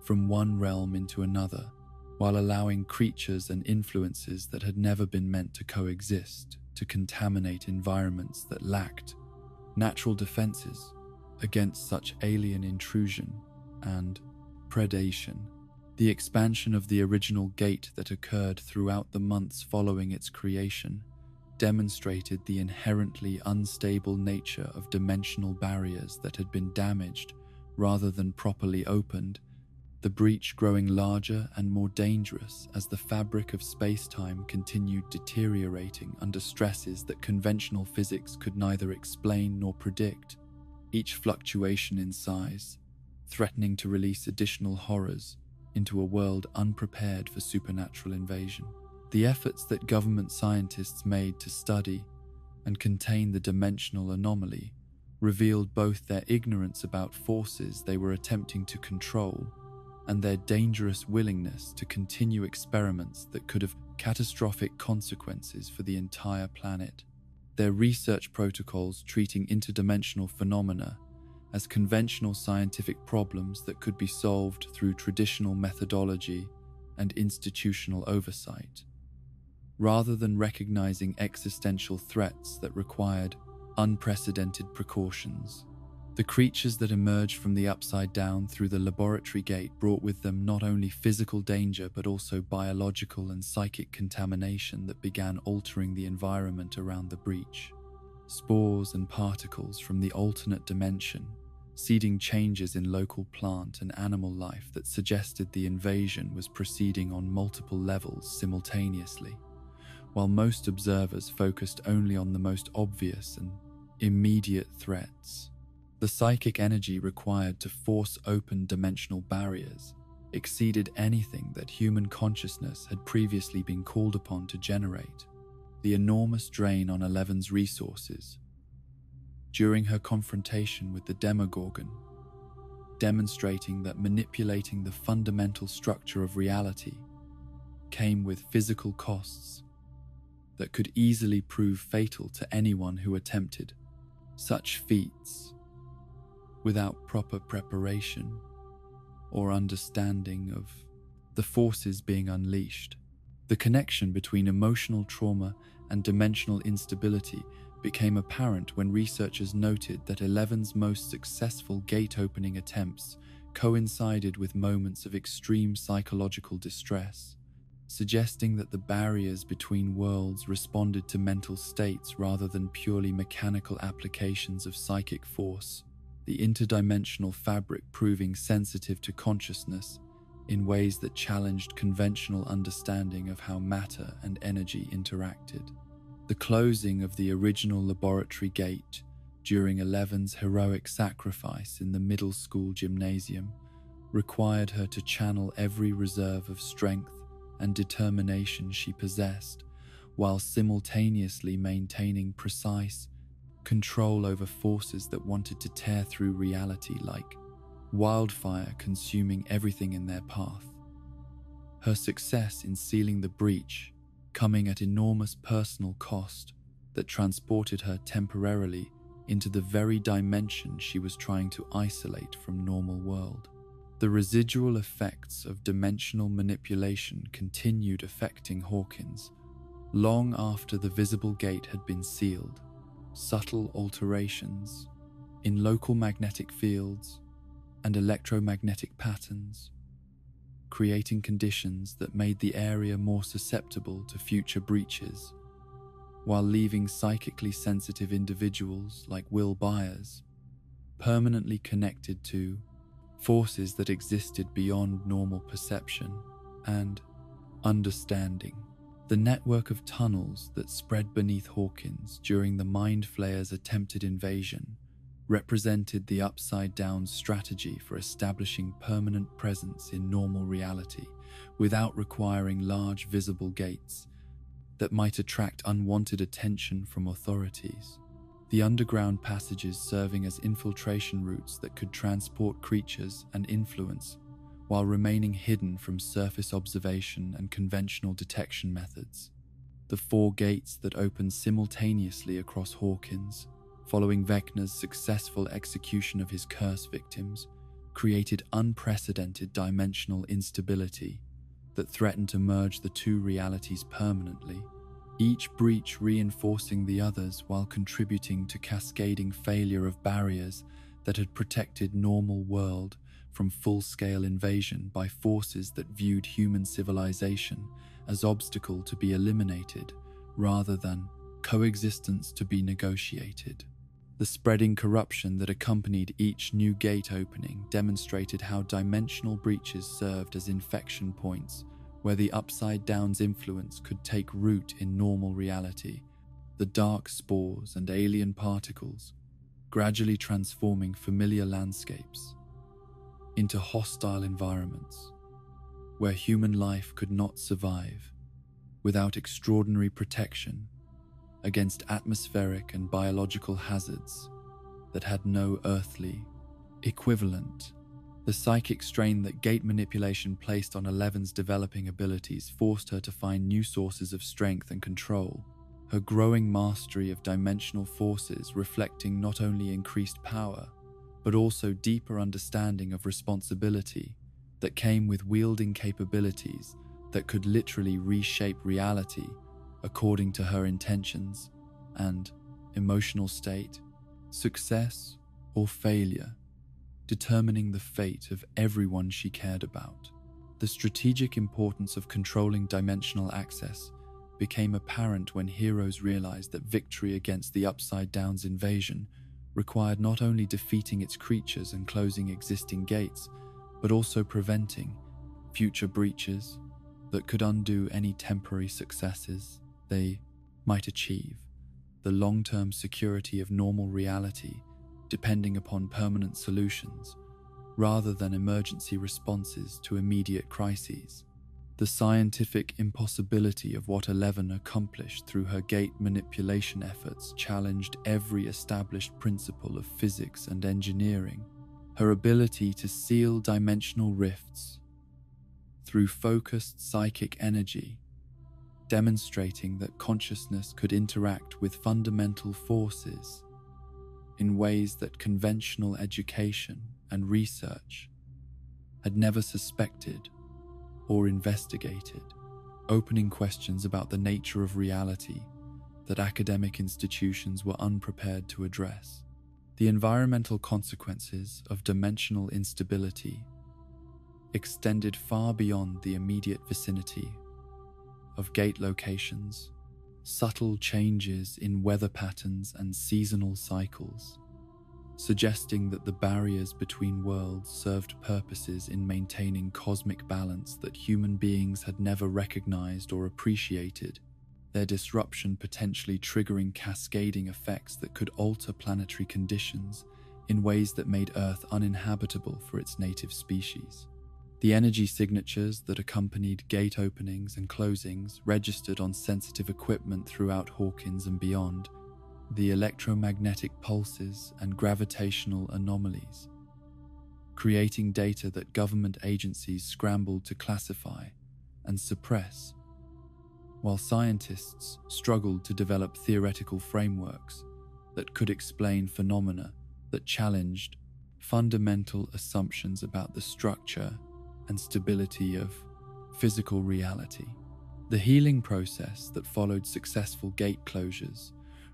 from one realm into another, while allowing creatures and influences that had never been meant to coexist to contaminate environments that lacked natural defenses against such alien intrusion and predation. The expansion of the original gate that occurred throughout the months following its creation demonstrated the inherently unstable nature of dimensional barriers that had been damaged rather than properly opened the breach growing larger and more dangerous as the fabric of space-time continued deteriorating under stresses that conventional physics could neither explain nor predict, each fluctuation in size threatening to release additional horrors into a world unprepared for supernatural invasion. The efforts that government scientists made to study and contain the dimensional anomaly revealed both their ignorance about forces they were attempting to control and their dangerous willingness to continue experiments that could have catastrophic consequences for the entire planet. Their research protocols treating interdimensional phenomena as conventional scientific problems that could be solved through traditional methodology and institutional oversight, rather than recognizing existential threats that required unprecedented precautions. The creatures that emerged from the Upside Down through the laboratory gate brought with them not only physical danger but also biological and psychic contamination that began altering the environment around the breach. Spores and particles from the alternate dimension, seeding changes in local plant and animal life that suggested the invasion was proceeding on multiple levels simultaneously, while most observers focused only on the most obvious and immediate threats. The psychic energy required to force open dimensional barriers exceeded anything that human consciousness had previously been called upon to generate. The enormous drain on Eleven's resources during her confrontation with the Demogorgon, demonstrating that manipulating the fundamental structure of reality came with physical costs that could easily prove fatal to anyone who attempted such feats without proper preparation or understanding of the forces being unleashed. The connection between emotional trauma and dimensional instability became apparent when researchers noted that Eleven's most successful gate-opening attempts coincided with moments of extreme psychological distress, suggesting that the barriers between worlds responded to mental states rather than purely mechanical applications of psychic force, the interdimensional fabric proving sensitive to consciousness in ways that challenged conventional understanding of how matter and energy interacted. The closing of the original laboratory gate during Eleven's heroic sacrifice in the middle school gymnasium required her to channel every reserve of strength and determination she possessed, while simultaneously maintaining precise control over forces that wanted to tear through reality like wildfire, consuming everything in their path. Her success in sealing the breach coming at enormous personal cost that transported her temporarily into the very dimension she was trying to isolate from normal world. The residual effects of dimensional manipulation continued affecting Hawkins long after the visible gate had been sealed. Subtle alterations in local magnetic fields and electromagnetic patterns, creating conditions that made the area more susceptible to future breaches, while leaving psychically sensitive individuals like Will Byers permanently connected to forces that existed beyond normal perception and understanding. The network of tunnels that spread beneath Hawkins during the Mind Flayer's attempted invasion represented the Upside-Down strategy for establishing permanent presence in normal reality without requiring large visible gates that might attract unwanted attention from authorities. The underground passages serving as infiltration routes that could transport creatures and influence while remaining hidden from surface observation and conventional detection methods. The 4 gates that opened simultaneously across Hawkins, following Vecna's successful execution of his curse victims, created unprecedented dimensional instability that threatened to merge the 2 realities permanently, each breach reinforcing the others while contributing to cascading failure of barriers that had protected normal world from full-scale invasion by forces that viewed human civilization as obstacle to be eliminated rather than coexistence to be negotiated. The spreading corruption that accompanied each new gate opening demonstrated how dimensional breaches served as infection points where the Upside Down's influence could take root in normal reality, the dark spores and alien particles gradually transforming familiar landscapes into hostile environments where human life could not survive without extraordinary protection against atmospheric and biological hazards that had no earthly equivalent. The psychic strain that gate manipulation placed on Eleven's developing abilities forced her to find new sources of strength and control, her growing mastery of dimensional forces reflecting not only increased power, but also deeper understanding of responsibility that came with wielding capabilities that could literally reshape reality according to her intentions and emotional state, success or failure, determining the fate of everyone she cared about. The strategic importance of controlling dimensional access became apparent when heroes realized that victory against the Upside Down's invasion required not only defeating its creatures and closing existing gates, but also preventing future breaches that could undo any temporary successes they might achieve. The long-term security of normal reality depending upon permanent solutions rather than emergency responses to immediate crises. The scientific impossibility of what Eleven accomplished through her gate manipulation efforts challenged every established principle of physics and engineering. Her ability to seal dimensional rifts through focused psychic energy, demonstrating that consciousness could interact with fundamental forces in ways that conventional education and research had never suspected or investigated, opening questions about the nature of reality that academic institutions were unprepared to address. The environmental consequences of dimensional instability extended far beyond the immediate vicinity of gate locations. Subtle changes in weather patterns and seasonal cycles, suggesting that the barriers between worlds served purposes in maintaining cosmic balance that human beings had never recognized or appreciated, their disruption potentially triggering cascading effects that could alter planetary conditions in ways that made Earth uninhabitable for its native species. The energy signatures that accompanied gate openings and closings registered on sensitive equipment throughout Hawkins and beyond, the electromagnetic pulses and gravitational anomalies, creating data that government agencies scrambled to classify and suppress, while scientists struggled to develop theoretical frameworks that could explain phenomena that challenged fundamental assumptions about the structure and stability of physical reality. The healing process that followed successful gate closures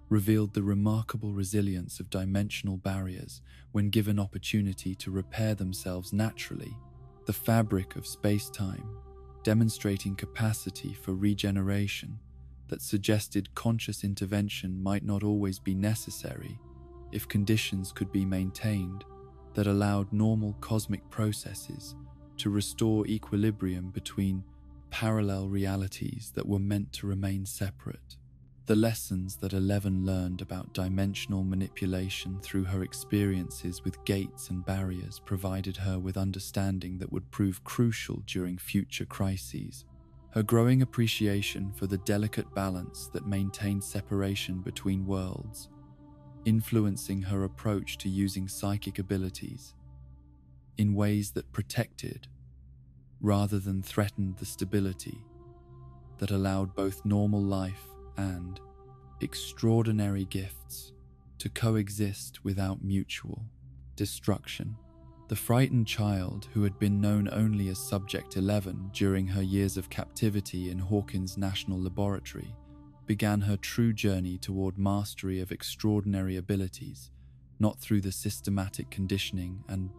revealed the remarkable resilience of dimensional barriers when given opportunity to repair themselves naturally. The fabric of space-time, demonstrating capacity for regeneration that suggested conscious intervention might not always be necessary if conditions could be maintained that allowed normal cosmic processes to restore equilibrium between parallel realities that were meant to remain separate. The lessons that Eleven learned about dimensional manipulation through her experiences with gates and barriers provided her with understanding that would prove crucial during future crises. Her growing appreciation for the delicate balance that maintained separation between worlds, influencing her approach to using psychic abilities in ways that protected rather than threatened the stability that allowed both normal life and extraordinary gifts to coexist without mutual destruction. The frightened child, who had been known only as Subject 11 during her years of captivity in Hawkins National Laboratory, began her true journey toward mastery of extraordinary abilities, not through the systematic conditioning and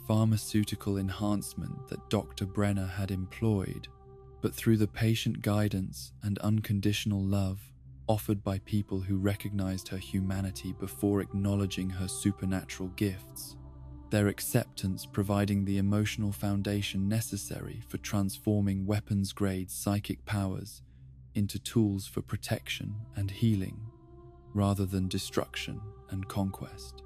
pharmaceutical enhancement that Dr. Brenner had employed, but through the patient guidance and unconditional love offered by people who recognized her humanity before acknowledging her supernatural gifts, their acceptance providing the emotional foundation necessary for transforming weapons-grade psychic powers into tools for protection and healing, rather than destruction and conquest.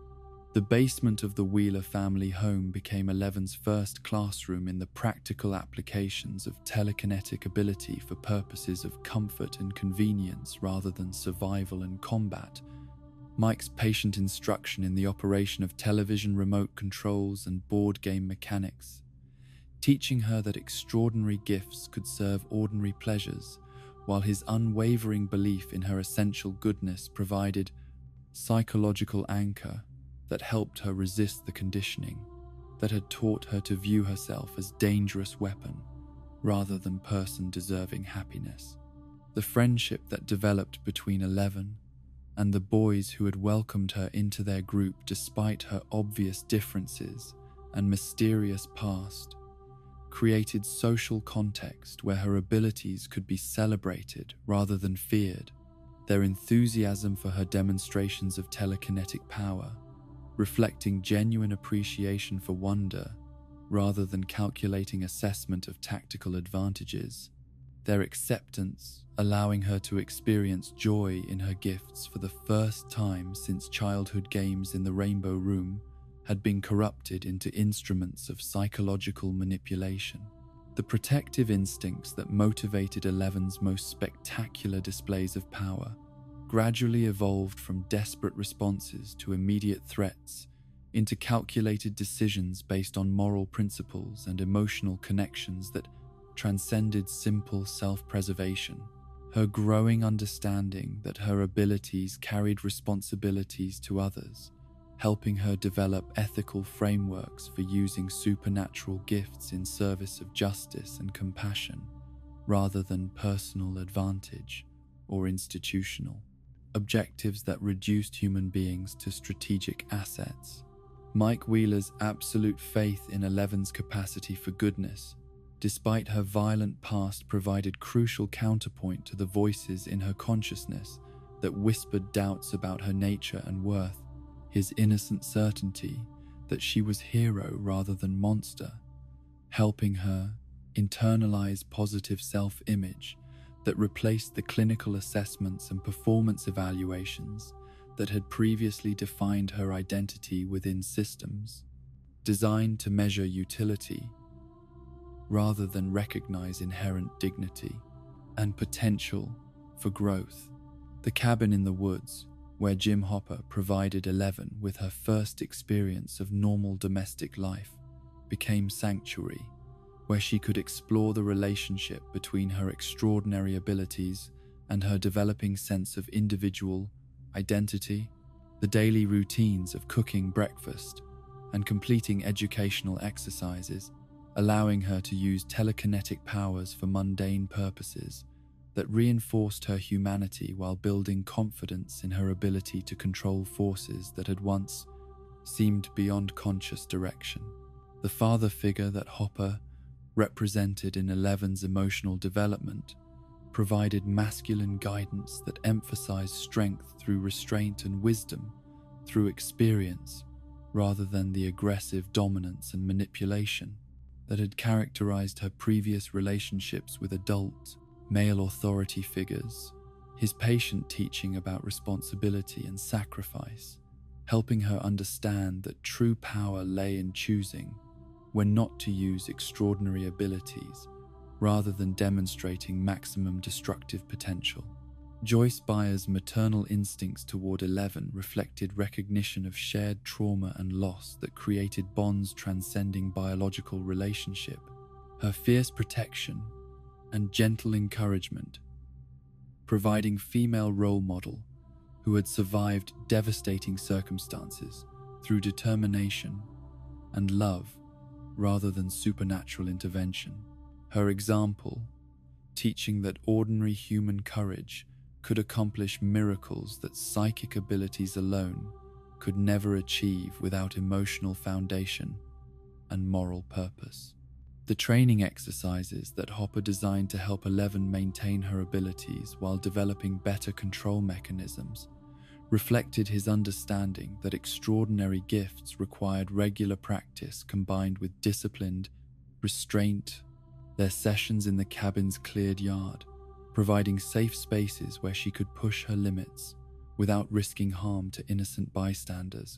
The basement of the Wheeler family home became Eleven's first classroom in the practical applications of telekinetic ability for purposes of comfort and convenience rather than survival and combat. Mike's patient instruction in the operation of television remote controls and board game mechanics, teaching her that extraordinary gifts could serve ordinary pleasures, while his unwavering belief in her essential goodness provided psychological anchor that helped her resist the conditioning that had taught her to view herself as dangerous weapon rather than person deserving happiness. The friendship that developed between Eleven and the boys who had welcomed her into their group despite her obvious differences and mysterious past created social context where her abilities could be celebrated rather than feared. Their enthusiasm for her demonstrations of telekinetic power, reflecting genuine appreciation for wonder rather than calculating assessment of tactical advantages. Their acceptance, allowing her to experience joy in her gifts for the first time since childhood games in the Rainbow Room had been corrupted into instruments of psychological manipulation. The protective instincts that motivated Eleven's most spectacular displays of power gradually evolved from desperate responses to immediate threats into calculated decisions based on moral principles and emotional connections that transcended simple self-preservation. Her growing understanding that her abilities carried responsibilities to others, helping her develop ethical frameworks for using supernatural gifts in service of justice and compassion, rather than personal advantage or institutional objectives that reduced human beings to strategic assets. Mike Wheeler's absolute faith in Eleven's capacity for goodness, despite her violent past, provided crucial counterpoint to the voices in her consciousness that whispered doubts about her nature and worth. His innocent certainty that she was hero rather than monster, helping her internalize positive self-image that replaced the clinical assessments and performance evaluations that had previously defined her identity within systems designed to measure utility rather than recognize inherent dignity and potential for growth. The cabin in the woods, where Jim Hopper provided Eleven with her first experience of normal domestic life, became sanctuary, where she could explore the relationship between her extraordinary abilities and her developing sense of individual identity. The daily routines of cooking breakfast and completing educational exercises, allowing her to use telekinetic powers for mundane purposes that reinforced her humanity while building confidence in her ability to control forces that had once seemed beyond conscious direction. The father figure that Hopper represented in Eleven's emotional development provided masculine guidance that emphasized strength through restraint and wisdom through experience, rather than the aggressive dominance and manipulation that had characterized her previous relationships with adult, male authority figures. His patient teaching about responsibility and sacrifice, helping her understand that true power lay in choosing when not to use extraordinary abilities, rather than demonstrating maximum destructive potential. Joyce Byers' maternal instincts toward Eleven reflected recognition of shared trauma and loss that created bonds transcending biological relationship. Her fierce protection and gentle encouragement, providing female role model who had survived devastating circumstances through determination and love rather than supernatural intervention. Her example, teaching that ordinary human courage could accomplish miracles that psychic abilities alone could never achieve without emotional foundation and moral purpose. The training exercises that Hopper designed to help Eleven maintain her abilities while developing better control mechanisms reflected his understanding that extraordinary gifts required regular practice combined with disciplined restraint. Their sessions in the cabin's cleared yard, providing safe spaces where she could push her limits without risking harm to innocent bystanders,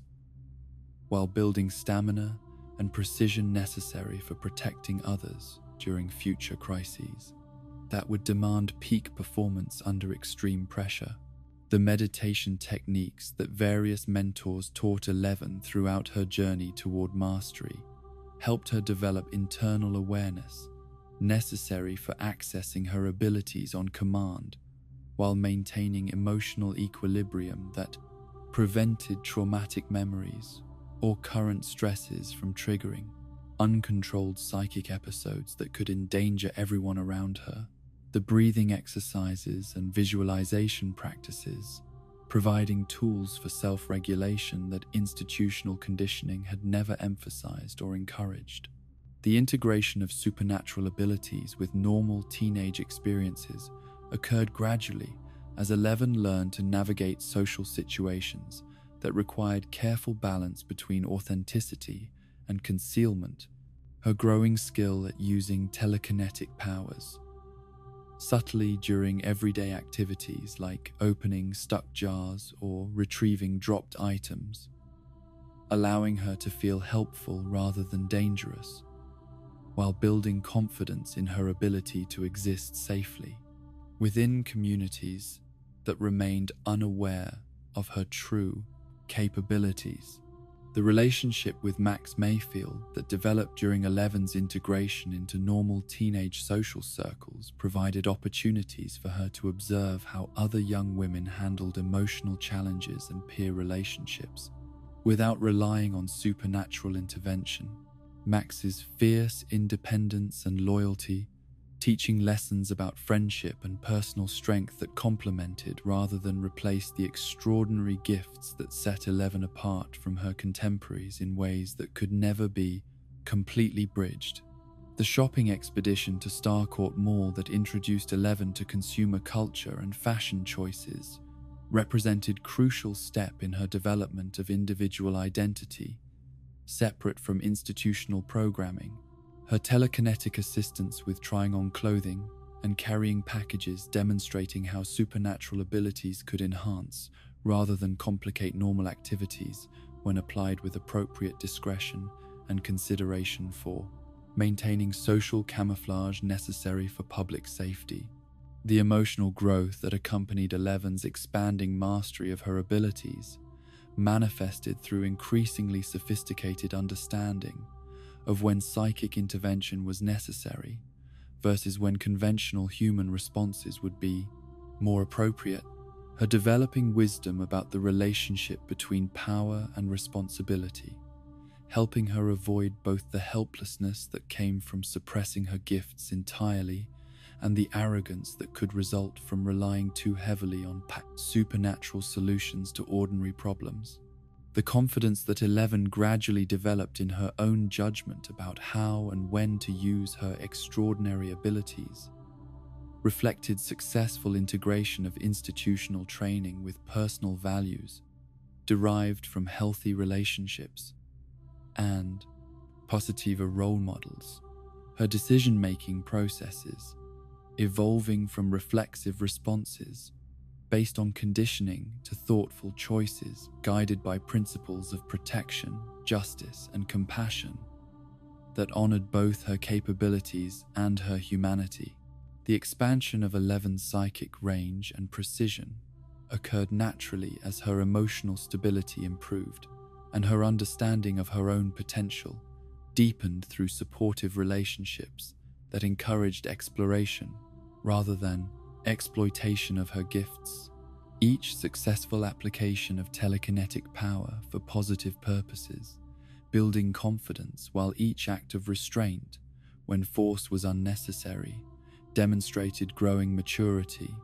while building stamina and precision necessary for protecting others during future crises that would demand peak performance under extreme pressure. The meditation techniques that various mentors taught Eleven throughout her journey toward mastery helped her develop internal awareness necessary for accessing her abilities on command while maintaining emotional equilibrium that prevented traumatic memories or current stresses from triggering uncontrolled psychic episodes that could endanger everyone around her. The breathing exercises and visualization practices, providing tools for self-regulation that institutional conditioning had never emphasized or encouraged. The integration of supernatural abilities with normal teenage experiences occurred gradually as Eleven learned to navigate social situations that required careful balance between authenticity and concealment. Her growing skill at using telekinetic powers subtly during everyday activities like opening stuck jars or retrieving dropped items, allowing her to feel helpful rather than dangerous, while building confidence in her ability to exist safely within communities that remained unaware of her true capabilities. The relationship with Max Mayfield that developed during Eleven's integration into normal teenage social circles provided opportunities for her to observe how other young women handled emotional challenges and peer relationships without relying on supernatural intervention. Max's fierce independence and loyalty, teaching lessons about friendship and personal strength that complemented rather than replaced the extraordinary gifts that set Eleven apart from her contemporaries in ways that could never be completely bridged. The shopping expedition to Starcourt Mall that introduced Eleven to consumer culture and fashion choices represented crucial step in her development of individual identity, separate from institutional programming. Her telekinetic assistance with trying on clothing and carrying packages demonstrating how supernatural abilities could enhance rather than complicate normal activities when applied with appropriate discretion and consideration for maintaining social camouflage necessary for public safety. The emotional growth that accompanied Eleven's expanding mastery of her abilities manifested through increasingly sophisticated understanding of when psychic intervention was necessary versus when conventional human responses would be more appropriate. Her developing wisdom about the relationship between power and responsibility, helping her avoid both the helplessness that came from suppressing her gifts entirely and the arrogance that could result from relying too heavily on supernatural solutions to ordinary problems. The confidence that Eleven gradually developed in her own judgment about how and when to use her extraordinary abilities reflected successful integration of institutional training with personal values derived from healthy relationships and positive role models. Her decision-making processes, evolving from reflexive responses based on conditioning to thoughtful choices guided by principles of protection, justice, and compassion that honored both her capabilities and her humanity. The expansion of Eleven's psychic range and precision occurred naturally as her emotional stability improved and her understanding of her own potential deepened through supportive relationships that encouraged exploration rather than exploitation of her gifts. Each successful application of telekinetic power for positive purposes, building confidence, while each act of restraint, when force was unnecessary, demonstrated growing maturity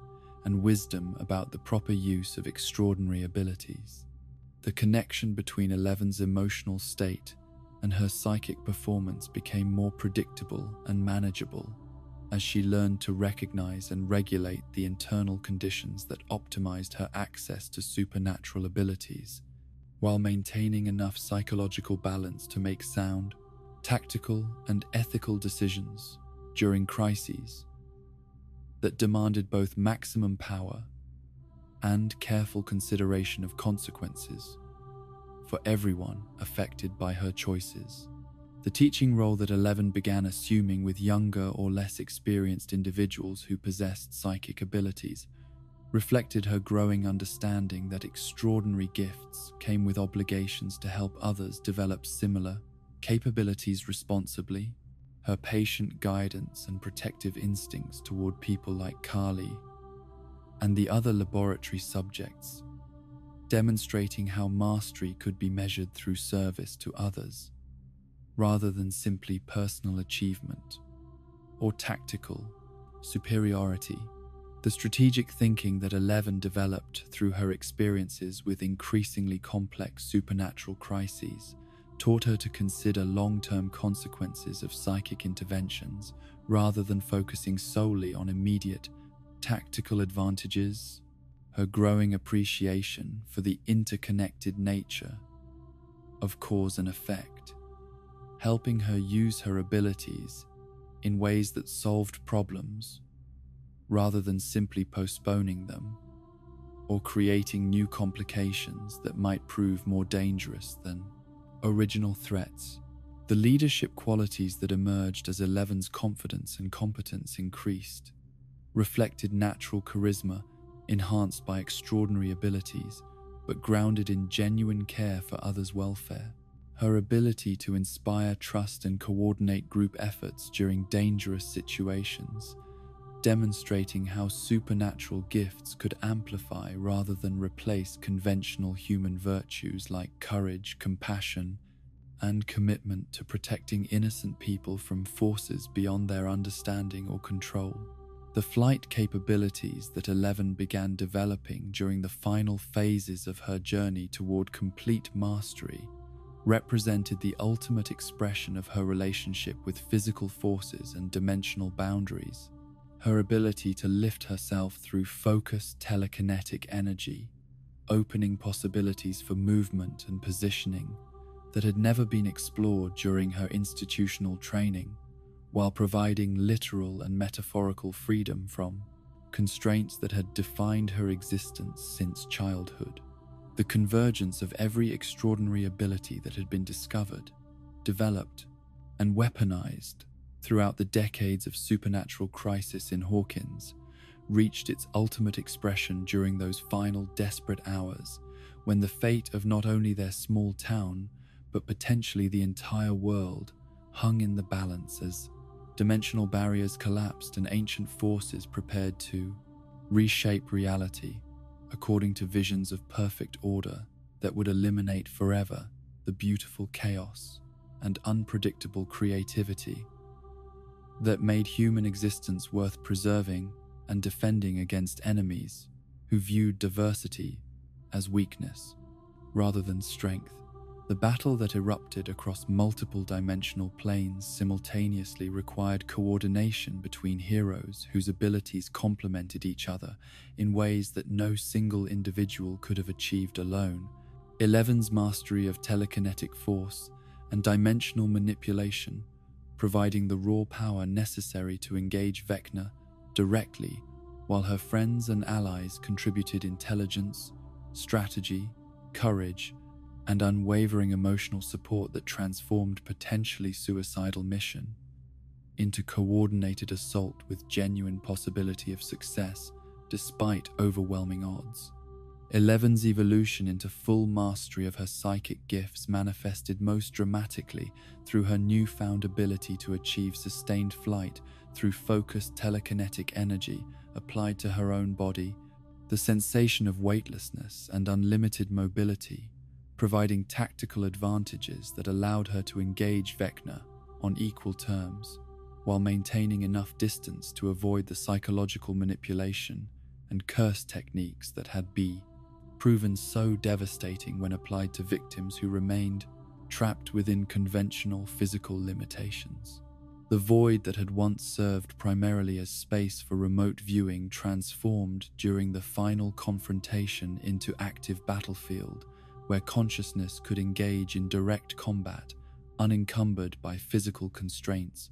and wisdom about the proper use of extraordinary abilities. The connection between Eleven's emotional state and her psychic performance became more predictable and manageable as she learned to recognize and regulate the internal conditions that optimized her access to supernatural abilities, while maintaining enough psychological balance to make sound, tactical, and ethical decisions during crises that demanded both maximum power and careful consideration of consequences for everyone affected by her choices. The teaching role that Eleven began assuming with younger or less experienced individuals who possessed psychic abilities reflected her growing understanding that extraordinary gifts came with obligations to help others develop similar capabilities responsibly. Her patient guidance and protective instincts toward people like Kali and the other laboratory subjects, demonstrating how mastery could be measured through service to others, rather than simply personal achievement or tactical superiority. The strategic thinking that Eleven developed through her experiences with increasingly complex supernatural crises taught her to consider long-term consequences of psychic interventions rather than focusing solely on immediate tactical advantages. Her growing appreciation for the interconnected nature of cause and effect, helping her use her abilities in ways that solved problems rather than simply postponing them or creating new complications that might prove more dangerous than original threats. The leadership qualities that emerged as Eleven's confidence and competence increased reflected natural charisma enhanced by extraordinary abilities, but grounded in genuine care for others' welfare. Her ability to inspire trust and coordinate group efforts during dangerous situations, demonstrating how supernatural gifts could amplify rather than replace conventional human virtues like courage, compassion, and commitment to protecting innocent people from forces beyond their understanding or control. The flight capabilities that Eleven began developing during the final phases of her journey toward complete mastery represented the ultimate expression of her relationship with physical forces and dimensional boundaries. Her ability to lift herself through focused telekinetic energy, opening possibilities for movement and positioning that had never been explored during her institutional training, while providing literal and metaphorical freedom from constraints that had defined her existence since childhood. The convergence of every extraordinary ability that had been discovered, developed, and weaponized throughout the decades of supernatural crisis in Hawkins reached its ultimate expression during those final desperate hours when the fate of not only their small town but potentially the entire world hung in the balance as dimensional barriers collapsed and ancient forces prepared to reshape reality according to visions of perfect order that would eliminate forever the beautiful chaos and unpredictable creativity that made human existence worth preserving and defending against enemies who viewed diversity as weakness rather than strength. The battle that erupted across multiple dimensional planes simultaneously required coordination between heroes whose abilities complemented each other in ways that no single individual could have achieved alone. Eleven's mastery of telekinetic force and dimensional manipulation, providing the raw power necessary to engage Vecna directly, while her friends and allies contributed intelligence, strategy, courage, and unwavering emotional support that transformed potentially suicidal mission into coordinated assault with genuine possibility of success despite overwhelming odds. Eleven's evolution into full mastery of her psychic gifts manifested most dramatically through her newfound ability to achieve sustained flight through focused telekinetic energy applied to her own body, the sensation of weightlessness and unlimited mobility, providing tactical advantages that allowed her to engage Vecna on equal terms, while maintaining enough distance to avoid the psychological manipulation and curse techniques that had proven so devastating when applied to victims who remained trapped within conventional physical limitations. The void that had once served primarily as space for remote viewing transformed during the final confrontation into active battlefield, where consciousness could engage in direct combat, unencumbered by physical constraints.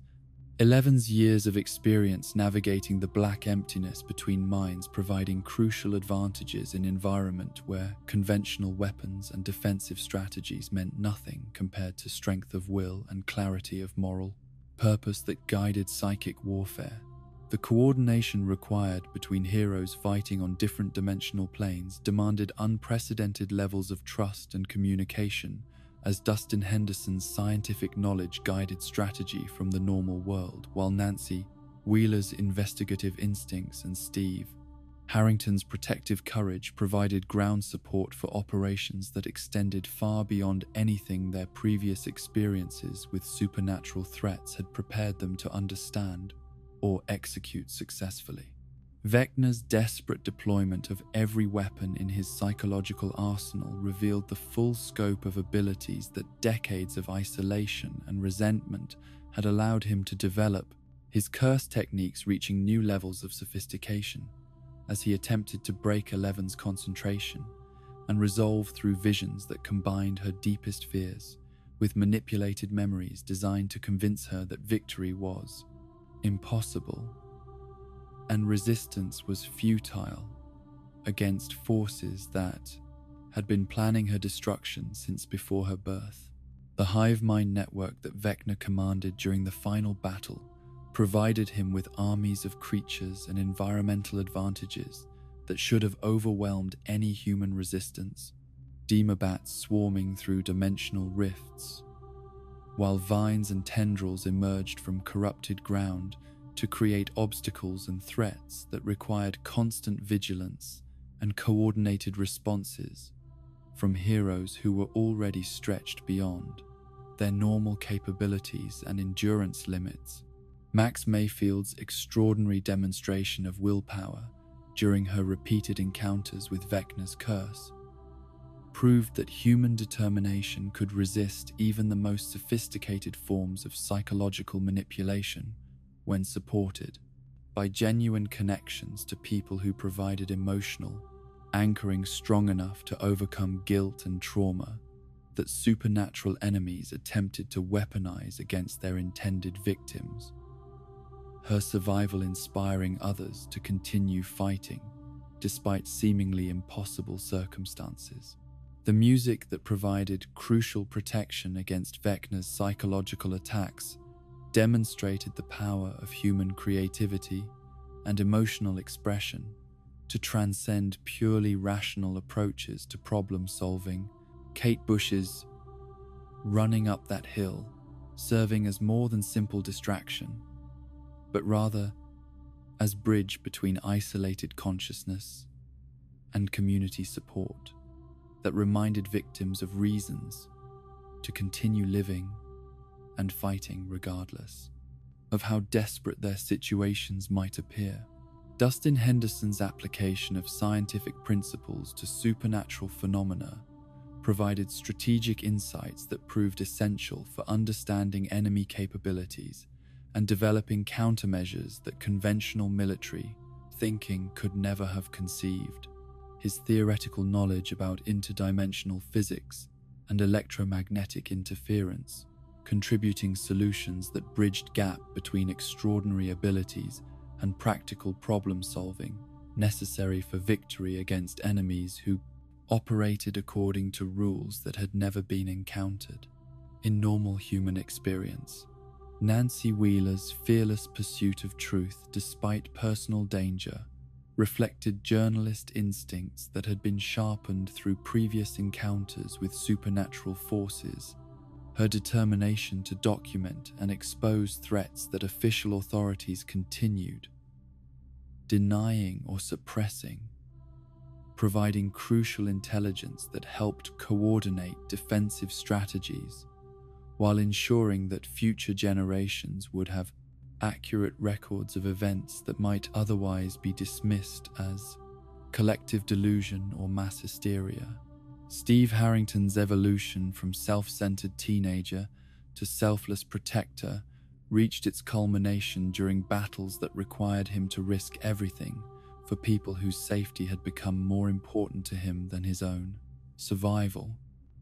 Eleven's years of experience navigating the black emptiness between minds providing crucial advantages in an environment where conventional weapons and defensive strategies meant nothing compared to strength of will and clarity of moral purpose that guided psychic warfare. The coordination required between heroes fighting on different dimensional planes demanded unprecedented levels of trust and communication, as Dustin Henderson's scientific knowledge guided strategy from the normal world, while Nancy Wheeler's investigative instincts and Steve Harrington's protective courage provided ground support for operations that extended far beyond anything their previous experiences with supernatural threats had prepared them to understand or execute successfully. Vecna's desperate deployment of every weapon in his psychological arsenal revealed the full scope of abilities that decades of isolation and resentment had allowed him to develop, his curse techniques reaching new levels of sophistication as he attempted to break Eleven's concentration and resolve through visions that combined her deepest fears with manipulated memories designed to convince her that victory was impossible and resistance was futile against forces that had been planning her destruction since before her birth. The hive mind network that Vecna commanded during the final battle provided him with armies of creatures and environmental advantages that should have overwhelmed any human resistance. Demobats swarming through dimensional rifts, while vines and tendrils emerged from corrupted ground to create obstacles and threats that required constant vigilance and coordinated responses from heroes who were already stretched beyond their normal capabilities and endurance limits. Max Mayfield's extraordinary demonstration of willpower during her repeated encounters with Vecna's curse proved that human determination could resist even the most sophisticated forms of psychological manipulation when supported by genuine connections to people who provided emotional anchoring strong enough to overcome guilt and trauma that supernatural enemies attempted to weaponize against their intended victims. Her survival inspiring others to continue fighting despite seemingly impossible circumstances. The music that provided crucial protection against Vecna's psychological attacks demonstrated the power of human creativity and emotional expression to transcend purely rational approaches to problem solving. Kate Bush's "Running Up That Hill" serving as more than simple distraction, but rather as bridge between isolated consciousness and community support that reminded victims of reasons to continue living and fighting regardless of how desperate their situations might appear. Dustin Henderson's application of scientific principles to supernatural phenomena provided strategic insights that proved essential for understanding enemy capabilities and developing countermeasures that conventional military thinking could never have conceived. His theoretical knowledge about interdimensional physics and electromagnetic interference, contributing solutions that bridged gap between extraordinary abilities and practical problem solving necessary for victory against enemies who operated according to rules that had never been encountered in normal human experience. Nancy Wheeler's fearless pursuit of truth despite personal danger reflected journalist instincts that had been sharpened through previous encounters with supernatural forces. Her determination to document and expose threats that official authorities continued denying or suppressing, providing crucial intelligence that helped coordinate defensive strategies while ensuring that future generations would have accurate records of events that might otherwise be dismissed as collective delusion or mass hysteria. Steve Harrington's evolution from self-centered teenager to selfless protector reached its culmination during battles that required him to risk everything for people whose safety had become more important to him than his own survival.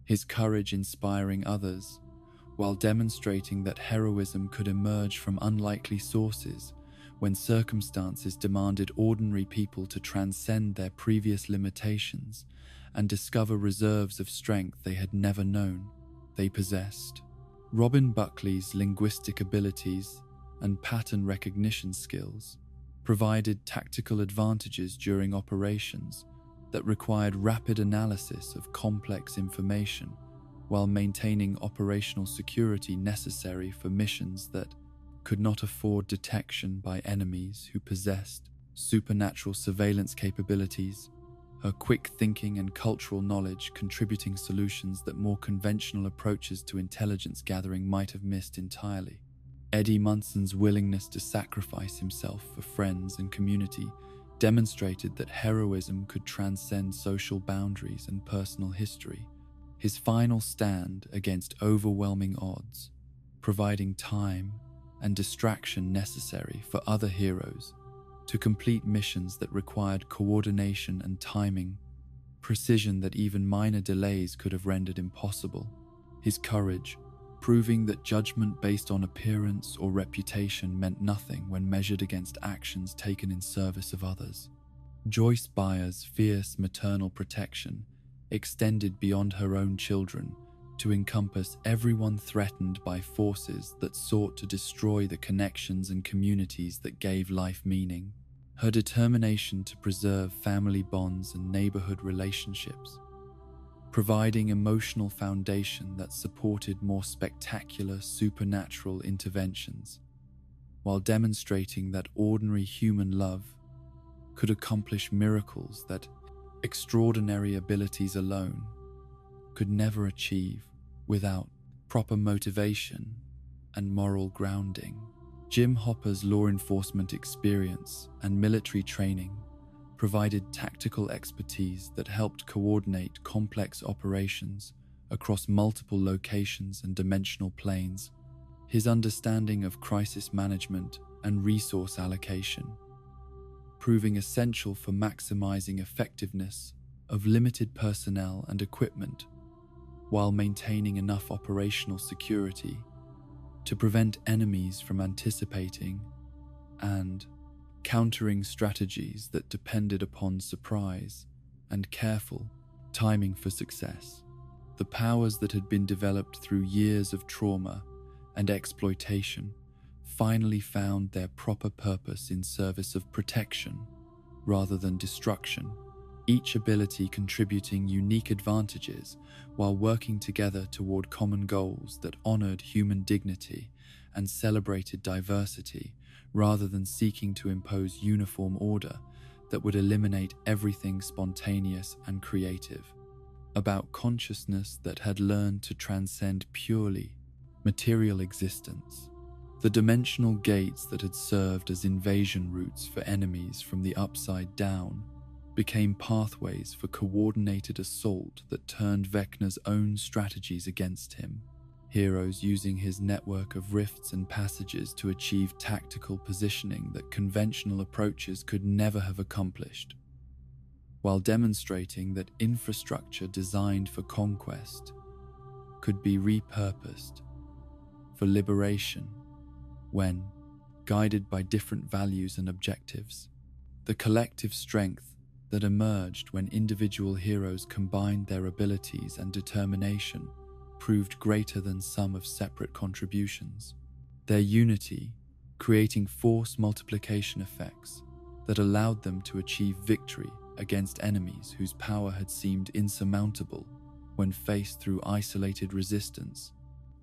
His courage inspiring others, while demonstrating that heroism could emerge from unlikely sources when circumstances demanded ordinary people to transcend their previous limitations and discover reserves of strength they had never known they possessed. Robin Buckley's linguistic abilities and pattern recognition skills provided tactical advantages during operations that required rapid analysis of complex information while maintaining operational security necessary for missions that could not afford detection by enemies who possessed supernatural surveillance capabilities. Her quick thinking and cultural knowledge contributing solutions that more conventional approaches to intelligence gathering might have missed entirely. Eddie Munson's willingness to sacrifice himself for friends and community demonstrated that heroism could transcend social boundaries and personal history. His final stand against overwhelming odds, providing time and distraction necessary for other heroes to complete missions that required coordination and timing, precision that even minor delays could have rendered impossible. His courage, proving that judgment based on appearance or reputation meant nothing when measured against actions taken in service of others. Joyce Byers' fierce maternal protection extended beyond her own children to encompass everyone threatened by forces that sought to destroy the connections and communities that gave life meaning. Her determination to preserve family bonds and neighborhood relationships, providing emotional foundation that supported more spectacular supernatural interventions, while demonstrating that ordinary human love could accomplish miracles that extraordinary abilities alone could never achieve without proper motivation and moral grounding. Jim Hopper's law enforcement experience and military training provided tactical expertise that helped coordinate complex operations across multiple locations and dimensional planes. His understanding of crisis management and resource allocation, proving essential for maximizing effectiveness of limited personnel and equipment while maintaining enough operational security to prevent enemies from anticipating and countering strategies that depended upon surprise and careful timing for success. The powers that had been developed through years of trauma and exploitation finally found their proper purpose in service of protection rather than destruction, each ability contributing unique advantages while working together toward common goals that honored human dignity and celebrated diversity rather than seeking to impose uniform order that would eliminate everything spontaneous and creative. About consciousness that had learned to transcend purely material existence. The dimensional gates that had served as invasion routes for enemies from the upside down became pathways for coordinated assault that turned Vecna's own strategies against him. Heroes using his network of rifts and passages to achieve tactical positioning that conventional approaches could never have accomplished, while demonstrating that infrastructure designed for conquest could be repurposed for liberation when guided by different values and objectives. The collective strength that emerged when individual heroes combined their abilities and determination proved greater than sum of separate contributions. Their unity creating force multiplication effects that allowed them to achieve victory against enemies whose power had seemed insurmountable when faced through isolated resistance,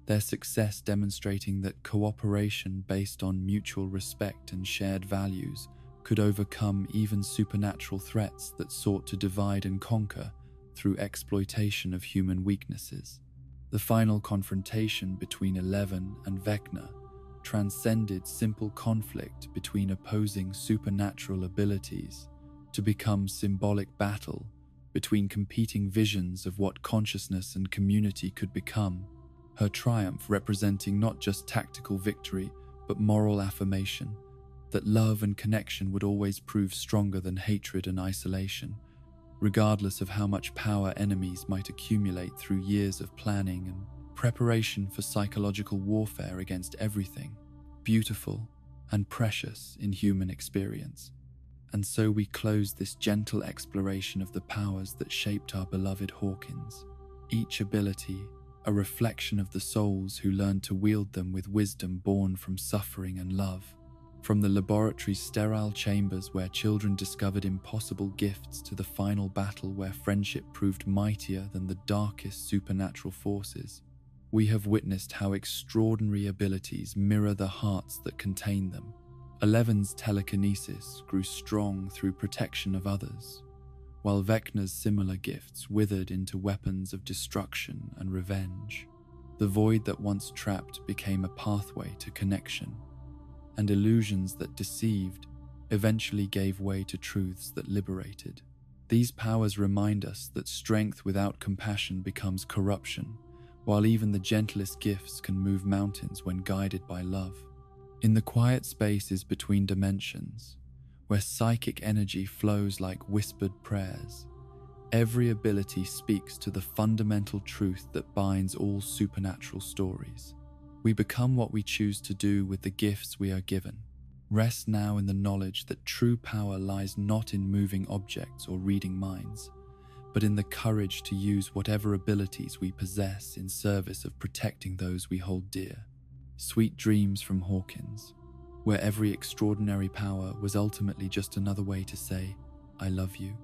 their success demonstrating that cooperation based on mutual respect and shared values could overcome even supernatural threats that sought to divide and conquer through exploitation of human weaknesses. The final confrontation between Eleven and Vecna transcended simple conflict between opposing supernatural abilities to become symbolic battle between competing visions of what consciousness and community could become, her triumph representing not just tactical victory, but moral affirmation that love and connection would always prove stronger than hatred and isolation, regardless of how much power enemies might accumulate through years of planning and preparation for psychological warfare against everything beautiful and precious in human experience. And so we close this gentle exploration of the powers that shaped our beloved Hawkins, each ability a reflection of the souls who learned to wield them with wisdom born from suffering and love. From the laboratory's sterile chambers where children discovered impossible gifts to the final battle where friendship proved mightier than the darkest supernatural forces, we have witnessed how extraordinary abilities mirror the hearts that contain them. Eleven's telekinesis grew strong through protection of others, while Vecna's similar gifts withered into weapons of destruction and revenge. The void that once trapped became a pathway to connection, and illusions that deceived eventually gave way to truths that liberated. These powers remind us that strength without compassion becomes corruption, while even the gentlest gifts can move mountains when guided by love. In the quiet spaces between dimensions, where psychic energy flows like whispered prayers, every ability speaks to the fundamental truth that binds all supernatural stories. We become what we choose to do with the gifts we are given. Rest now in the knowledge that true power lies not in moving objects or reading minds, but in the courage to use whatever abilities we possess in service of protecting those we hold dear. Sweet dreams from Hawkins, where every extraordinary power was ultimately just another way to say, I love you.